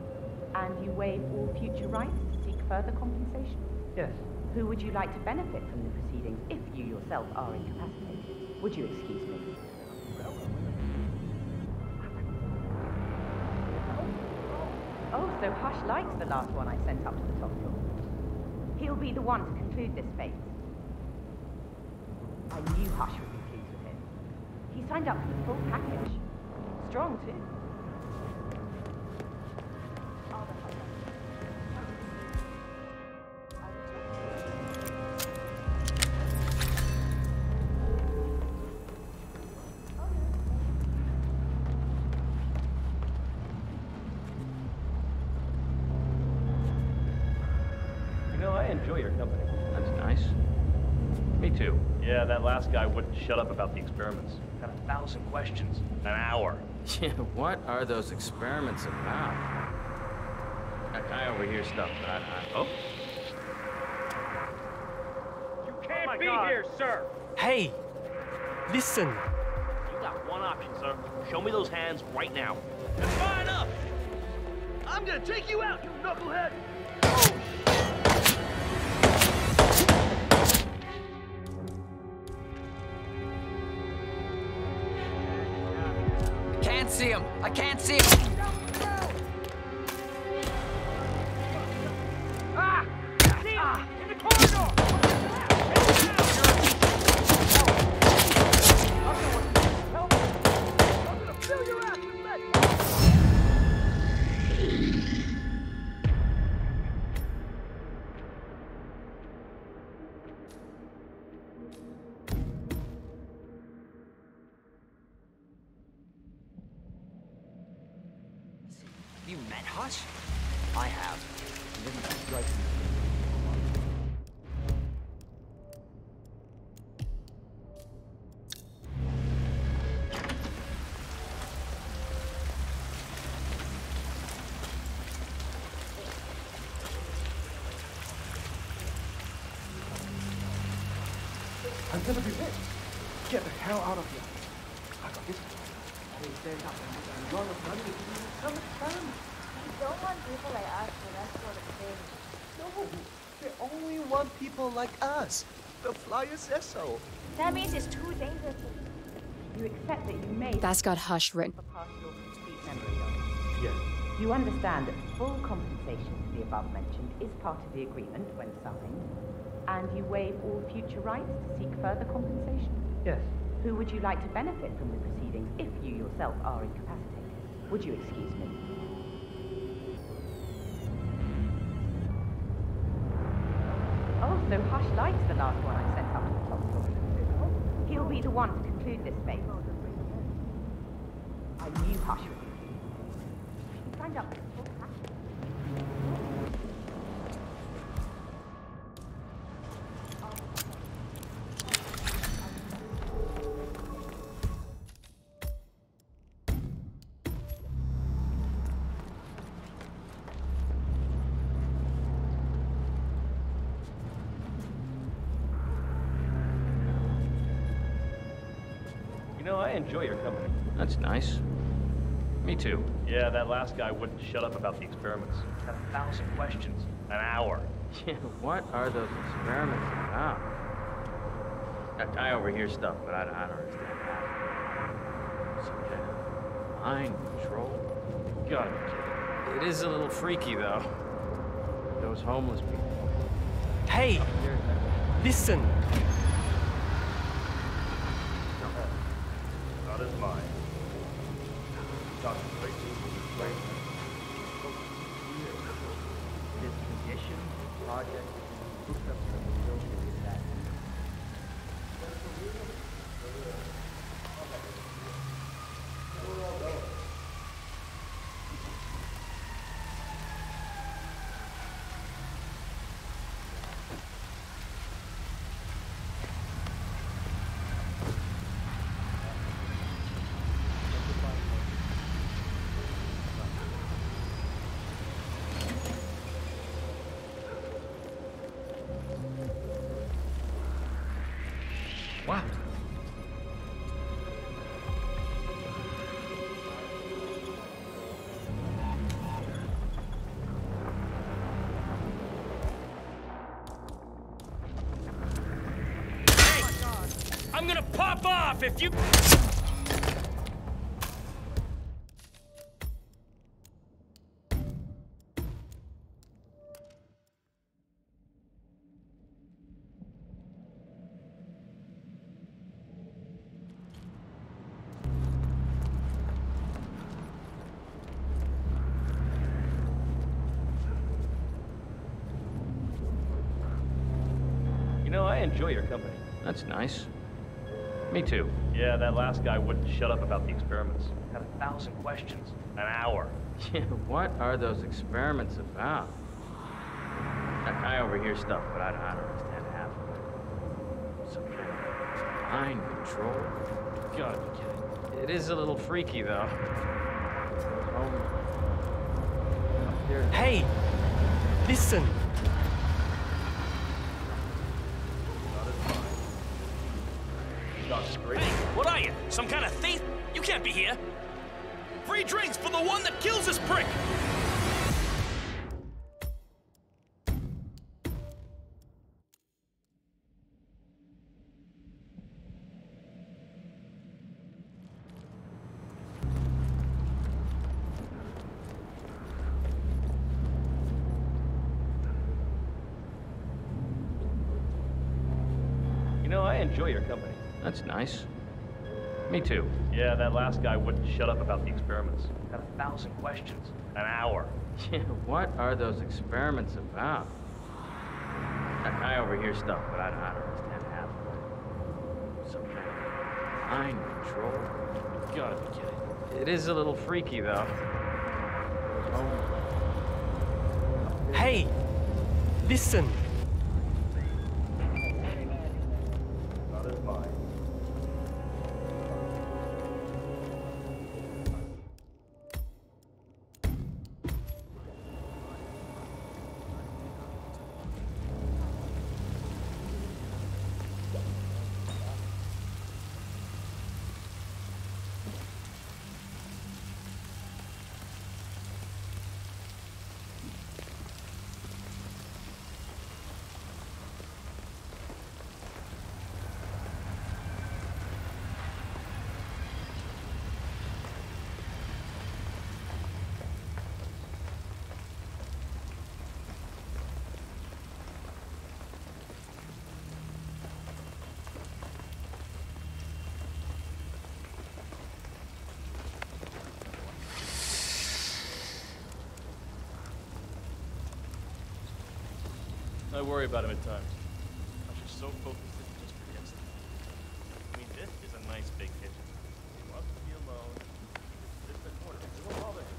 and you waive all future rights to seek further compensation? Yes. Who would you like to benefit from the proceedings if you yourself are incapacitated? Would you excuse me? Oh, so Hush likes the last one I sent up to the top floor. He'll be the one to conclude this fate. I knew Hush would be pleased with him. He signed up for the full package. Strong, too. enjoy your company. That's nice. Me too. Yeah, that last guy wouldn't shut up about the experiments. Got 1,000 questions. An hour. Yeah, what are those experiments about? That guy over here stuff, but oh. You can't be here, sir! Hey! Listen! You got one option, sir. Show me those hands right now. That's far enough! I'm gonna take you out, you knucklehead! Can't see him! I can't see him! Ah! See him! In the corridor! I'm gonna fill your ass with lead! You met Hush? I have. He didn't strike me. I'm gonna be rich. Get the hell out of here. I got this. Hey, stand up and run of money. Come on. You don't want people like us for that sort of thing. No, they only want people like us. The flyer says so. That means it's too dangerous. You accept that you made... That's got Hush written. ...for partial complete memory loss. Yes. You understand that full compensation for the above mentioned is part of the agreement when signed, and you waive all future rights to seek further compensation? Yes. Who would you like to benefit from the proceedings if you yourself are incapacitated? Would you excuse me? Oh, so Hush likes the last one I sent up to the top floor. He'll be the one to conclude this phase. I knew Hush would be. He signed up for full package. You know, I enjoy your company. That's nice. Me too. Yeah, that last guy wouldn't shut up about the experiments. Got 1,000 questions. An hour. Yeah, what are those experiments about? That guy over here stuff, but I don't understand that. Some kind of mind control. God, it is a little freaky though. Those homeless people. Hey! Listen! Not as mine. Concentrate. This condition, project, hooked up to the building is that. What? Hey! I'm gonna pop off if you... You know, I enjoy your company. That's nice. Me too. Yeah, that last guy wouldn't shut up about the experiments. Got 1,000 questions. An hour. Yeah, what are those experiments about? I overhear stuff, but I don't understand half of it. Some kind of mind control? You gotta be kidding. It is a little freaky, though. Hey! Listen! Hey, what are you? Some kind of thief? You can't be here! Free drinks for the one that kills this prick! You know, I enjoy your company. That's nice. Me too. Yeah, that last guy wouldn't shut up about the experiments. Had 1,000 questions. An hour. Yeah, what are those experiments about? I overhear stuff, but I don't understand half of it. Some kind of mind control? You gotta be kidding. It is a little freaky, though. Hey! Listen! Not as mine. I worry about him at times. I'm just so focused that he just forgets it. I mean, this is a nice big kitchen. He wants to be alone. This is the corner. We won't bother him.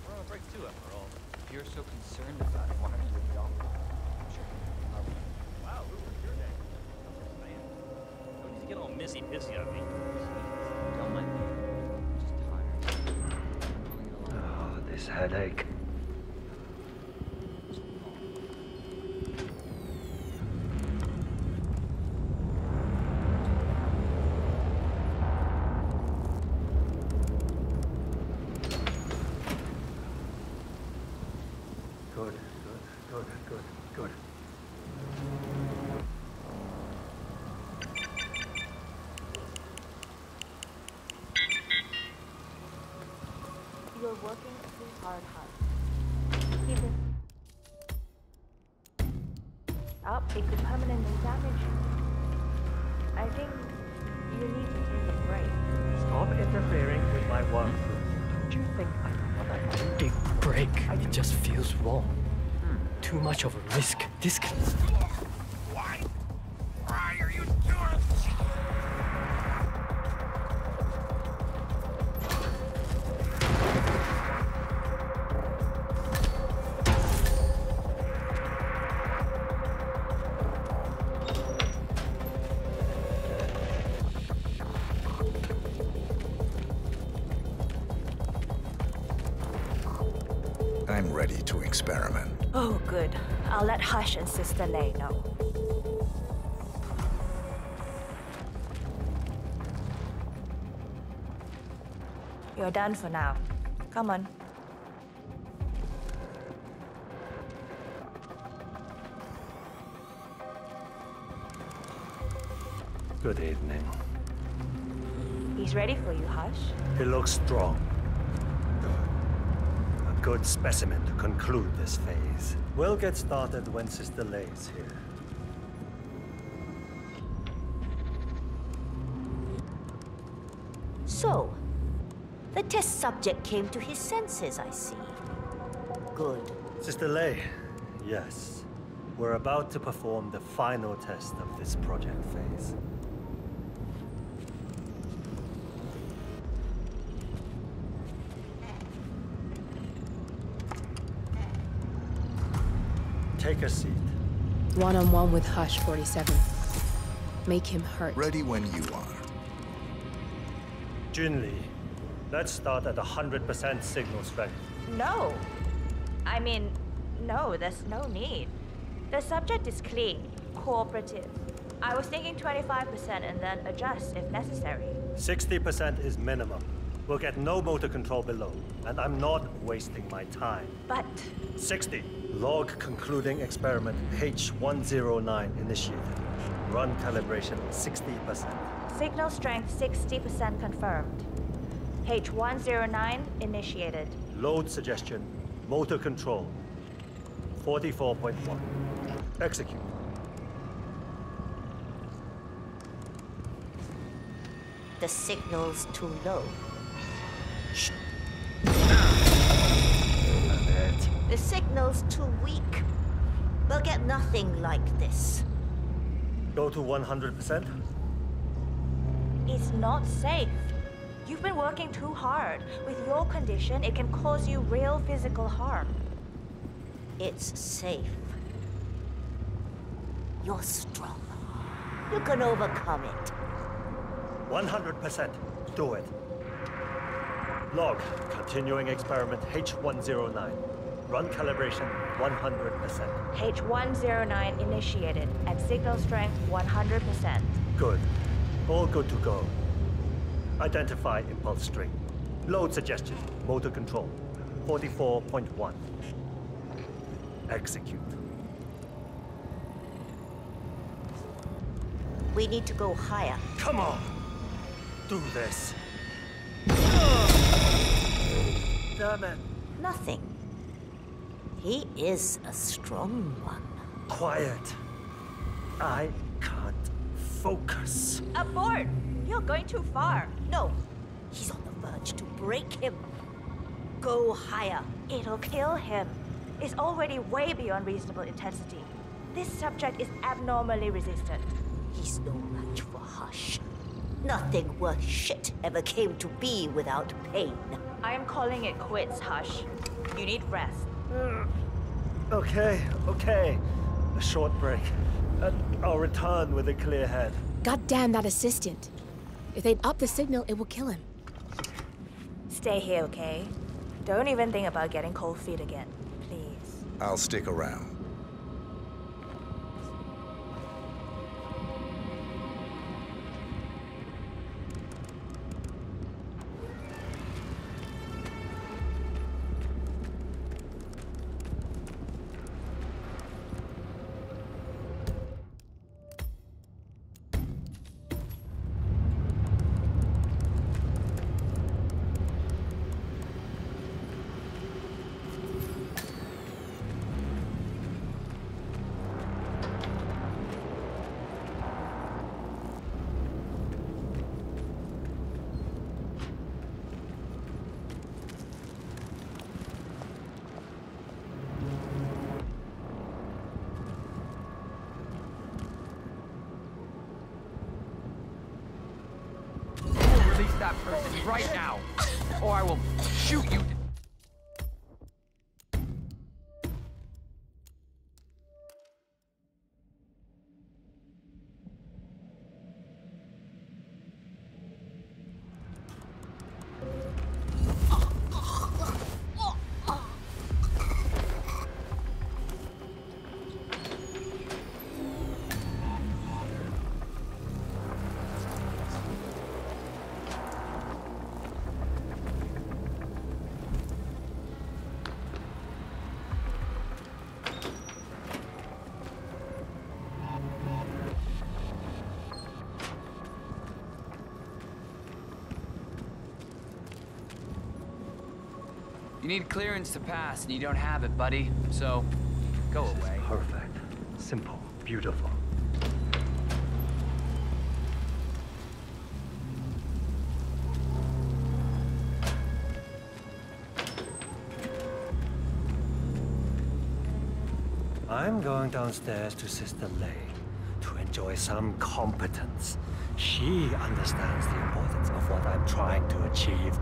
We're on a break too, after all. If you're so concerned about it, why don't you leave the office? Sure. Wow, Lou, what's your name? Man, don't need to get all missy-pissy on me. Don't mind me. I'm just tired. Oh, this headache. Good. You're working too hard, Hush. Keep it up. It could permanently damage you. I think you need to take a break. Stop interfering with my work. Don't you think I want a big break? It just feels wrong. Too much of a risk. This can... Why are you doing this? I'm ready to experiment. Oh, good. I'll let Hush and Sister Lei know. You're done for now. Come on. Good evening. He's ready for you, Hush. He looks strong. Good. A good specimen to conclude this phase. We'll get started when Sister Lei's here. So, the test subject came to his senses, I see. Good. Sister Lei, yes. We're about to perform the final test of this project phase. Take a seat. One-on-one with Hush 47. Make him hurt. Ready when you are. Junli, let's start at 100% signal strength. No. I mean, no, there's no need. The subject is clean, cooperative. I was thinking 25% and then adjust if necessary. 60% is minimum. We'll get no motor control below, and I'm not wasting my time. But... 60. Log concluding experiment H109 initiated. Run calibration 60%. Signal strength 60% confirmed. H109 initiated. Load suggestion, motor control 44.1. Execute. The signal's too low. Shh. The signal's too weak. We'll get nothing like this. Go to 100%? It's not safe. You've been working too hard. With your condition, it can cause you real physical harm. It's safe. You're strong. You can overcome it. 100%. Do it. Log, continuing experiment H109. Run calibration 100%. H109 initiated at signal strength 100%. Good. All good to go. Identify impulse string. Load suggestion. Motor control 44.1. Execute. We need to go higher. Come on! Do this. Damn it. Nothing. He is a strong one. Quiet. I can't focus. Abort! You're going too far. No. He's on the verge to break him. Go higher. It'll kill him. It's already way beyond reasonable intensity. This subject is abnormally resistant. He's no match for Hush. Nothing worth shit ever came to be without pain. I am calling it quits, Hush. You need rest. Okay. A short break. I'll return with a clear head. God damn that assistant. If they'd up the signal, it will kill him. Stay here, okay? Don't even think about getting cold feet again, please. I'll stick around. That person right now, or I will shoot you. You need clearance to pass, and you don't have it, buddy. So, go away. Perfect. Simple. Beautiful. I'm going downstairs to Sister Lei to enjoy some competence. She understands the importance of what I'm trying to achieve.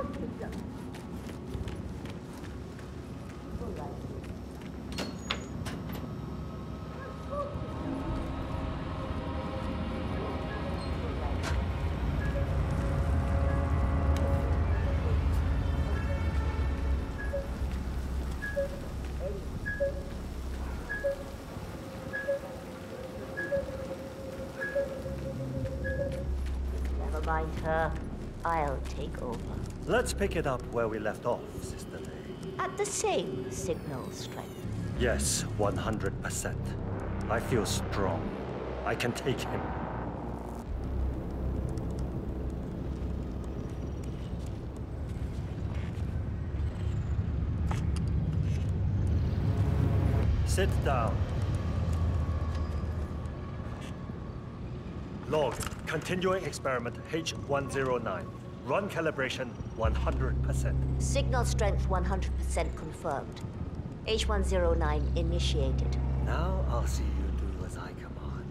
course it does. All right. Never mind her. I'll take over. Let's pick it up where we left off, Sister Lei. At the same signal strength. Yes, 100%. I feel strong. I can take him. Sit down. Log, continuing experiment H109. Run calibration 100%. Signal strength 100% confirmed. H109 initiated. Now I'll see you do as I command.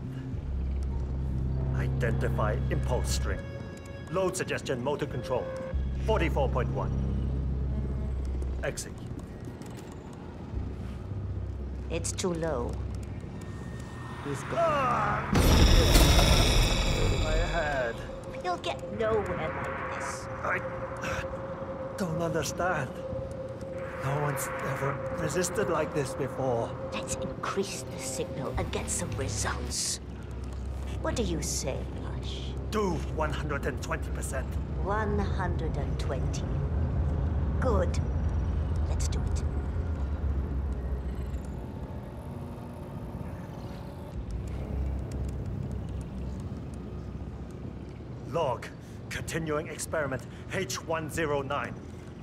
Identify impulse string. Load suggestion motor control. 44.1. Execute. It's too low. He's gone. Ah! My head. You'll get nowhere like this. I don't understand. No one's ever resisted like this before. Let's increase the signal and get some results. What do you say, Hush? Do 120%. 120. Good. Let's do it. Log, continuing experiment H109.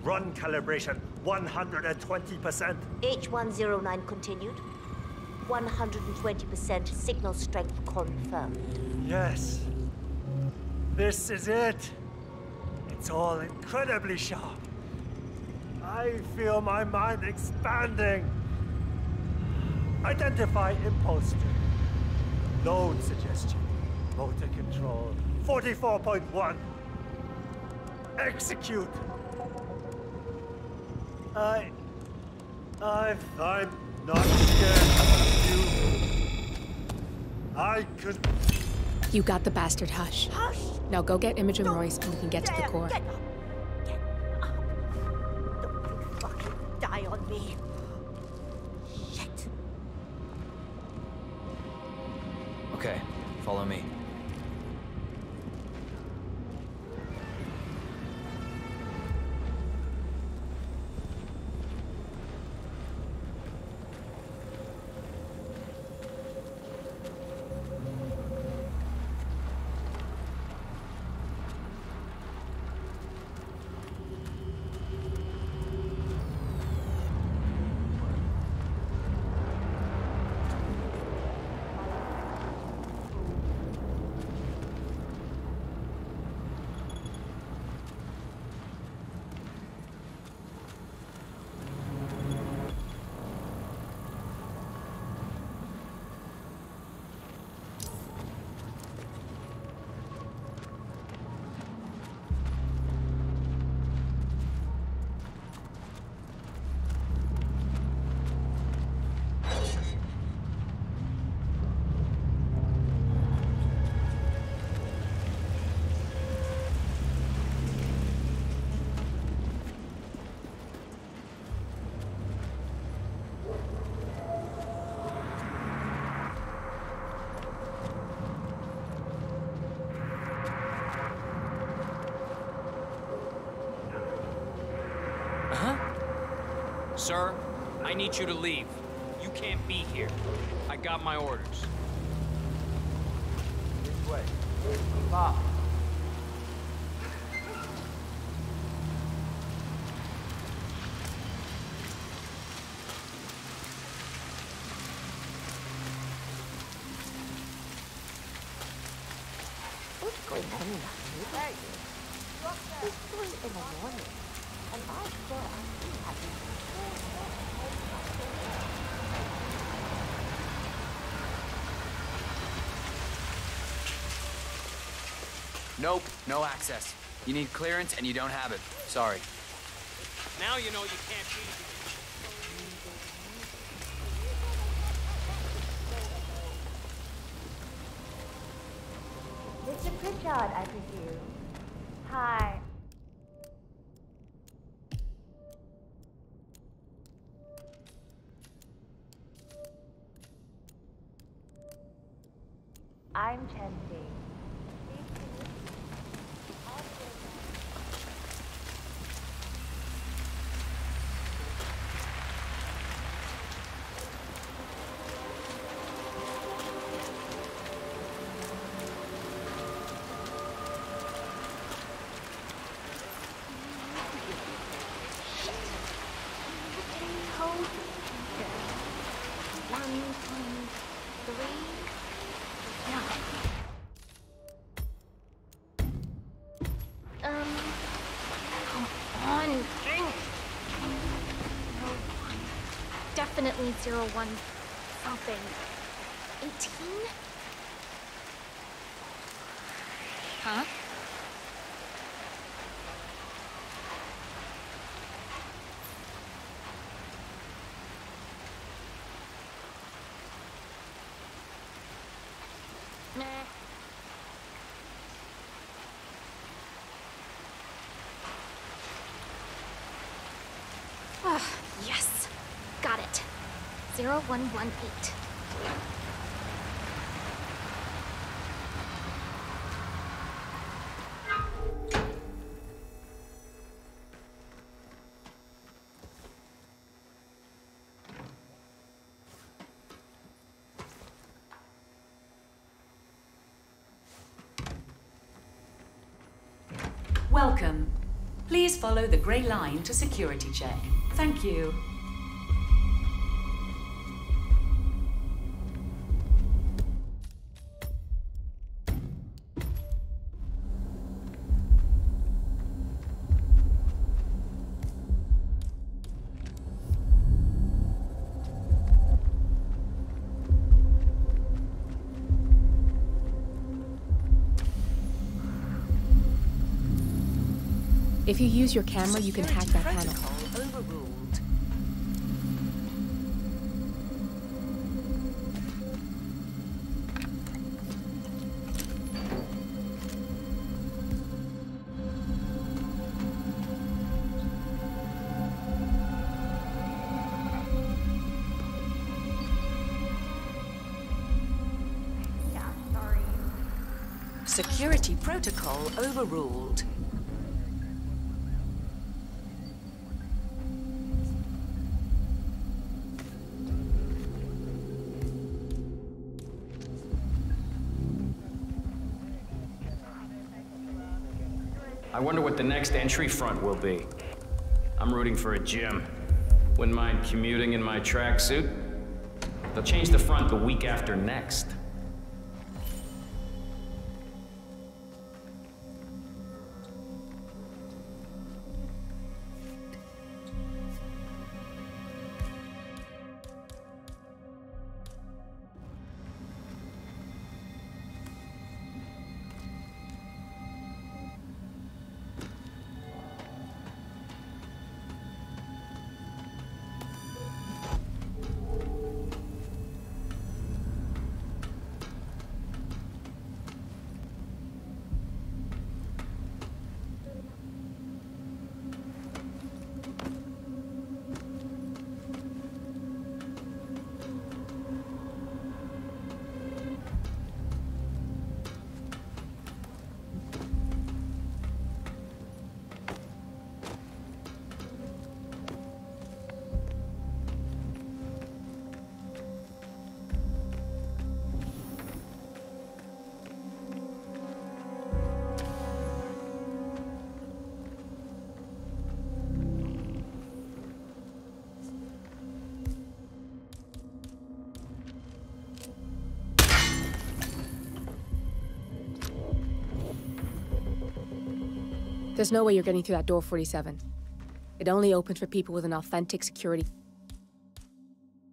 Run calibration 120%. H109 continued. 120% signal strength confirmed. Yes. This is it. It's all incredibly sharp. I feel my mind expanding. Identify impulse string. Load suggestion. Motor control 44.1. Execute. I'm not scared of you. I could... You got the bastard, Hush. Hush! Now go get Imogen Royce and we can get to the core. Get up! Get up! Don't you fucking die on me. Shit. Okay, follow me. Sir, I need you to leave. You can't be here. I got my orders. This way. Stop. What's going on in that hey. It's 3 in the morning, and I still actually haven't. Nope, no access. You need clearance and you don't have it. Sorry. Now you know you can't cheat. Mr. Pritchard, I presume. Hi. I'm Chandy. Definitely 01 something. 18? Huh? Nah. Ah, yes. Got it. 0118. Welcome. Please follow the grey line to security check. Thank you. If you use your camera, you can hack that panel. Overruled. Yeah, sorry. Security protocol overruled. I wonder what the next entry front will be. I'm rooting for a gym. Wouldn't mind commuting in my tracksuit. They'll change the front the week after next. There's no way you're getting through that door 47. It only opens for people with an authentic security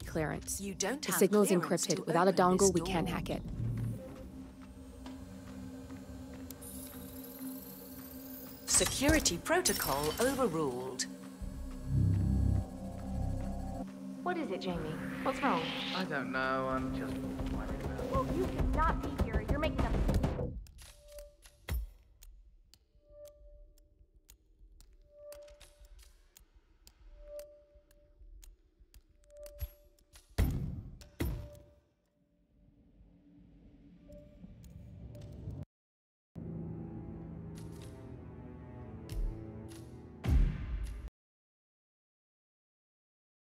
clearance. You don't the have signal is clearance to encrypted. Without a open this dongle, we door. can't hack it. Security protocol overruled. What is it, Jamie? What's wrong? I don't know, I'm just... Well, you should not be here. You're making a